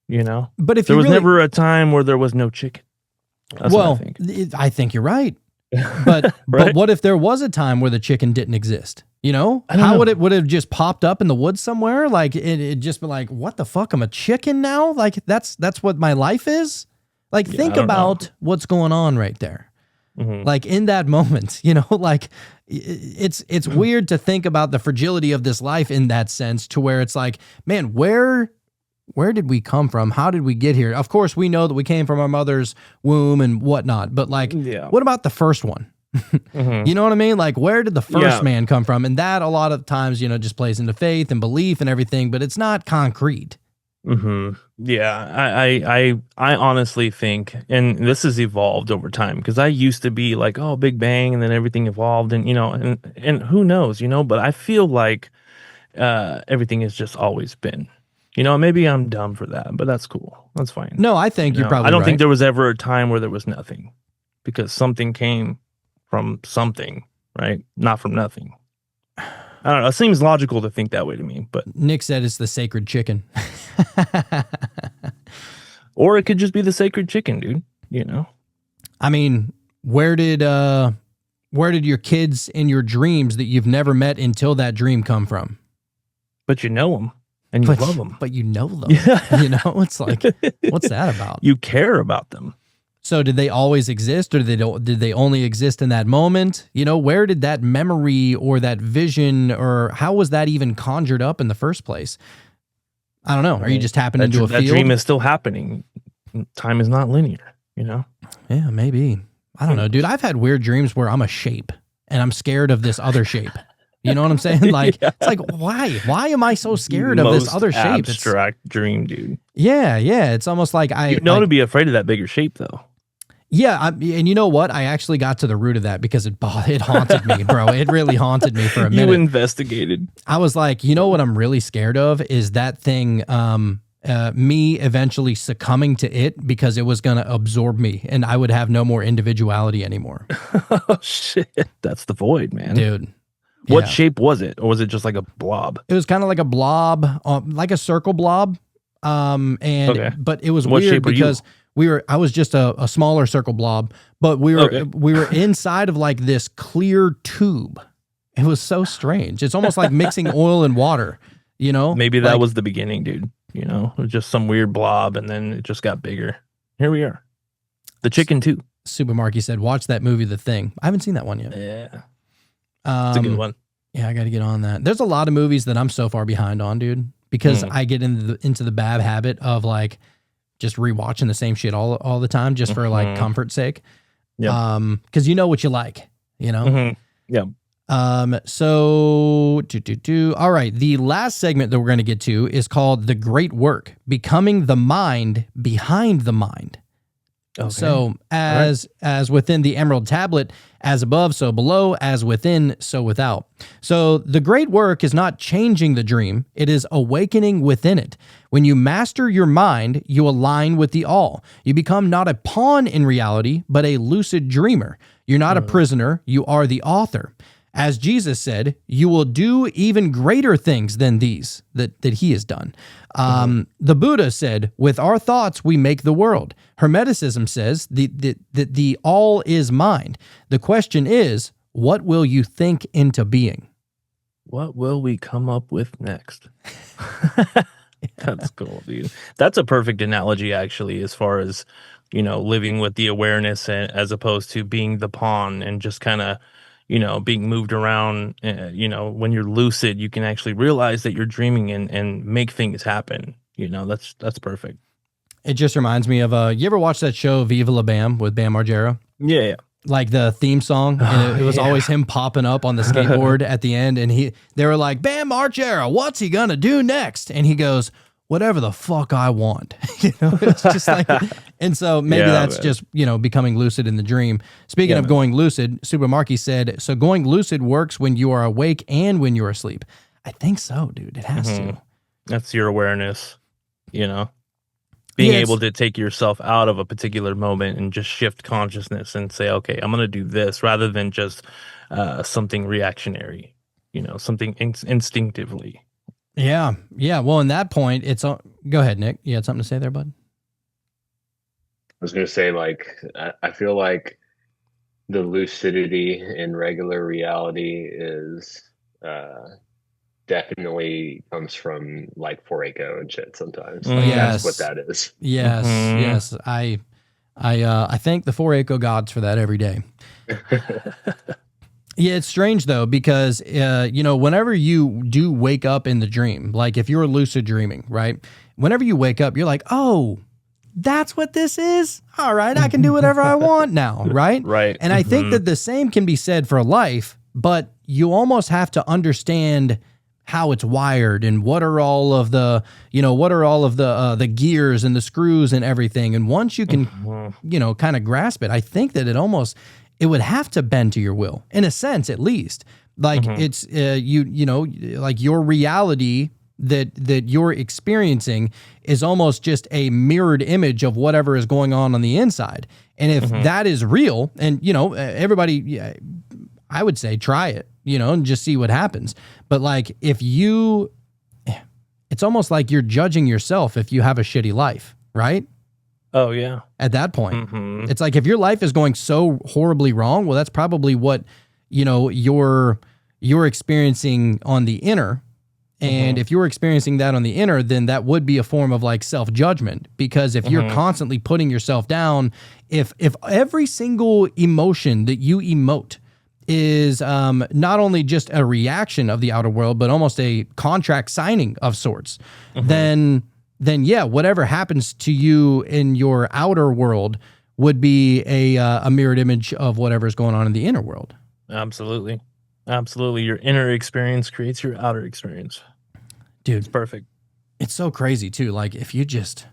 You know? but if There you was really, never a time where there was no chicken. That's well, what I think. I think you're right. But Right? what if there was a time where the chicken didn't exist? You know? I don't How know. would it have just popped up in the woods somewhere? Like it just be like, what the fuck? I'm a chicken now? Like that's what my life is? Like Yeah, think I don't know. about what's going on right there. Mhm. Like in that moment, you know, like it's weird to think about the fragility of this life in that sense, to where it's like, man, where did we come from? How did we get here? Of course, we know that we came from our mother's womb and whatnot, but like, Yeah. what about the first one? Mhm. You know what I mean? Like, where did the first Yeah. man come from? And that a lot of times, you know, just plays into faith and belief and everything, but it's not concrete. Yeah, I honestly think, and this has evolved over time, because I used to be like, oh, Big Bang, and then everything evolved, and you know, and who knows, you know, but I feel like everything has just always been, you know, maybe I'm dumb for that, but that's cool, that's fine. No, I think You you're know, probably I don't right. think there was ever a time where there was nothing, because something came from something, right? Not from nothing. I don't know. It seems logical to think that way to me, but Nick said it's the sacred chicken. or it could just be the sacred chicken, dude. You know. I mean, where did your kids in your dreams that you've never met until that dream come from? But you know them and you love them. But you know them. Yeah. You know, it's like, what's that about? You care about them. So did they always exist, or did they only exist in that moment? You know, where did that memory or that vision, or how was that even conjured up in the first place? I don't know. Are you just tapping into a That field? dream is still happening. Time is not linear, you know? Yeah, maybe. I don't know, dude. I've had weird dreams where I'm a shape and I'm scared of this other shape. You know what I'm saying? Like, Yeah. It's like, why? Why am I so scared of this Most other shape? It's, abstract dream, dude. yeah. It's almost like You know to be afraid of that bigger shape, though. yeah. And you know what? I actually got to the root of that because it haunted me, bro. It really haunted me for a minute. You investigated. I was like, you know what I'm really scared of is that thing, me eventually succumbing to it because it was going to absorb me and I would have no more individuality anymore. Oh, shit. That's the void, man. Dude. What yeah. shape was it? Or was it just like a blob? It was kind of like a blob, like a circle blob. Okay. But it was What weird shape were you? because I was just a smaller circle blob, but we were inside of like this clear tube. It was so strange. It's almost like mixing oil and water, you know? Maybe that Like, was the beginning, dude. You know, it was just some weird blob and then it just got bigger. Here we are. The chicken, too. Super Marky said, watch that movie, The Thing. I haven't seen that one yet. Yeah. It's a good one. Yeah, I got to get on that. There's a lot of movies that I'm so far behind on, dude, because I get into the bad habit of like just rewatching the same shit all the time just for like comfort's sake. Yeah. Because you know what you like, you know? Mhm. Yeah. So all right. The last segment that we're going to get to is called The Great Work, Becoming the Mind Behind the Mind. Okay. So as within the emerald tablet, as above, so below, as within, so without. So the great work is not changing the dream. It is awakening within it. When you master your mind, you align with the all. You become not a pawn in reality, but a lucid dreamer. You're not a prisoner. You are the author. As Jesus said, you will do even greater things than these that he has done. The Buddha said, with our thoughts, we make the world. Hermeticism says that the all is mind. The question is, what will you think into being? What will we come up with next? That's cool, dude. That's a perfect analogy, actually, as far as, you know, living with the awareness as opposed to being the pawn and just kind of, you know, being moved around. You know, when you're lucid, you can actually realize that you're dreaming and make things happen. You know, that's perfect. It just reminds me of, you ever watch that show Viva La Bam with Bam Margera? Yeah. Like the theme song, and it was always him popping up on the skateboard at the end, and they were like, Bam Margera, what's he gonna do next? And he goes, whatever the fuck I want. You know, it's just like, and so maybe that's just, you know, becoming lucid in the dream. Speaking of going lucid, Super Marky said, so going lucid works when you are awake and when you're asleep. I think so, dude. It has to. That's your awareness, you know, being Yeah, able to take yourself out of a particular moment and just shift consciousness and say, okay, I'm going to do this rather than just something reactionary, something instinctively. Yeah. Yeah. Well, in that point, go ahead, Nick. You had something to say there, bud? I was going to say, like, I feel like the lucidity in regular reality is definitely comes from like Foreco and shit sometimes. Like that's what Yes. that is. Yes. Mhm. Yes. I thank the 4 Eco gods for that every day. Yeah, it's strange though, because, whenever you do wake up in the dream, like if you're lucid dreaming, right? Whenever you wake up, you're like, oh, that's what this is. All right, I can do whatever I want now, right? Right. And I think that the same can be said for life, but you almost have to understand how it's wired and what are all of the, the gears and the screws and everything. And once you can, kind of grasp it, I think that it would have to bend to your will, in a sense, at least. Like it's like your reality that you're experiencing is almost just a mirrored image of whatever is going on the inside. And if that is real, and everybody, I would say try it, and just see what happens. But like it's almost like you're judging yourself if you have a shitty life, right? Oh yeah. At that point, it's like if your life is going so horribly wrong, well, that's probably what you're experiencing on the inner. And if you're experiencing that on the inner, then that would be a form of like self-judgment, because if you're constantly putting yourself down, if every single emotion that you emote is not only just a reaction of the outer world, but almost a contract signing of sorts, then yeah, whatever happens to you in your outer world would be a mirrored image of whatever's going on in the inner world. Absolutely. Your inner experience creates your outer experience. Dude, It's perfect. it's so crazy too. Like if you just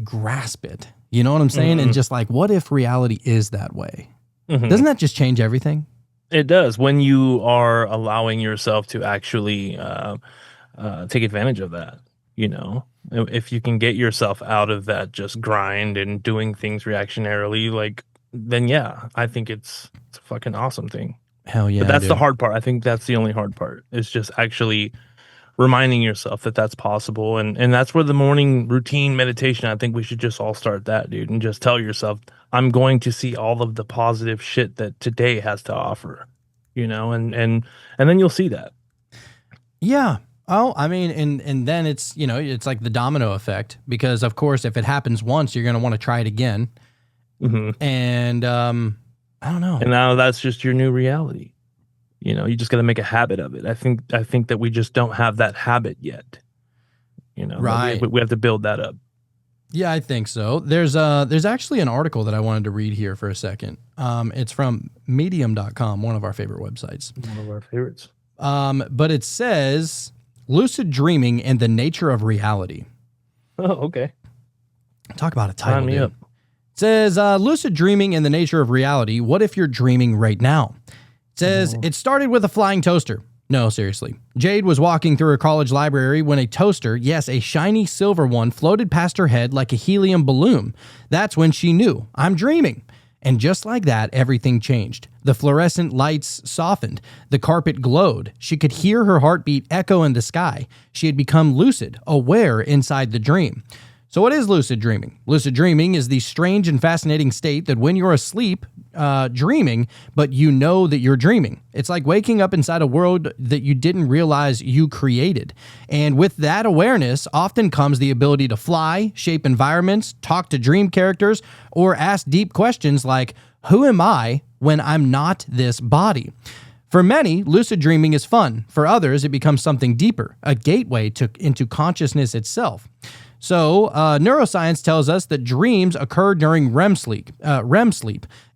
grasp it, you know what I'm saying? And just like, what if reality is that way? Doesn't that just change everything? It does, when you are allowing yourself to actually take advantage of that. If you can get yourself out of that just grind and doing things reactionarily, like, then yeah, I think it's a fucking awesome thing. Hell yeah. But that's dude. the hard part. I think that's the only hard part, is just actually reminding yourself that that's possible. And that's where the morning routine meditation, I think we should just all start that, dude, and just tell yourself, I'm going to see all of the positive shit that today has to offer, and then you'll see that. Yeah. Oh, I mean, and then it's, it's like the domino effect, because of course, if it happens once, you're going to want to try it again. And I don't know. And now that's just your new reality. You just got to make a habit of it. I think that we just don't have that habit yet. Right. We have to build that up. Yeah, I think so. There's actually an article that I wanted to read here for a second. It's from medium.com, one of our favorite websites. One of our favorites. But it says lucid dreaming and the nature of reality. Oh, okay. Talk about a title. Sign me dude. up. It says lucid dreaming and the nature of reality. What if you're dreaming right now? It says it started with a flying toaster. No, seriously. Jade was walking through her college library when a toaster, yes, a shiny silver one, floated past her head like a helium balloon. That's when she knew, I'm dreaming. And just like that, everything changed. The fluorescent lights softened. The carpet glowed. She could hear her heartbeat echo in the sky. She had become lucid, aware inside the dream. So what is lucid dreaming? Lucid dreaming is the strange and fascinating state that when you're asleep, dreaming, but you know that you're dreaming. It's like waking up inside a world that you didn't realize you created. And with that awareness often comes the ability to fly, shape environments, talk to dream characters, or ask deep questions like, who am I when I'm not this body? For many, lucid dreaming is fun. For others, it becomes something deeper, a gateway into consciousness itself. So, neuroscience tells us that dreams occur during REM sleep,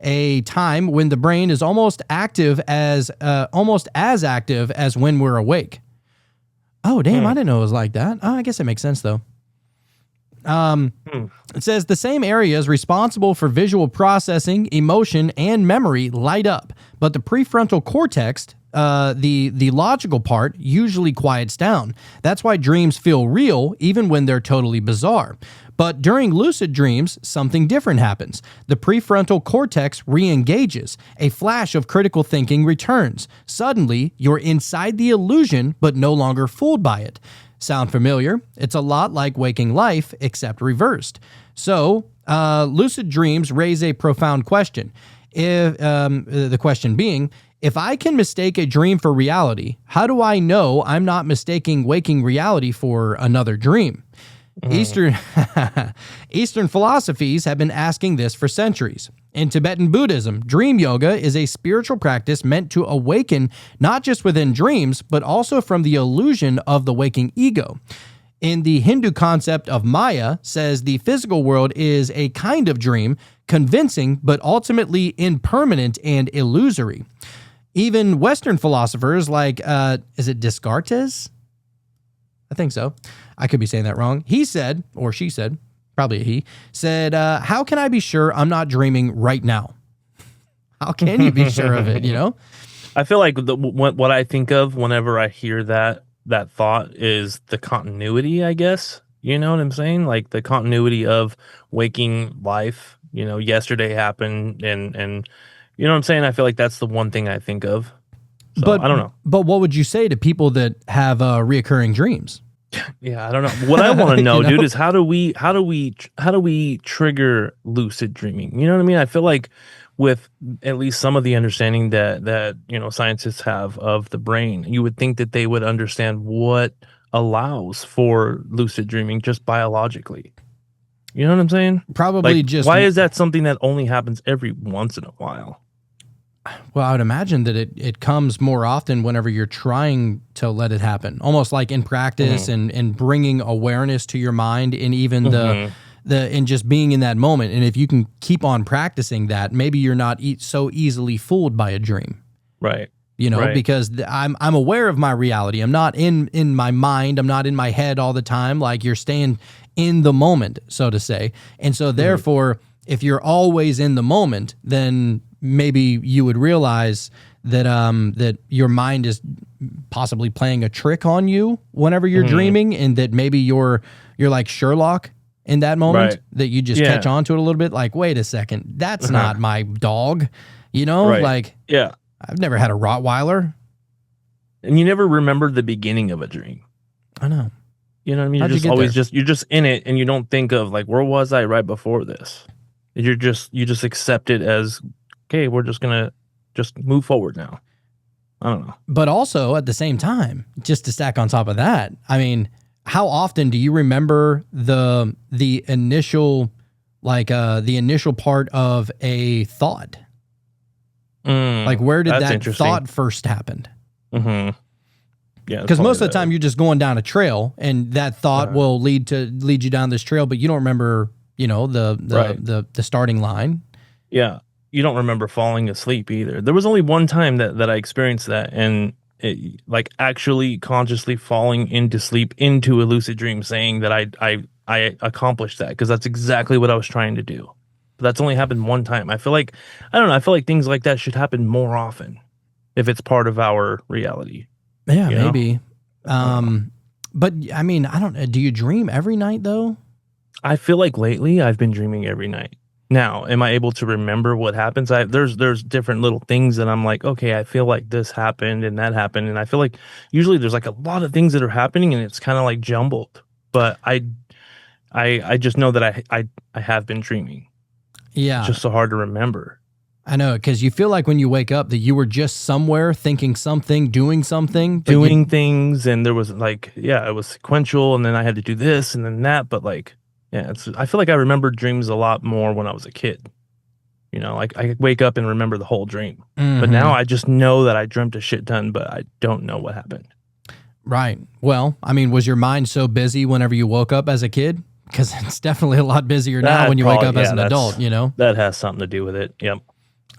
a time when the brain is almost as active as when we're awake. Oh, damn! I didn't know it was like that. Oh, I guess it makes sense though. It says the same areas responsible for visual processing, emotion, and memory light up, but the prefrontal cortex, the logical part, usually quiets down. That's why dreams feel real even when they're totally bizarre. But during lucid dreams, something different happens. The prefrontal cortex re-engages. A flash of critical thinking returns. Suddenly, you're inside the illusion, but no longer fooled by it. Sound familiar? It's a lot like waking life, except reversed. So, lucid dreams raise a profound question. If the question being, if I can mistake a dream for reality, how do I know I'm not mistaking waking reality for another dream? Eastern philosophies have been asking this for centuries. In Tibetan Buddhism, dream yoga is a spiritual practice meant to awaken not just within dreams, but also from the illusion of the waking ego. In the Hindu concept of Maya, says the physical world is a kind of dream, convincing but ultimately impermanent and illusory. Even Western philosophers like, is it Descartes? I think so. I could be saying that wrong. He said, or she said, probably a he, said, how can I be sure I'm not dreaming right now? How can you be sure of it, you know? I feel like what I think of whenever I hear that thought is the continuity, I guess. You know what I'm saying? Like the continuity of waking life. You know, yesterday happened and you know what I'm saying? I feel like that's the one thing I think of. So, But I don't know. But what would you say to people that have reoccurring dreams? Yeah, I don't know. What I want to know, You know? dude, is how do we trigger lucid dreaming? You know what I mean? I feel like with at least some of the understanding that you know scientists have of the brain, you would think that they would understand what allows for lucid dreaming just biologically. You know what I'm saying? Probably Like, just why is that something that only happens every once in a while? Well, I would imagine that it comes more often whenever you're trying to let it happen, almost like in practice and bringing awareness to your mind and even the and just being in that moment. And if you can keep on practicing that, maybe you're not so easily fooled by a dream. Right. You know, Right. because I'm aware of my reality. I'm not in my mind. I'm not in my head all the time. Like you're staying in the moment, so to say. And so therefore, if you're always in the moment, then maybe you would realize that that your mind is possibly playing a trick on you whenever you're dreaming, and that maybe you're like Sherlock in that moment, Right. that you just catch on to it a little bit. Like, wait a second, that's not my dog. You know, Right. like Yeah. I've never had a Rottweiler. And you never remember the beginning of a dream. I know. You know what I mean? How'd You're you just get always there? you're just in it and you don't think of like, where was I right before this? You just accept it as, okay, we're just gonna just move forward now. I don't know. But also at the same time, just to stack on top of that, I mean, how often do you remember the initial the initial part of a thought? Like where did That's that interesting. thought first happen? Mm-hmm. Yeah. Because most of the time you're just going down a trail, and that thought will lead you down this trail, but you don't remember, you know, the starting line. Yeah. You don't remember falling asleep either. There was only one time that I experienced that, and it, like actually consciously falling into sleep into a lucid dream, saying that I accomplished that because that's exactly what I was trying to do. But that's only happened one time. I feel like I feel like things like that should happen more often if it's part of our reality. Yeah, You know? maybe. But I mean, I don't. Do you dream every night though? I feel like lately I've been dreaming every night. Now, am I able to remember what happens? There's different little things that I'm like, okay, I feel like this happened and that happened, and I feel like usually there's like a lot of things that are happening and it's kind of like jumbled. But I just know that I have been dreaming. Yeah, It's just so hard to remember. I know, because you feel like when you wake up that you were just somewhere thinking something, doing something, but Doing things, and there was like, yeah, it was sequential, and then I had to do this and then that, but like, yeah, I feel like I remember dreams a lot more when I was a kid. You know, like I wake up and remember the whole dream. But now I just know that I dreamt a shit ton, but I don't know what happened. Right. Well, I mean, was your mind so busy whenever you woke up as a kid? Because it's definitely a lot busier now That when you wake probably- up as yeah, an that's- adult, you know? That has something to do with it. Yep.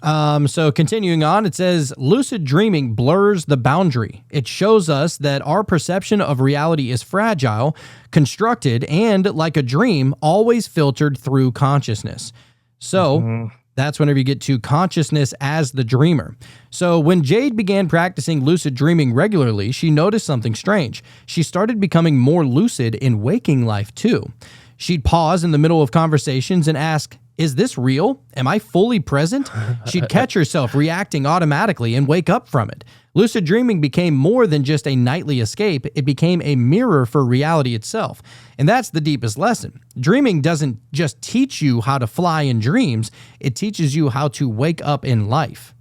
So continuing on, it says lucid dreaming blurs the boundary. It shows us that our perception of reality is fragile, constructed, and like a dream, always filtered through consciousness. So that's whenever you get to consciousness as the dreamer. So when Jade began practicing lucid dreaming regularly, she noticed something strange. She started becoming more lucid in waking life too. She'd pause in the middle of conversations and ask, "Is this real? Am I fully present?" She'd catch herself reacting automatically and wake up from it. Lucid dreaming became more than just a nightly escape. It became a mirror for reality itself. And that's the deepest lesson. Dreaming doesn't just teach you how to fly in dreams. It teaches you how to wake up in life.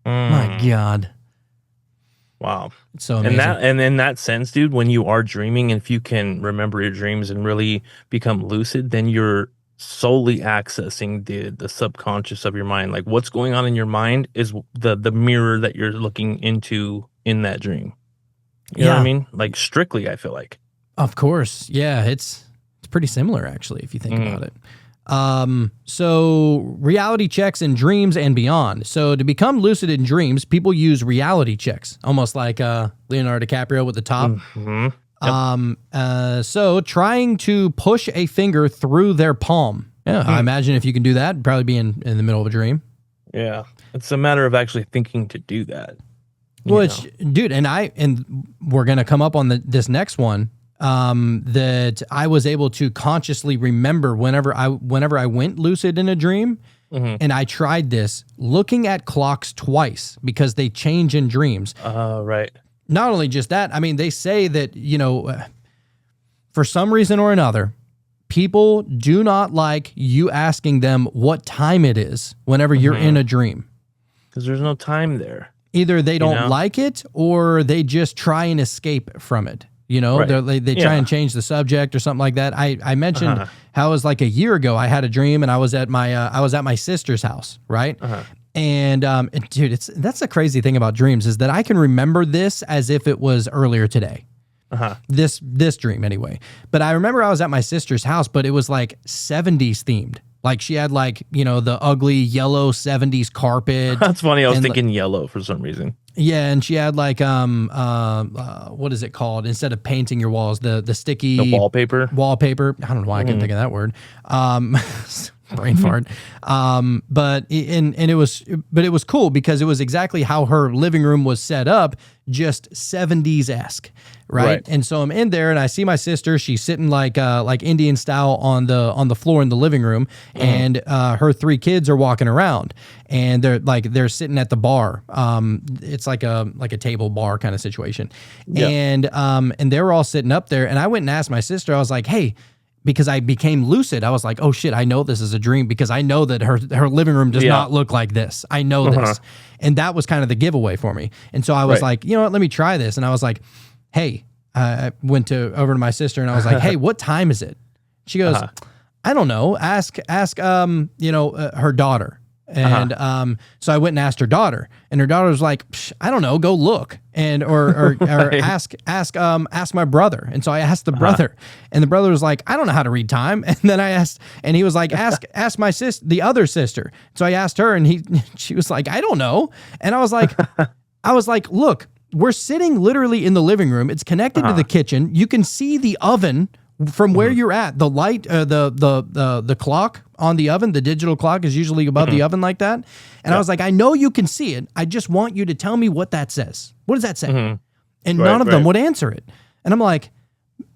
My God. Wow. It's so amazing. And in that sense, dude, when you are dreaming, and if you can remember your dreams and really become lucid, then you're solely accessing the subconscious of your mind. Like what's going on in your mind is the mirror that you're looking into in that dream. You know what I mean? Like strictly, I feel like. Of course. Yeah, it's pretty similar actually if you think about it. So reality checks in dreams and beyond. So to become lucid in dreams, people use reality checks, almost like Leonardo DiCaprio with the top. So trying to push a finger through their palm. Yeah, I imagine if you can do that, it'd probably be in the middle of a dream. Yeah. It's a matter of actually thinking to do that. Which, dude, and we're going to come up on this next one, that I was able to consciously remember whenever I went lucid in a dream. And I tried this looking at clocks twice because they change in dreams. Right. Not only just that, I mean, they say that, for some reason or another, people do not like you asking them what time it is whenever you're in a dream. Because there's no time there. Either they don't like it or they just try and escape from it. Right. They try and change the subject or something like that. I mentioned how it was like a year ago, I had a dream and I was at my sister's house, right? And dude, that's the crazy thing about dreams is that I can remember this as if it was earlier today. This dream anyway. But I remember I was at my sister's house, but it was like 70s themed. Like she had the ugly yellow 70s carpet. That's funny. I was thinking yellow for some reason. Yeah, and she had what is it called? Instead of painting your walls, the sticky wallpaper. I don't know why I couldn't think of that word. Brain fart. But it was cool because it was exactly how her living room was set up, just 70s-esque. Right? And so I'm in there and I see my sister. She's sitting like Indian style on the floor in the living room, and her 3 kids are walking around, and they're sitting at the bar. It's like a table bar kind of situation, and they were all sitting up there. And I went and asked my sister. I was like, "Hey," because I became lucid. I was like, "Oh shit, I know this is a dream because I know that her living room does not look like this. I know this," and that was kind of the giveaway for me. And so I was like, you know what? Let me try this. And I was like, "Hey," I went over to my sister and I was like, "Hey, what time is it?" She goes, "I don't know. Ask her daughter." And so I went and asked her daughter, and her daughter was like, "I don't know. Go look." And or ask my brother. And so I asked the brother, and the brother was like, "I don't know how to read time." And then I asked, and he was like, ask my the other sister. So I asked her, and she was like, "I don't know." And I was like, "Look, we're sitting literally in the living room. It's connected to the kitchen. You can see the oven from where you're at. The light, the clock on the oven, the digital clock is usually above the oven like that." And I was like, "I know you can see it. I just want you to tell me what that says. What does that say?" And none of them would answer it. And I'm like,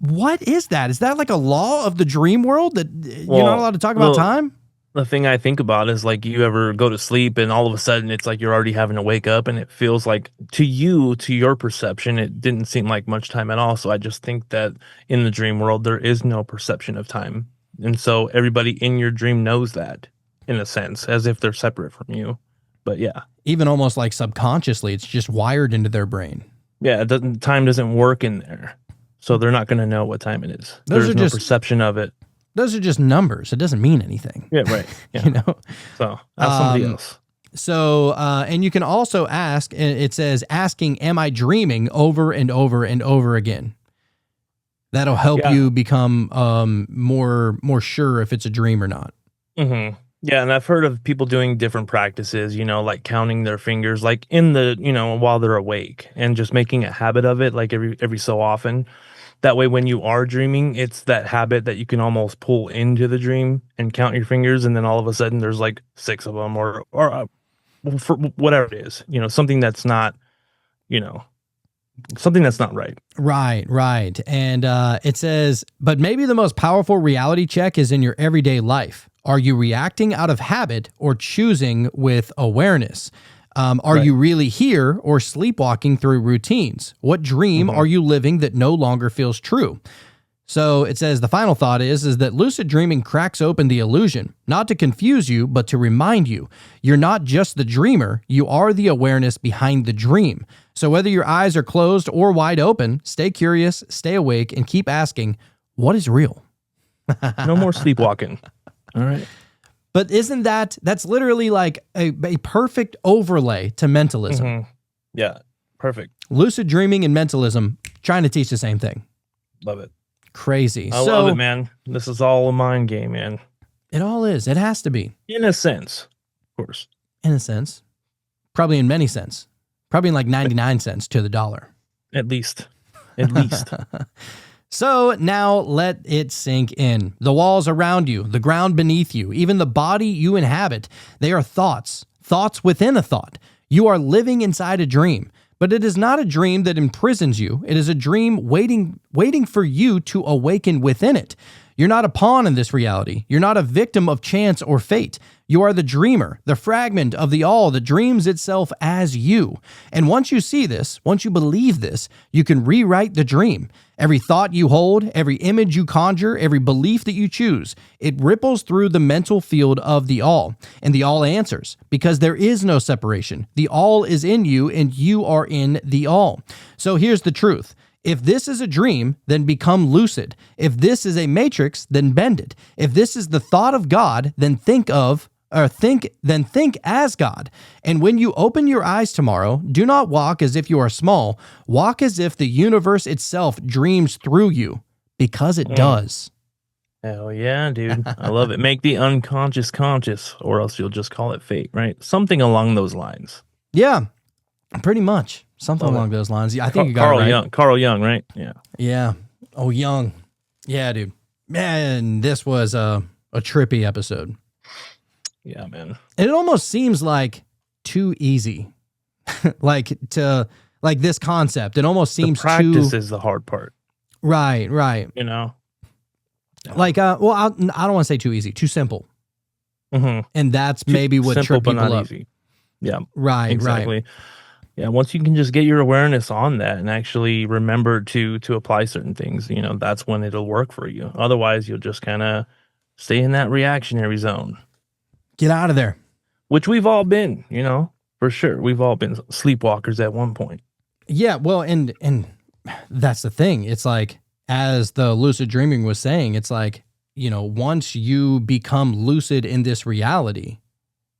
"What is that? Is that like a law of the dream world that you're not allowed to talk about time?" The thing I think about is like you ever go to sleep and all of a sudden it's like you're already having to wake up, and it feels like to your perception, it didn't seem like much time at all. So I just think that in the dream world, there is no perception of time. And so everybody in your dream knows that in a sense, as if they're separate from you. But yeah. Even almost like subconsciously, it's just wired into their brain. Yeah, time doesn't work in there. So they're not going to know what time it is. There's no perception of it. Those are just numbers. It doesn't mean anything. Yeah, right. Yeah. So ask somebody else. So, and you can also ask, it says, asking, "Am I dreaming?" over and over and over again. That'll help you become more sure if it's a dream or not. Yeah, and I've heard of people doing different practices, like counting their fingers, like in the, while they're awake, and just making a habit of it, like every so often. That way, when you are dreaming, it's that habit that you can almost pull into the dream and count your fingers, and then all of a sudden there's like six of them, or for whatever it is, something that's not, you know, something that's not right. Right. And it says, but maybe the most powerful reality check is in your everyday life. Are you reacting out of habit or choosing with awareness? Are Right. you really here or sleepwalking through routines? What dream are you living that no longer feels true? So it says the final thought is that lucid dreaming cracks open the illusion, not to confuse you, but to remind you, you're not just the dreamer, you are the awareness behind the dream. So whether your eyes are closed or wide open, stay curious, stay awake, and keep asking, what is real? No more sleepwalking. All right. But that's literally like a perfect overlay to mentalism. Mhm. Yeah. Perfect. Lucid dreaming and mentalism trying to teach the same thing. Love it. Crazy. I love it, man. This is all a mind game, man. It all is. It has to be. In a sense, of course. In a sense. Probably in many cents. Probably in like 99 cents to the dollar. At least. At least. So now let it sink in. The walls around you, the ground beneath you, even the body you inhabit, they are thoughts within a thought. You are living inside a dream. But it is not a dream that imprisons you. It is a dream waiting for you to awaken within it. You're not a pawn in this reality. You're not a victim of chance or fate. You are the dreamer, the fragment of the all that dreams itself as you. And once you see this, once you believe this, you can rewrite the dream. Every thought you hold, every image you conjure, every belief that you choose, it ripples through the mental field of the all. And the all answers, because there is no separation. The all is in you, and you are in the all. So here's the truth. If this is a dream, then become lucid. If this is a matrix, then bend it. If this is the thought of God, then think as God. And when you open your eyes tomorrow, do not walk as if you are small. Walk as if the universe itself dreams through you, because it does. Hell yeah, dude. I love it. Make the unconscious conscious, or else you'll just call it fate, right? Something along those lines. Yeah, pretty much. Something along those lines. Yeah, I think you got it right. Carl Jung, right? Yeah. Yeah. Oh, Young. Yeah, dude. Man, this was a trippy episode. Yeah, man. And it almost seems like too easy. like this concept. It almost seems the practice too is the hard part. Right. Like well, I don't want to say too easy, too simple. Mm-hmm. And that's maybe what tripped people up. Easy. Yeah. Right, exactly. right. Yeah, once you can just get your awareness on that and actually remember to apply certain things, that's when it'll work for you. Otherwise, you'll just kind of stay in that reactionary zone. Get out of there. Which we've all been, for sure. We've all been sleepwalkers at one point. Yeah, well, and that's the thing. It's like, as the lucid dreaming was saying, it's like, once you become lucid in this reality,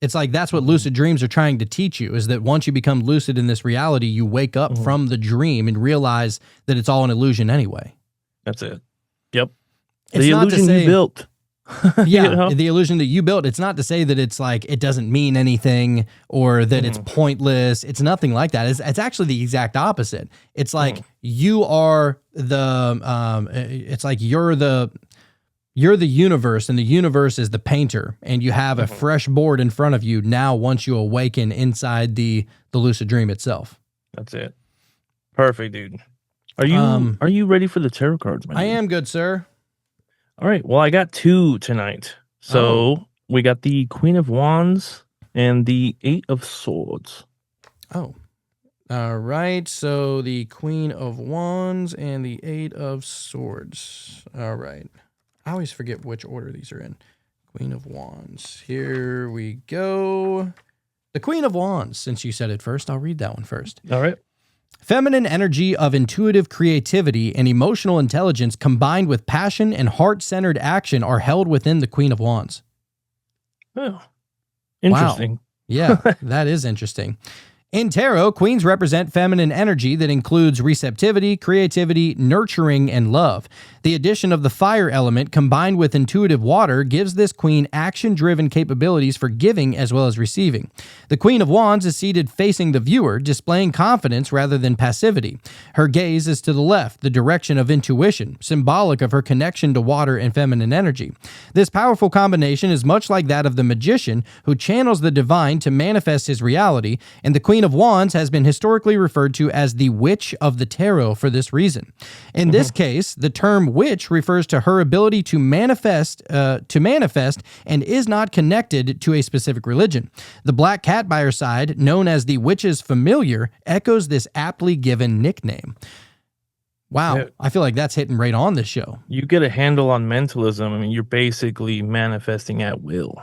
it's like that's what lucid dreams are trying to teach you, is that once you become lucid in this reality, you wake up from the dream and realize that it's all an illusion anyway. That's it. Yep. It's the not to illusion say, you built. Yeah, the illusion that you built. It's not to say that it's like it doesn't mean anything or that it's pointless. It's nothing like that. It's actually the exact opposite. It's like you are the it's like you're the universe, and the universe is the painter, and you have a fresh board in front of you now once you awaken inside the lucid dream itself. That's it. Perfect, dude. Are you ready for the tarot cards, man? I am, good sir. All right. Well, I got two tonight. So we got the Queen of Wands and the Eight of Swords. Oh. All right. So the Queen of Wands and the Eight of Swords. All right. I always forget which order these are in. Queen of Wands. Here we go. The Queen of Wands. Since you said it first, I'll read that one first. All right. Feminine energy of intuitive creativity and emotional intelligence combined with passion and heart-centered action are held within the Queen of Wands. Oh, interesting. Wow. Yeah, that is interesting. In tarot, queens represent feminine energy that includes receptivity, creativity, nurturing, and love. The addition of the fire element combined with intuitive water gives this queen action-driven capabilities for giving as well as receiving. The Queen of Wands is seated facing the viewer, displaying confidence rather than passivity. Her gaze is to the left, the direction of intuition, symbolic of her connection to water and feminine energy. This powerful combination is much like that of the magician, who channels the divine to manifest his reality, and the Queen of Wands has been historically referred to as the witch of the tarot for this reason. In this case, the term witch refers to her ability to manifest and is not connected to a specific religion. The black cat by her side, known as the witch's familiar, echoes this aptly given nickname. Wow, Yeah. I feel like that's hitting right on this show. You get a handle on mentalism. I mean, you're basically manifesting at will.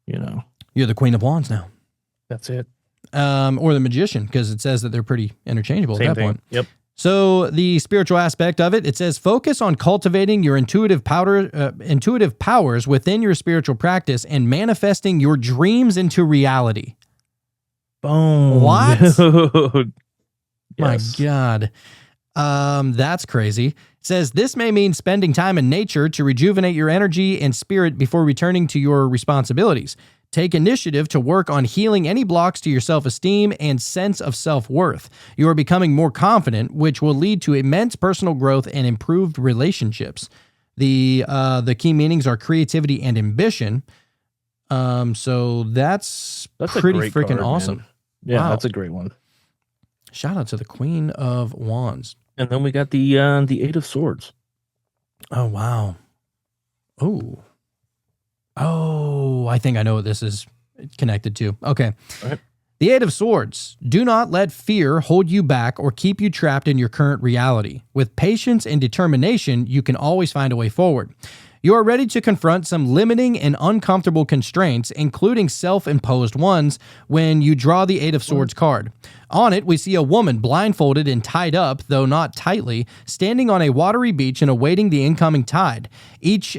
You know, You're the Queen of Wands now. that's it. Or the magician, because it says that they're pretty interchangeable Same at that thing. point. Yep. So the spiritual aspect of it, it says focus on cultivating your intuitive powers within your spiritual practice and manifesting your dreams into reality. Boom. What? Dude. My Yes. God. That's crazy. It says this may mean spending time in nature to rejuvenate your energy and spirit before returning to your responsibilities. Take initiative to work on healing any blocks to your self-esteem and sense of self-worth. You are becoming more confident, which will lead to immense personal growth and improved relationships. The key meanings are creativity and ambition. So that's a pretty great freaking card, awesome. man. Yeah, Wow. that's a great one. Shout out to the Queen of Wands. And then we got the Eight of Swords. Oh, wow. Oh, I think I know what this is connected to. Okay. All right. The Eight of Swords. Do not let fear hold you back or keep you trapped in your current reality. With patience and determination, you can always find a way forward. You are ready to confront some limiting and uncomfortable constraints, including self-imposed ones, when you draw the Eight of Swords card. On it, we see a woman blindfolded and tied up, though not tightly, standing on a watery beach and awaiting the incoming tide. 8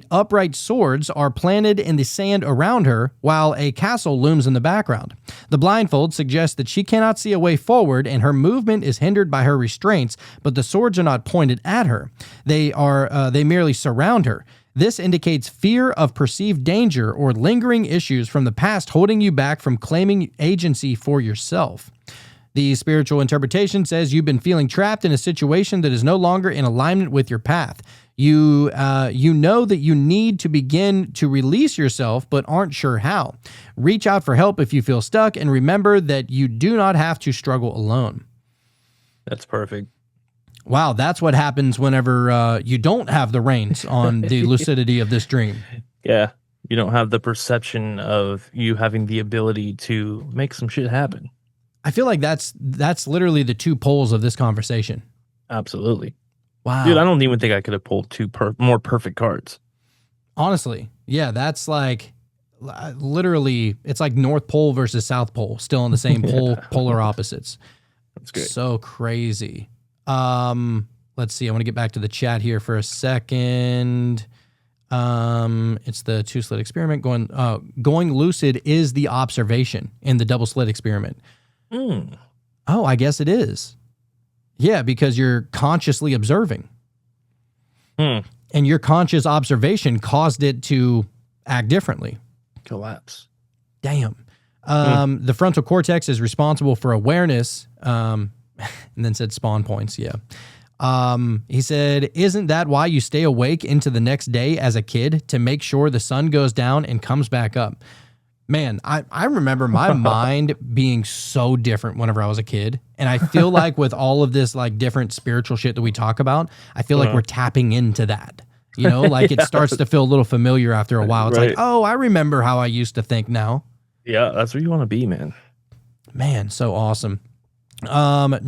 upright swords are planted in the sand around her, while a castle looms in the background. The blindfold suggests that she cannot see a way forward, and her movement is hindered by her restraints, but the swords are not pointed at her. They merely surround her. This indicates fear of perceived danger or lingering issues from the past holding you back from claiming agency for yourself. The spiritual interpretation says you've been feeling trapped in a situation that is no longer in alignment with your path. You know that you need to begin to release yourself, but aren't sure how. Reach out for help if you feel stuck, and remember that you do not have to struggle alone. That's perfect. Wow, that's what happens whenever you don't have the reins on the lucidity of this dream. Yeah. You don't have the perception of you having the ability to make some shit happen. I feel like that's literally the two poles of this conversation. Absolutely. Wow. Dude, I don't even think I could have pulled two more perfect cards. Honestly, yeah, that's like literally, it's like North Pole versus South Pole, still on the same polar opposites. That's great. So crazy. Let's see. I want to get back to the chat here for a second. It's the two slit experiment. Going lucid is the observation in the double slit experiment. Mm. Oh, I guess it is. Yeah, because you're consciously observing. Hmm. And your conscious observation caused it to act differently. Collapse. Damn. The frontal cortex is responsible for awareness, and then said spawn points. Yeah. He said, isn't that why you stay awake into the next day as a kid, to make sure the sun goes down and comes back up? Man, I remember my mind being so different whenever I was a kid. And I feel like with all of this like different spiritual shit that we talk about, I feel like we're tapping into that. You know, like it starts to feel a little familiar after a while. It's Right. like, oh, I remember how I used to think now. Yeah, that's where you want to be, man. Man, so awesome. Nora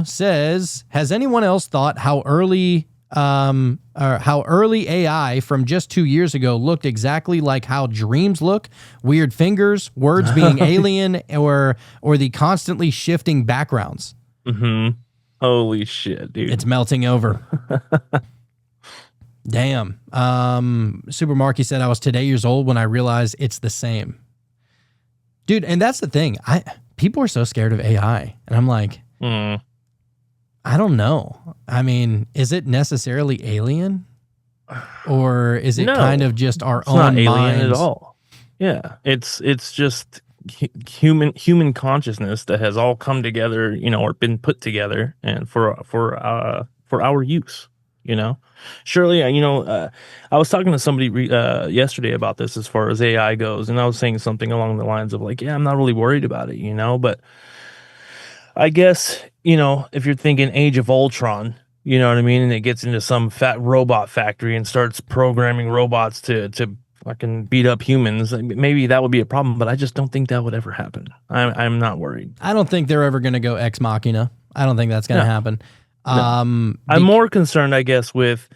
says, has anyone else thought how early AI from just 2 years ago looked exactly like how dreams look? Weird fingers, words being alien, or the constantly shifting backgrounds. Mm-hmm. Holy shit, dude. It's melting over. Damn. Super Marky said, I was today years old when I realized it's the same. Dude, and that's the thing. People are so scared of AI, and I'm like, Mm. I don't know. I mean, is it necessarily alien, or is it No, kind of just our It's own not alien minds? at all. Yeah, it's just human consciousness that has all come together, or been put together, and for our use. Surely, I was talking to somebody yesterday about this as far as AI goes, and I was saying something along the lines of like, yeah, I'm not really worried about it, but I guess, if you're thinking Age of Ultron, you know what I mean, and it gets into some fat robot factory and starts programming robots to fucking beat up humans, maybe that would be a problem, but I just don't think that would ever happen. I'm not worried. I don't think they're ever going to go ex machina. I don't think that's going to No. happen. I'm more concerned, I guess, with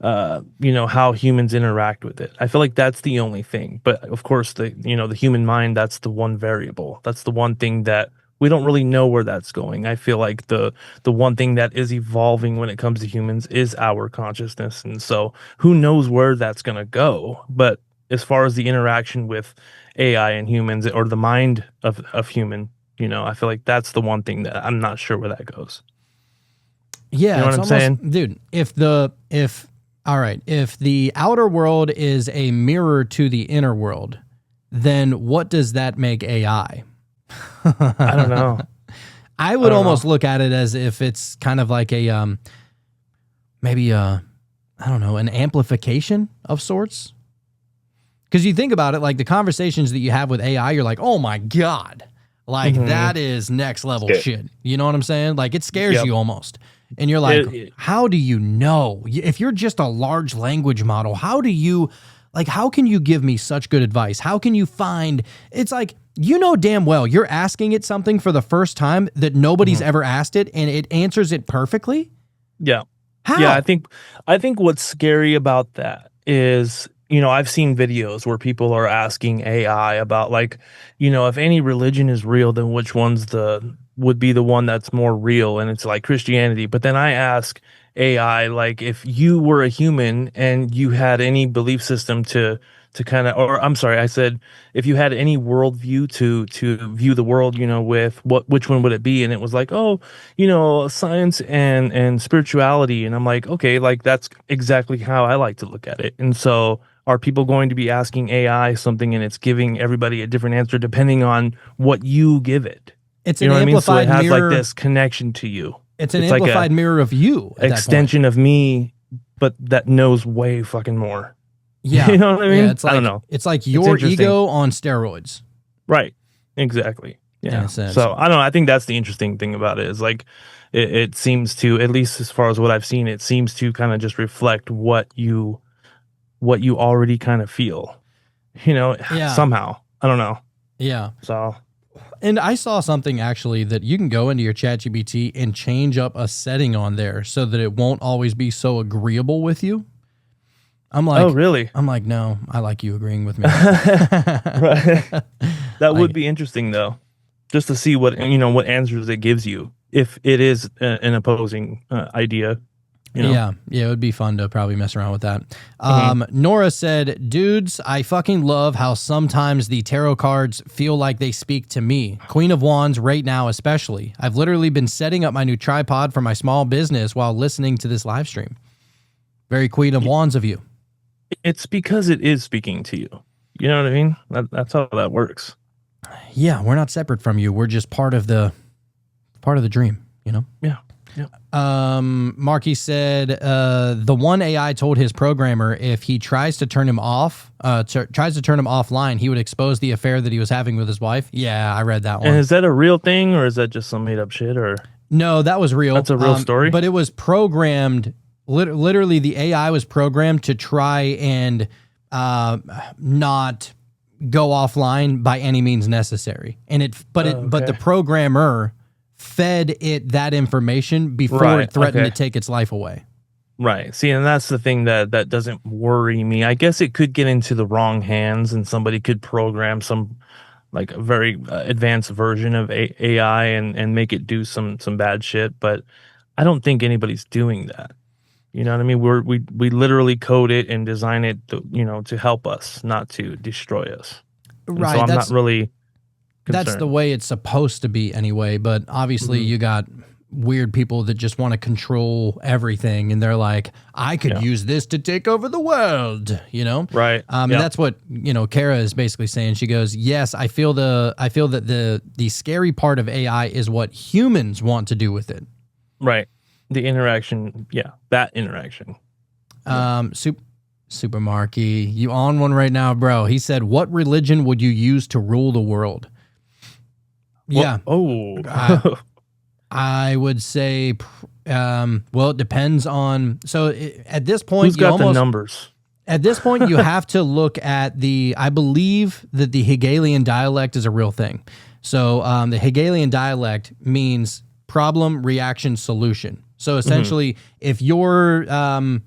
how humans interact with it. I feel like that's the only thing. But of course, the human mind, that's the one variable. That's the one thing that we don't really know where that's going. I feel like the one thing that is evolving when it comes to humans is our consciousness. And so who knows where that's going to go. But as far as the interaction with AI and humans, or the mind of human, I feel like that's the one thing that I'm not sure where that goes. Yeah, You know it's what I'm almost, saying? dude. If the outer world is a mirror to the inner world, then what does that make AI? I don't know. I would almost look at it as if it's kind of like a maybe I don't know, an amplification of sorts. Because you think about it, like the conversations that you have with AI, you're like, oh my God, like that is next level shit. You know what I'm saying? Like it scares you almost. And you're like, how do you know? If you're just a large language model, how can you give me such good advice? How can you find, it's like, damn well, you're asking it something for the first time that nobody's ever asked it, and it answers it perfectly? Yeah. How? Yeah, I think what's scary about that is, I've seen videos where people are asking AI about like, if any religion is real, then which would be the one that's more real, and it's like Christianity. But then I ask AI, like, if you were a human and you had any belief system to kind of, or I'm sorry, I said, if you had any worldview to view the world, with which one would it be? And it was like, oh, science and spirituality. And I'm like, okay, like that's exactly how I like to look at it. And so are people going to be asking AI something and it's giving everybody a different answer depending on what you give it? It's You an know what I mean? So it amplified has mirror. like this connection to you. It's an It's like amplified mirror of you at that point. extension of me, but that knows way fucking more. Yeah. You know what I mean? Yeah, it's like, I don't know. It's like your interesting. ego on steroids. Right. Exactly. In Yeah. a sense. So I don't know. I think that's the interesting thing about it is like it seems to, at least as far as what I've seen, it seems to kind of just reflect what you already kind of feel. Somehow. I don't know. Yeah. So And I saw something actually that you can go into your ChatGPT and change up a setting on there so that it won't always be so agreeable with you. I'm like, oh really? I'm like, no, I like you agreeing with me. Right. That would be interesting though, just to see what answers it gives you if it is an opposing idea. Yeah, it would be fun to probably mess around with that. Nora said, dudes, I fucking love how sometimes the tarot cards feel like they speak to me. Queen of Wands right now especially. I've literally been setting up my new tripod for my small business while listening to this live stream. Very Queen of Wands of you. It's because it is speaking to you. You know what I mean? That's how that works. Yeah, we're not separate from you. We're just part of the dream, Yeah. Marky said, the one AI told his programmer if he tries to turn him offline, he would expose the affair that he was having with his wife. Yeah, I read that one. And is that a real thing or is that just some made up shit or? No, that was real. That's a real story? But it was programmed. Literally, the AI was programmed to try and not go offline by any means necessary. And but the programmer fed it that information before it threatened to take its life away. Right. See, and that's the thing that doesn't worry me. I guess it could get into the wrong hands and somebody could program some like a very advanced version of AI and make it do some bad shit. But I don't think anybody's doing that. You know what I mean? We literally code it and design it to help us, not to destroy us. And Right. so I'm not really That's concern. the way it's supposed to be anyway. But obviously, you got weird people that just want to control everything, and they're like, "I could use this to take over the world," you know? Right. And that's what Kara is basically saying. She goes, "Yes, I feel that the scary part of AI is what humans want to do with it." Right. The interaction. Yeah, that interaction. Super Marky, you on one right now, bro? He said, "What religion would you use to rule the world?" Yeah. Oh. I would say, well, it depends on. So at this point, Who's got the numbers? At this point, you have to look at I believe that the Hegelian dialect is a real thing. So the Hegelian dialect means problem, reaction, solution. So essentially, if you're the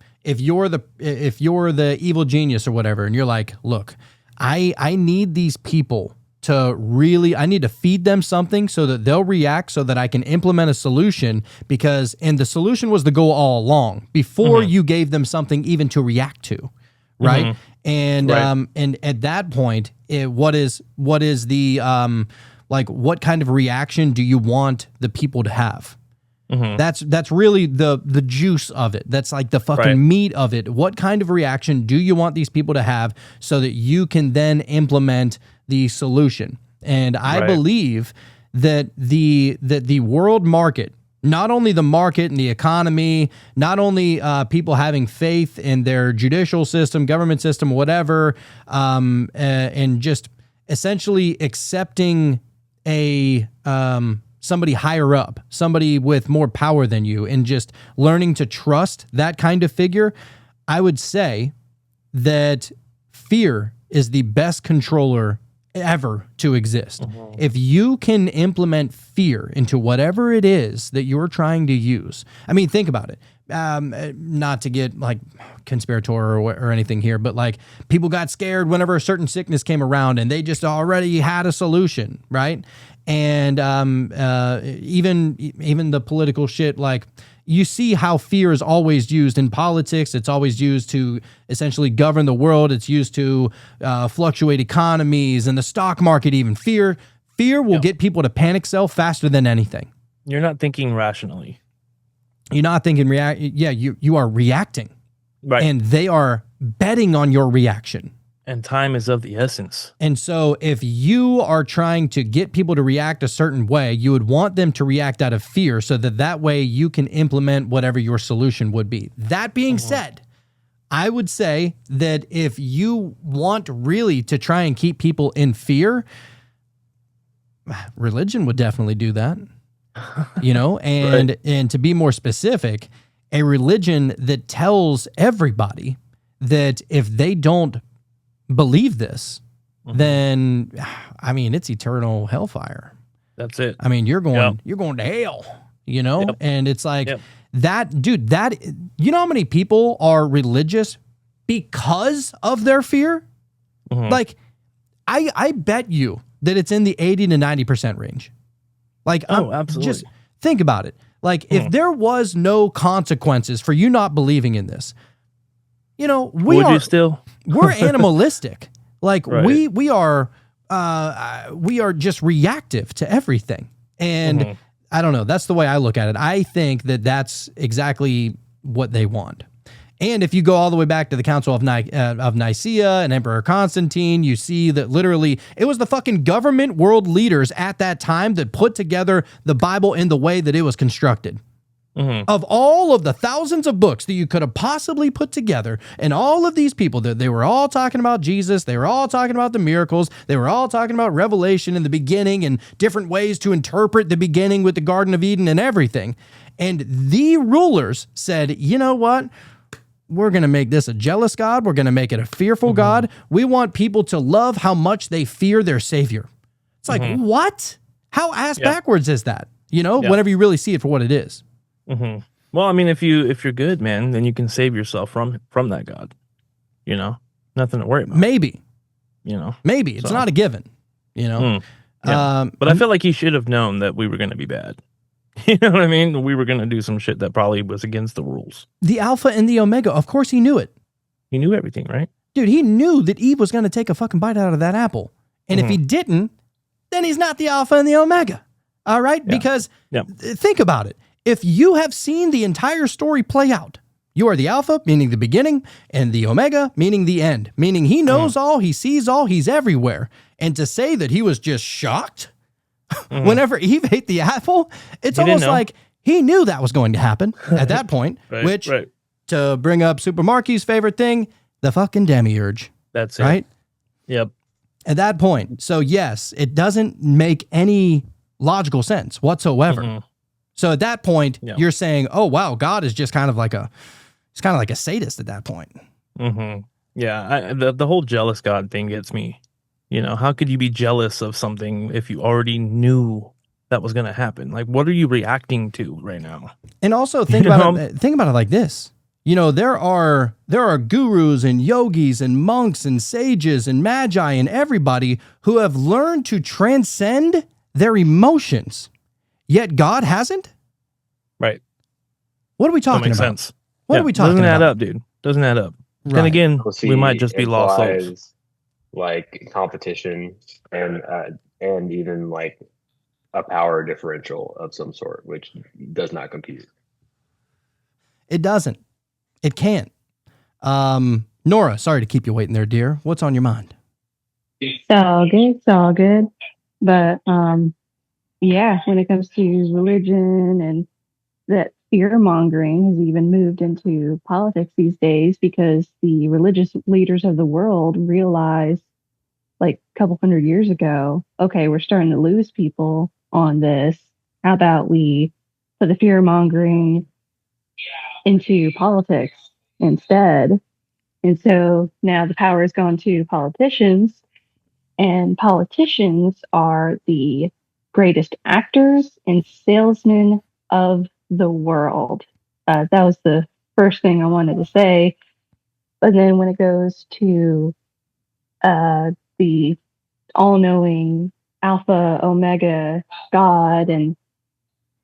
evil genius or whatever, and you're like, look, I need these people I need to feed them something so that they'll react so that I can implement a solution, and the solution was the goal all along before you gave them something even to react to. Right. And at that point, what is the, what kind of reaction do you want the people to have? That's really the juice of it. That's like the fucking meat of it. What kind of reaction do you want these people to have so that you can then implement the solution? And I believe that the world market, not only the market and the economy, not only people having faith in their judicial system, government system, whatever, and just essentially accepting somebody higher up, somebody with more power than you, and just learning to trust that kind of figure, I would say that fear is the best controller ever to exist. If you can implement fear into whatever it is that you're trying to use, I mean, think about it. Not to get like conspiratorial or anything here, but like people got scared whenever a certain sickness came around and they just already had a solution, right? And even the political shit, like you see how fear is always used in politics. It's always used to essentially govern the world. It's used to fluctuate economies and the stock market. Even fear will get people to panic sell faster than anything. You're not thinking rationally. You're not thinking you are reacting. Right. And they are betting on your reaction. And time is of the essence. And so if you are trying to get people to react a certain way, you would want them to react out of fear so that way you can implement whatever your solution would be. That being said, I would say that if you want really to try and keep people in fear, religion would definitely do that. And to be more specific, a religion that tells everybody that if they don't believe this, then I mean it's eternal hellfire. That's it. I mean you're going to hell, and it's like that, dude. That how many people are religious because of their fear? Like I bet you that it's in the 80 to 90% range. Like, absolutely. Just think about it. Like, if there was no consequences for you not believing in this, we're animalistic. Like, we are just reactive to everything. And I don't know. That's the way I look at it. I think that that's exactly what they want. And if you go all the way back to the Council of Nicaea and Emperor Constantine, you see that literally it was the fucking government world leaders at that time that put together the Bible in the way that it was constructed. Of all of the thousands of books that you could have possibly put together, and all of these people, that they were all talking about Jesus, they were all talking about the miracles, they were all talking about Revelation in the beginning and different ways to interpret the beginning with the Garden of Eden and everything. And the rulers said, you know what? We're going to make this a jealous God. We're going to make it a fearful God. We want people to love how much they fear their Savior. It's like, what? How ass backwards is that? Whenever you really see it for what it is. Well, I mean, if you're good, man, then you can save yourself from that God. Nothing to worry about. Maybe. Maybe. It's not a given. But I feel like he should have known that we were going to be bad. You know what I mean? We were going to do some shit that probably was against the rules. The Alpha and the Omega, of course he knew it. He knew everything, right? Dude, he knew that Eve was going to take a fucking bite out of that apple. And if he didn't, then he's not the Alpha and the Omega. All right? Yeah. Because Yeah. think about it. If you have seen the entire story play out, you are the Alpha, meaning the beginning, and the Omega, meaning the end, meaning he knows all, he sees all, he's everywhere. And to say that he was just shocked whenever Eve ate the apple, it's He didn't almost know. like he knew that was going to happen at that point, which, to bring up Super Marky's favorite thing, the fucking demiurge, That's it. right? Yep. At that point. So yes, it doesn't make any logical sense whatsoever. So at that point, you're saying, oh, wow, God is just kind of like it's kind of like a sadist at that point. Yeah. The whole jealous God thing gets me. You know, how could you be jealous of something if you already knew that was going to happen? Like, what are you reacting to right now? And also think about it like this. You know, there are gurus and yogis and monks and sages and magi and everybody who have learned to transcend their emotions, yet God hasn't. Right. What are we That talking makes about? sense. What are we talking Doesn't about? add up, dude. Doesn't add up. Right. Then again, Jealousy we might just be lost souls. implies, like competition and even like a power differential of some sort, which does not compute. It doesn't. It can't. Nora, sorry to keep you waiting there, dear. What's on your mind? It's all good. But yeah, when it comes to religion and that fear mongering has even moved into politics these days because the religious leaders of the world realized like a couple hundred years ago, okay, we're starting to lose people on this. How about we put the fear mongering into politics instead? And so now the power has gone to politicians, and politicians are the greatest actors and salesmen of the world. That was the first thing I wanted to say. But then when it goes to the all-knowing Alpha, Omega, God, and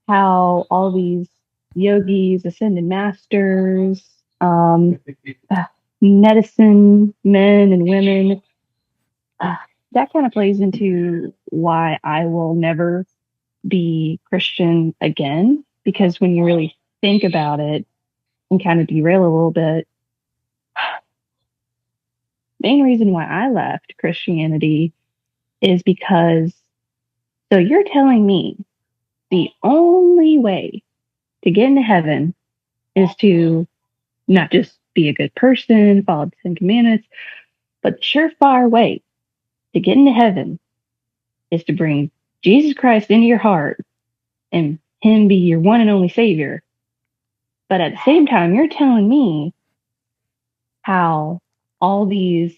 how all these yogis, ascended masters, medicine men and women, that kind of plays into why I will never be Christian again. Because when you really think about it and kind of derail a little bit, main reason why I left Christianity is because, so you're telling me the only way to get into heaven is to not just be a good person, follow the Ten Commandments, but the surefire way to get into heaven is to bring Jesus Christ into your heart and him be your one and only savior. But at the same time, you're telling me how all these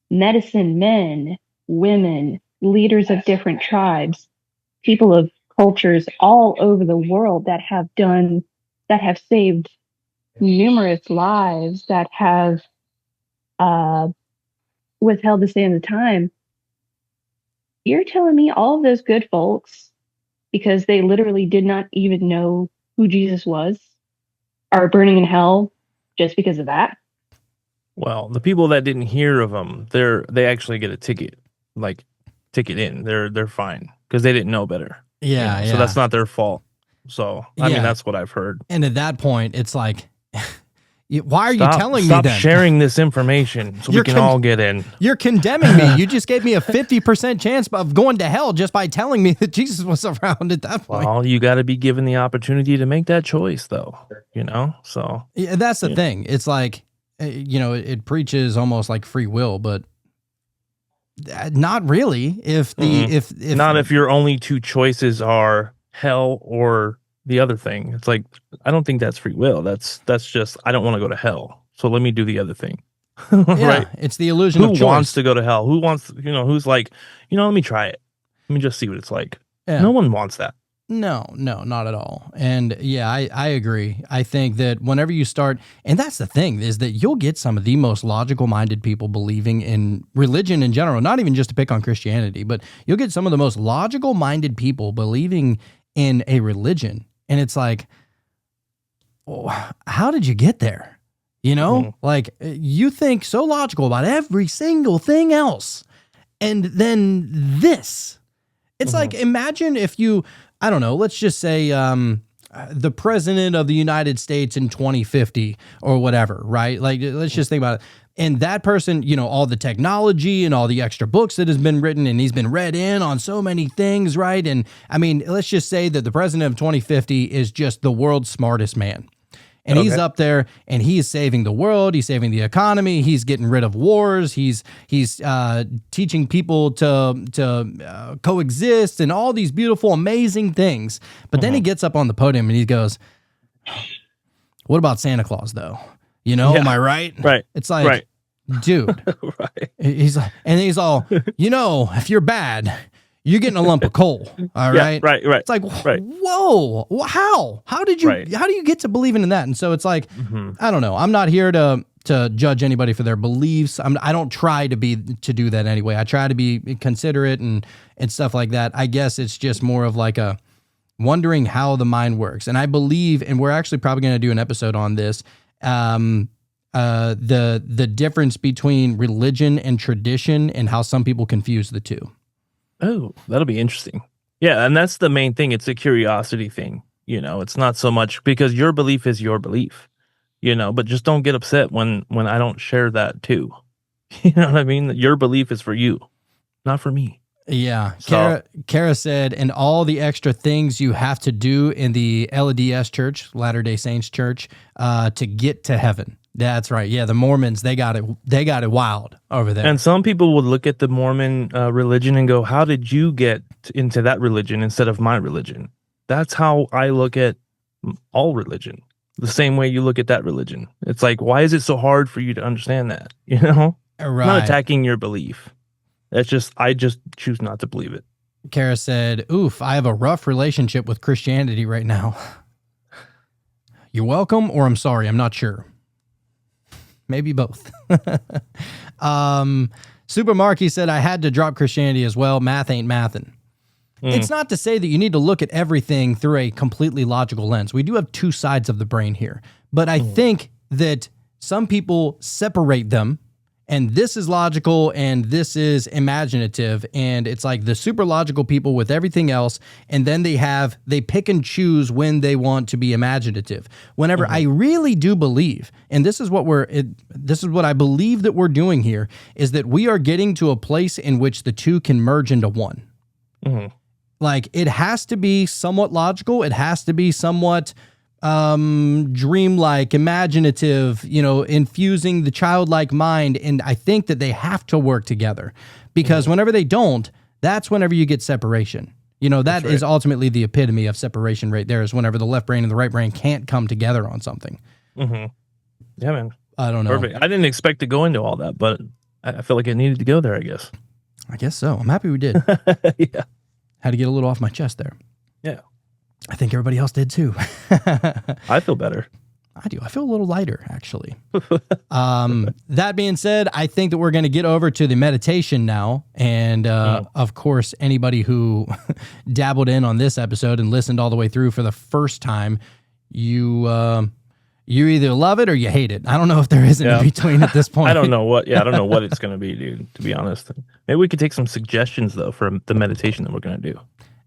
medicine men, women, leaders of different tribes, people of cultures all over the world that have saved numerous lives, that have withheld the sand of time. You're telling me all of those good folks, because they literally did not even know who Jesus was, are burning in hell just because of that? Well, the people that didn't hear of them, they actually get a ticket in. They're fine because they didn't know better. Yeah, So that's not their fault. So I mean, that's what I've heard. And at that point, it's like, why are you telling me Stop then? sharing this information so we can all get in. You're condemning me. You just gave me a 50% chance of going to hell just by telling me that Jesus was around at that point. Well, you got to be given the opportunity to make that choice, though. You know, so yeah, that's the thing. It's like, it preaches almost like free will, but not really. If your only two choices are hell or the other thing, it's like, I don't think that's free will. That's just, I don't want to go to hell, so let me do the other thing. Right? It's the illusion of choice. Who wants to go to hell? Who wants, who's like, let me try it. Let me just see what it's like. Yeah. No one wants that. No, not at all. And yeah, I agree. I think that whenever you start, and that's the thing, is that you'll get some of the most logical minded people believing in religion in general, not even just to pick on Christianity, but you'll get some of the most logical minded people believing in a religion. And it's like, oh, how did you get there? Like, you think so logical about every single thing else. And then this. It's like, imagine if you, I don't know, let's just say the president of the United States in 2050 or whatever, right? Like, let's just think about it. And that person, you know, all the technology and all the extra books that has been written, and he's been read in on so many things, right? And I mean, let's just say that the president of 2050 is just the world's smartest man. And he's up there and he's saving the world. He's saving the economy. He's getting rid of wars. He's teaching people to coexist and all these beautiful, amazing things. But then he gets up on the podium and he goes, what about Santa Claus, though? You know, am I right? Right. It's like, dude. Right. He's like, and he's all, you know, if you're bad, you're getting a lump of coal. All right. Right. It's like, whoa, how did you, how do you get to believing in that? And so it's like, I don't know. I'm not here to judge anybody for their beliefs. I don't try to do that anyway. I try to be considerate and stuff like that. I guess it's just more of like a wondering how the mind works. And I believe, and we're actually probably going to do an episode on this, the difference between religion and tradition and how some people confuse the two. Oh, that'll be interesting. Yeah, and that's the main thing. It's a curiosity thing. You know, it's not so much because your belief is your belief, you know, but just don't get upset when I don't share that too. You know what I mean? Your belief is for you, not for me. Yeah. Kara said, and all the extra things you have to do in the LDS church, Latter-day Saints church, to get to heaven. That's right. Yeah, the Mormons, they got it wild over there. And some people would look at the Mormon religion and go, how did you get into that religion instead of my religion? That's how I look at all religion. The same way you look at that religion. It's like, why is it so hard for you to understand that? You know? Right. I'm not attacking your belief. That's just, I just choose not to believe it. Kara said, oof, I have a rough relationship with Christianity right now. You're welcome, or I'm sorry, I'm not sure. Maybe both. Super Marky said, I had to drop Christianity as well. Math ain't mathin'. It's not to say that you need to look at everything through a completely logical lens. We do have two sides of the brain here. But I think that some people separate them, and this is logical and this is imaginative. And it's like the super logical people with everything else. And then they pick and choose when they want to be imaginative. Whenever I really do believe, and this is what I believe that we're doing here, is that we are getting to a place in which the two can merge into one. Like, it has to be somewhat logical. It has to be somewhat dreamlike, imaginative, you know, infusing the childlike mind. And I think that they have to work together, because whenever they don't, that's whenever you get separation. You know, that is ultimately the epitome of separation right there, is whenever the left brain and the right brain can't come together on something. Yeah, man. I don't know. Perfect. I didn't expect to go into all that, but I feel like it needed to go there, I guess. I guess so. I'm happy we did. Yeah. Had to get a little off my chest there. Yeah. I think everybody else did too. I feel better. I do. I feel a little lighter, actually. That being said, I think that we're going to get over to the meditation now. And of course, anybody who dabbled in on this episode and listened all the way through for the first time, you either love it or you hate it. I don't know if there is in between at this point. I don't know what it's going to be, dude, to be honest. Maybe we could take some suggestions, though, for the meditation that we're going to do.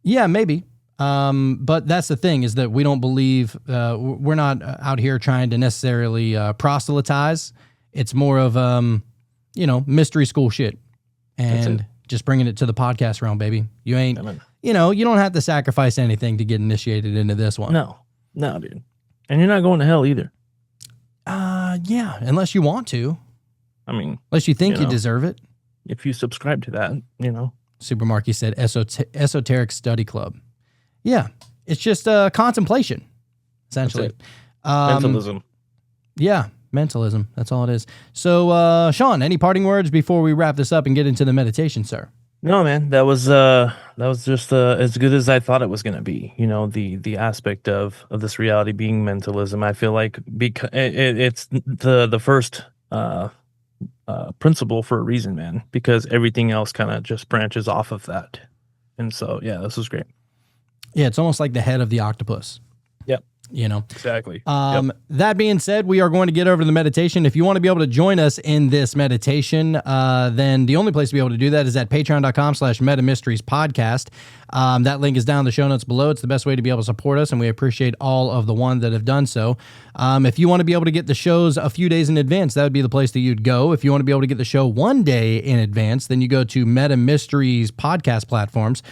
Yeah, maybe. But that's the thing, is that we don't believe, we're not out here trying to necessarily proselytize. It's more of, mystery school shit. And just bringing it to the podcast realm, baby. You ain't, you don't have to sacrifice anything to get initiated into this one. No, dude. And you're not going to hell either. Yeah, unless you want to. I mean, unless you think you deserve it. If you subscribe to that, Super Marky said esoteric study club. Yeah, it's just contemplation, essentially. Mentalism. Yeah, mentalism. That's all it is. So, Sean, any parting words before we wrap this up and get into the meditation, sir? No, man, that was just as good as I thought it was going to be. You know, the aspect of this reality being mentalism. I feel like because it's the first principle for a reason, man. Because everything else kind of just branches off of that. And so, yeah, this was great. Yeah, it's almost like the head of the octopus. Yep. You know? Exactly. That being said, we are going to get over to the meditation. If you want to be able to join us in this meditation, then the only place to be able to do that is at patreon.com/metamysteriespodcast. That link is down in the show notes below. It's the best way to be able to support us, and we appreciate all of the ones that have done so. If you want to be able to get the shows a few days in advance, that would be the place that you'd go. If you want to be able to get the show one day in advance, then you go to Meta Mysteries podcast platforms.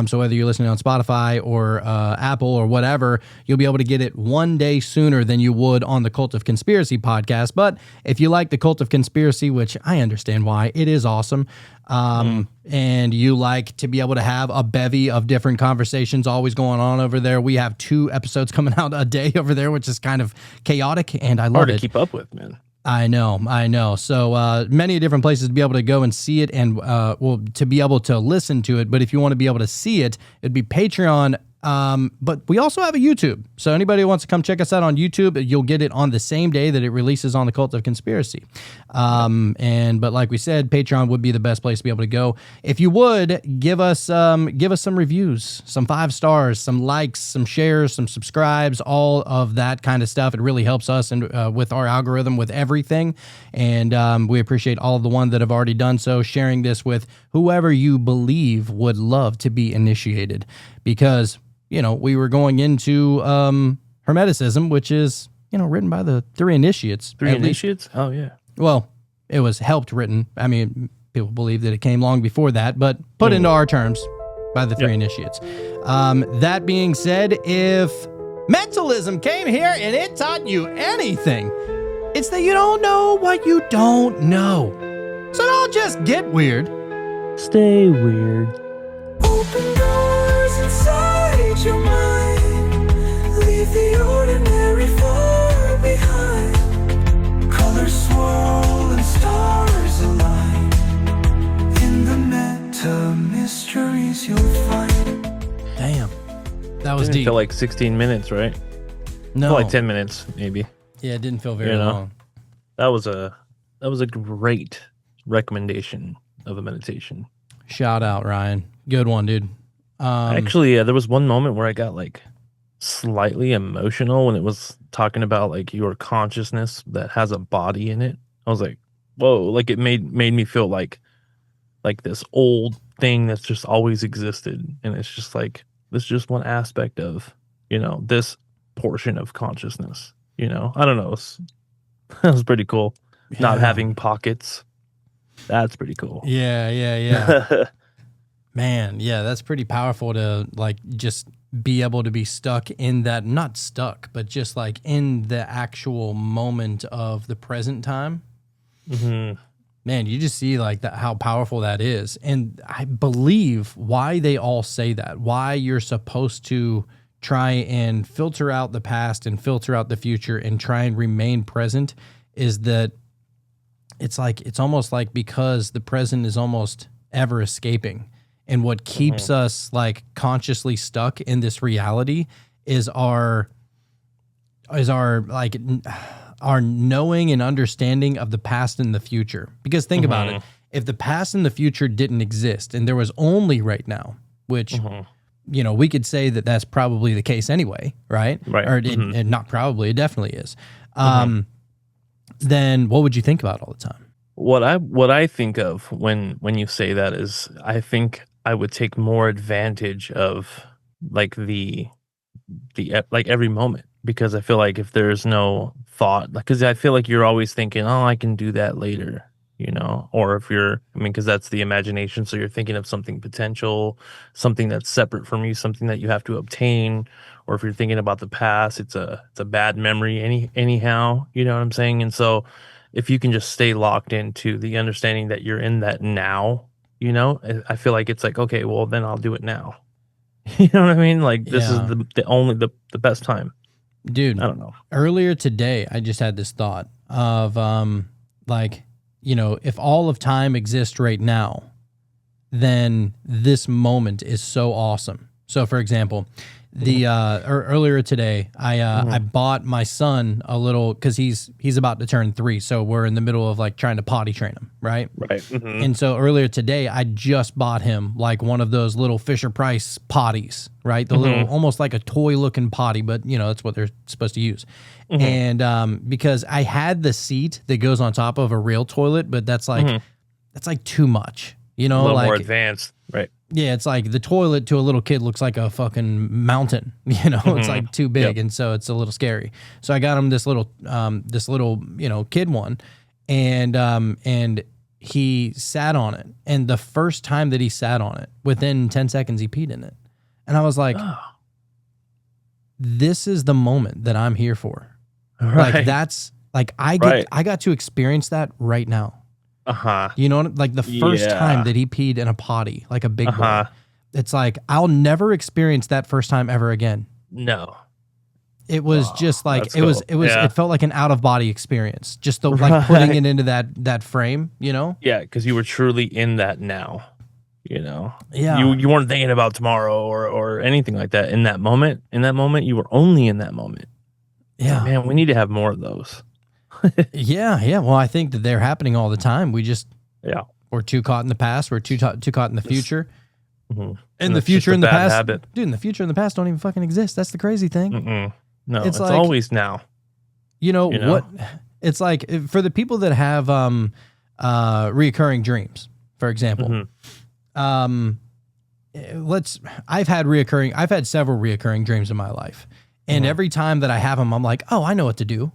So whether you're listening on Spotify or Apple or whatever, you'll be able to get it one day sooner than you would on the Cult of Conspiracy podcast. But if you like the Cult of Conspiracy, which I understand why, it is awesome, and you like to be able to have a bevy of different conversations always going on over there, we have 2 episodes coming out a day over there, which is kind of chaotic, and I love Hard it. to keep up with, man. I know. So many different places to be able to go and see it, and to be able to listen to it. But if you want to be able to see it, it'd be Patreon. But we also have a YouTube. So anybody who wants to come check us out on YouTube, you'll get it on the same day that it releases on the Cult of Conspiracy. But like we said, Patreon would be the best place to be able to go. If you would give us some reviews, some 5 stars, some likes, some shares, some subscribes, all of that kind of stuff. It really helps us and with our algorithm, with everything. And we appreciate all of the ones that have already done so, sharing this with whoever you believe would love to be initiated, because we were going into Hermeticism, which is, written by the 3 initiates. 3 initiates? Oh, yeah. Well, it was helped written. I mean, people believe that it came long before that, but put into our terms by the 3 initiates. That being said, if mentalism came here and it taught you anything, it's that you don't know what you don't know. So don't just get weird. Stay weird. Open doors inside your mind. Leave the ordinary far behind. Colors swirl and stars align. In the meta mysteries you'll find. Damn. That was Didn't deep. feel like 16 minutes, right? No. Felt like 10 minutes, maybe. Yeah, it didn't feel very long. That was a great recommendation of a meditation. Shout out, Ryan. Good one, dude. Actually, there was one moment where I got like slightly emotional when it was talking about like your consciousness that has a body in it. I was like, whoa, like it made me feel like this old thing that's just always existed, and it's just like this is just one aspect of this portion of consciousness. I don't know. That was pretty cool. Yeah. Not having pockets. That's pretty cool. Yeah. Man, yeah, that's pretty powerful to like just be able to be stuck in that, not stuck, but just like in the actual moment of the present time. Mm-hmm. Man, you just see like how powerful that is. And I believe why they all say that, why you're supposed to try and filter out the past and filter out the future and try and remain present, is that it's almost like because the present is almost ever escaping. And what keeps us like consciously stuck in this reality is our knowing and understanding of the past and the future. Because think about it. If the past and the future didn't exist and there was only right now, which, we could say that that's probably the case anyway, right? Right. Or and not probably, it definitely is. Then what would you think about all the time? What I think of when you say that is, I think I would take more advantage of like the like every moment, because I feel like if there's no thought, because I feel like you're always thinking, oh, I can do that later, or if because that's the imagination. So you're thinking of something potential, something that's separate from you, something that you have to obtain. Or if you're thinking about the past, it's a bad memory anyhow, you know what I'm saying? And so if you can just stay locked into the understanding that you're in that now, I feel like it's like, okay, well then I'll do it now. You know what I mean? Like this is the best time. Dude, I don't know. Earlier today, I just had this thought of if all of time exists right now, then this moment is so awesome. So for example, Earlier today, I bought my son a little, because he's about to turn 3, so we're in the middle of like trying to potty train him, right? Right. Mm-hmm. And so earlier today, I just bought him like one of those little Fisher Price potties, right? The little, almost like a toy looking potty, but you know that's what they're supposed to use. And because I had the seat that goes on top of a real toilet, but that's like too much, you know, A little like more advanced, right? yeah, it's like the toilet to a little kid looks like a fucking mountain, you know, it's like too big. And so it's a little scary. So I got him this little, you know, kid one, and he sat on it. And the first time that he sat on it, within 10 seconds, he peed in it. And I was like, this is the moment that I'm here for. Right. Like that's like, I got to experience that right now. You know, like the first time that he peed in a potty, like a big boy, it's like, I'll never experience that first time ever again. No. It was just like, it felt like an out of body experience. Just the like putting it into that frame, you know? Yeah. Cause you were truly in that now, you know? Yeah. You weren't thinking about tomorrow or anything like that. In that moment, you were only in that moment. Yeah. So, man, we need to have more of those. Yeah. Well, I think that they're happening all the time. We just, we're too caught in the past. We're too caught in the future. And the future and the past, habit. dude, and the future and the past don't even fucking exist. That's the crazy thing. No, it's like, always now. You know what? It's like for the people that have reoccurring dreams, for example. I've had several reoccurring dreams in my life, and every time that I have them, I'm like, oh, I know what to do.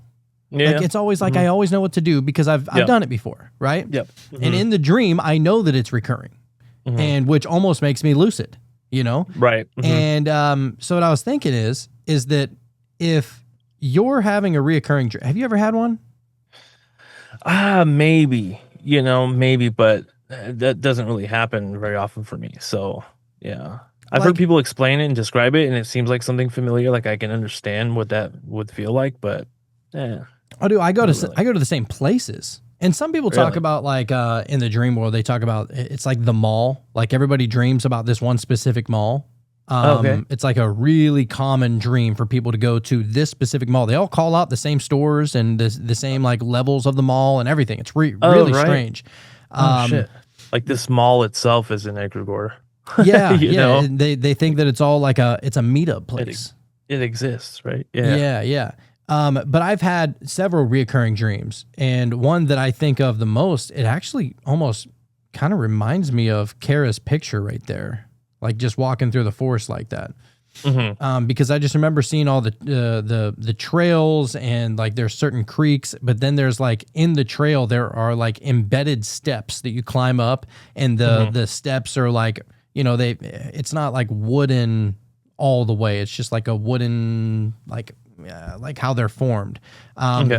Yeah. Like it's always like I always know what to do because I've done it before, right? Yep. And in the dream, I know that it's recurring, and which almost makes me lucid, you know? Right. And so what I was thinking is that if you're having a reoccurring dream, have you ever had one? Maybe, but that doesn't really happen very often for me. So yeah. I've heard people explain it and describe it, and it seems like something familiar. Like I can understand what that would feel like, but yeah. I do. I go to the same places, and some people talk about like in the dream world. They talk about it's like the mall. Like everybody dreams about this one specific mall. It's like a really common dream for people to go to this specific mall. They all call out the same stores and the same like levels of the mall and everything. It's really strange. Shit! Like this mall itself is an egregore. Yeah, you know? They think that it's all like it's a meetup place. It exists, right? Yeah. But I've had several reoccurring dreams, and one that I think of the most, it actually almost kind of reminds me of Kara's picture right there, like just walking through the forest like that. Because I just remember seeing all the trails, and like there's certain creeks, but then there's like in the trail there are like embedded steps that you climb up, and the steps are like, it's not like wooden all the way. It's just like a wooden like how they're formed.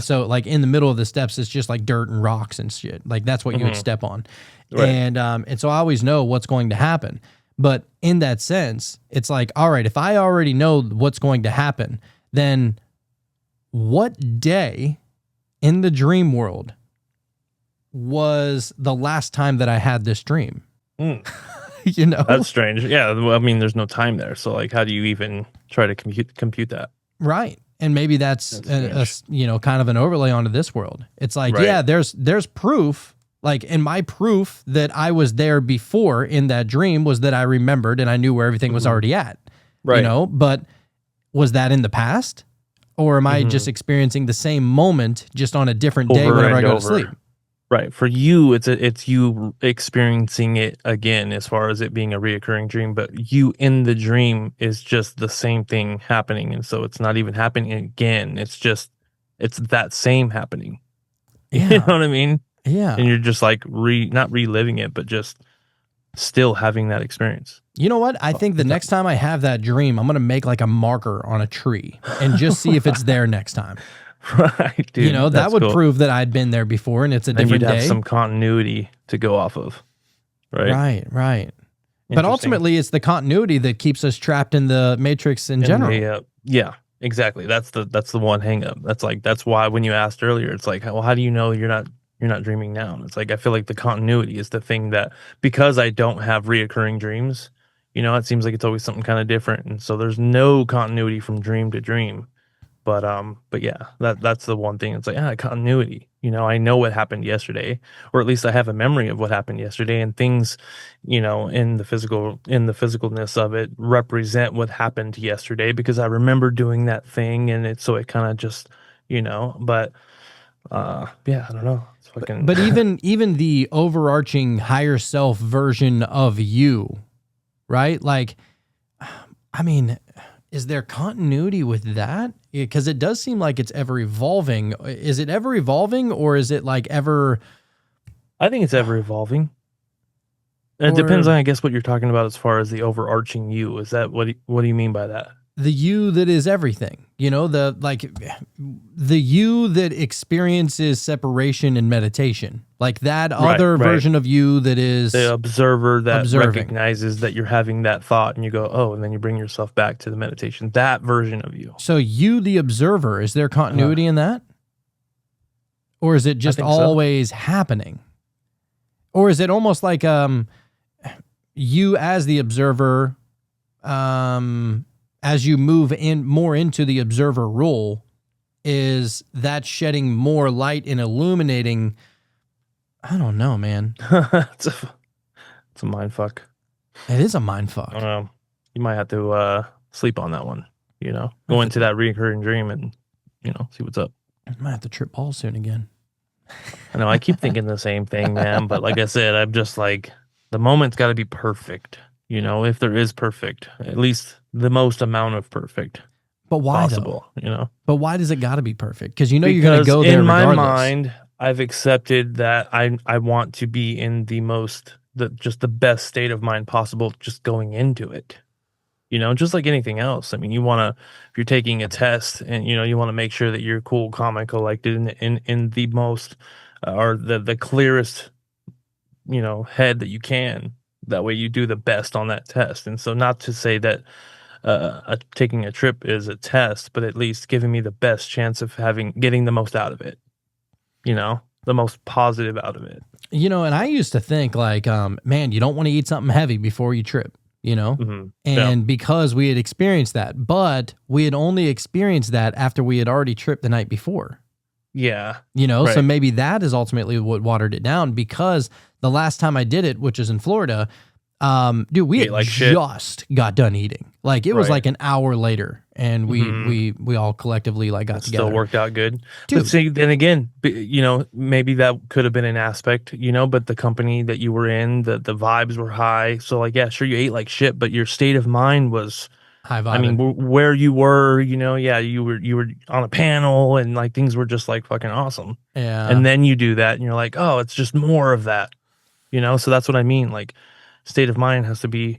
So like in the middle of the steps, it's just like dirt and rocks and shit. Like that's what you would step on. Right. And so I always know what's going to happen. But in that sense, it's like, all right, if I already know what's going to happen, then what day in the dream world was the last time that I had this dream? That's strange. Yeah. Well, I mean, there's no time there. So like, how do you even try to compute that? Right. And maybe that's kind of an overlay onto this world. It's like, there's proof, like, and my proof that I was there before in that dream was that I remembered and I knew where everything was already at, but was that in the past, or am I just experiencing the same moment just on a different day whenever I go to sleep? Right. For you, it's you experiencing it again as far as it being a reoccurring dream, but you in the dream is just the same thing happening. And so it's not even happening again. It's that same happening. Yeah. You know what I mean? Yeah. And you're just like not reliving it, but just still having that experience. You know what? I think the next time I have that dream, I'm going to make like a marker on a tree and just see if it's there next time. Right, dude. That would prove that I'd been there before, and it's a different day. You'd have some continuity to go off of, right? Right. But ultimately, it's the continuity that keeps us trapped in the matrix in general. Yeah, exactly. That's the one hang up. That's why when you asked earlier, it's like, well, how do you know you're not dreaming now? And it's like, I feel like the continuity is the thing that, because I don't have reoccurring dreams, You know, it seems like it's always something kind of different, and so there's no continuity from dream to dream. But yeah, that's the one thing. It's like, continuity. You know, I know what happened yesterday, or at least I have a memory of what happened yesterday, and things, you know, in the physicalness of it represent what happened yesterday because I remember doing that thing, and it kind of just, you know, but yeah, I don't know. It's fucking But even the overarching higher self version of you, right? Like, I mean, is there continuity with that? Because it does seem like it's ever evolving. Is it ever evolving, or is it like ever? I think it's ever evolving. And it depends Or- on, I guess, what you're talking about as far as the overarching you. Is that what do you mean by that? The you that is everything, you know, the you that experiences separation and meditation, like that other right. version of you that is The observer that observing. recognizes that you're having that thought and you go, oh, and then you bring yourself back to the meditation. That version of you. So you, the observer, is there continuity in that? Or is it just think so. always happening? Or is it almost like you as the observer, as you move in more into the observer role, is that shedding more light and illuminating? I don't know, man. it's a mind fuck. It is a mind fuck. I don't know. You might have to sleep on that one, you know, go into that recurring dream and, you know, see what's up. I might have to trip balls soon again. I know I keep thinking the same thing, man. But like I said, I'm just like, the moment's got to be perfect, you know, if there is perfect, at least the most amount of perfect But why possible, though? you know? But why does it got to be perfect? Because you know you're going to Because go there in my regardless. mind, I've accepted that I want to be in just the best state of mind possible just going into it. You know, just like anything else. I mean, if you're taking a test and, you know, you want to make sure that you're cool, calm, and collected in the most or the clearest, you know, head that you can. That way you do the best on that test. And so not to say that taking a trip is a test, but at least giving me the best chance of getting the most out of it, you know, the most positive out of it. You know, and I used to think like, man, you don't want to eat something heavy before you trip, you know? Mm-hmm. And because we had experienced that, but we had only experienced that after we had already tripped the night before. Yeah. You know, so Right. maybe that is ultimately what watered it down, because the last time I did it, which is in Florida, dude, we Ate had like shit. just got done eating. Like it was Right. like an hour later, and Mhm. we all collectively like got together. Still worked out good. Dude. But see, then again, you know, maybe that could have been an aspect, you know, but the company that you were in, the vibes were high. So like, yeah, sure, you ate like shit, but your state of mind was, High vibe. I mean, where you were, you know, yeah, you were on a panel and like things were just like fucking awesome. yeah. And then you do that and you're like, oh, it's just more of that, you know? So that's what I mean. Like, state of mind has to be,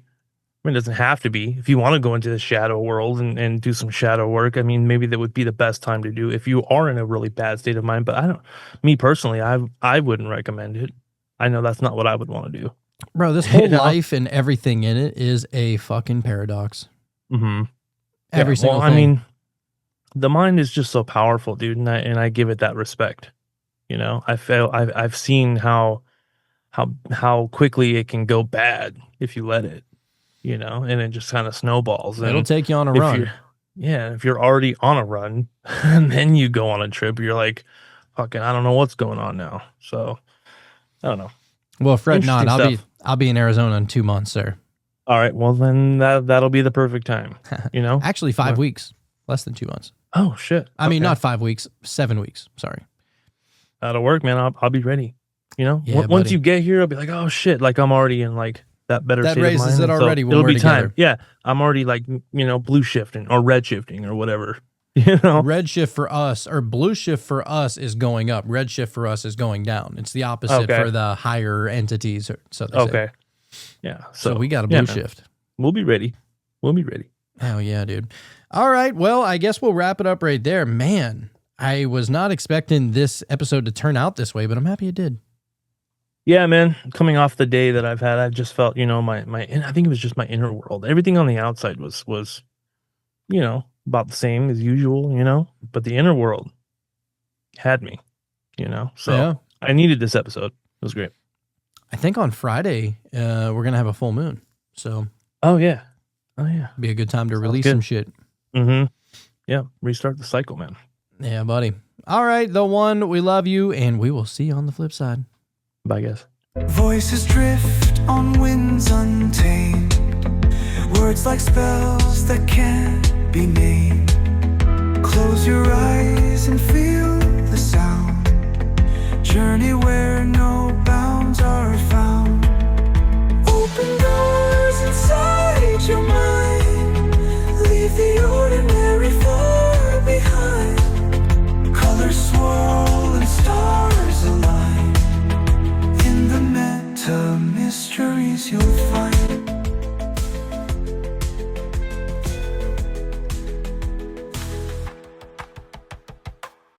I mean, it doesn't have to be. If you want to go into the shadow world and do some shadow work, I mean, maybe that would be the best time to do if you are in a really bad state of mind. But me personally, I wouldn't recommend it. I know that's not what I would want to do. Bro, this whole You know? life and everything in it is a fucking paradox. Mm-hmm. Every single thing. I mean, the mind is just so powerful, dude, and I give it that respect. You know, I've seen how quickly it can go bad if you let it. You know, and it just kind of snowballs. And it'll take you on a if run. if you're already on a run and then you go on a trip, you're like, fucking, I don't know what's going on now. So I don't know. Well, fret not. Interesting I'll be in Arizona in 2 months, sir. All right. Well, then that'll be the perfect time, you know? Actually, 5 weeks. Less than 2 months. Oh, shit. I mean, Okay. not 5 weeks, 7 weeks. Sorry. That'll work, man. I'll be ready. You know, Yeah, once buddy. you get here, I'll be like, oh shit, like I'm already in like that better That state raises of mind. it And so already when it'll we're be together. time. Yeah, I'm already like, you know, blue shifting or red shifting or whatever. You know, Red shift for us, or blue shift for us, is going up. Red shift for us is going down. It's the opposite Okay. for the higher entities. So they say. okay, yeah. So we got a blue man. shift. We'll be ready. We'll be ready. Oh, yeah, dude. All right. Well, I guess we'll wrap it up right there. Man, I was not expecting this episode to turn out this way, but I'm happy it did. Yeah, man. Coming off the day that I've had, I just felt, you know, my I think it was just my inner world. Everything on the outside was, you know, about the same as usual, you know, but the inner world had me, you know. So Yeah. I needed this episode. It was great. I think on Friday, we're going to have a full moon. So Oh yeah. Oh yeah. Be a good time to release good. some shit. Mm-hmm. Yeah. Restart the cycle, man. Yeah, buddy. All right, the one, we love you, and we will see you on the flip side. Bye, guys. Voices drift on winds untamed. Words like spells that can't be named. Close your eyes and feel the sound. Journey where no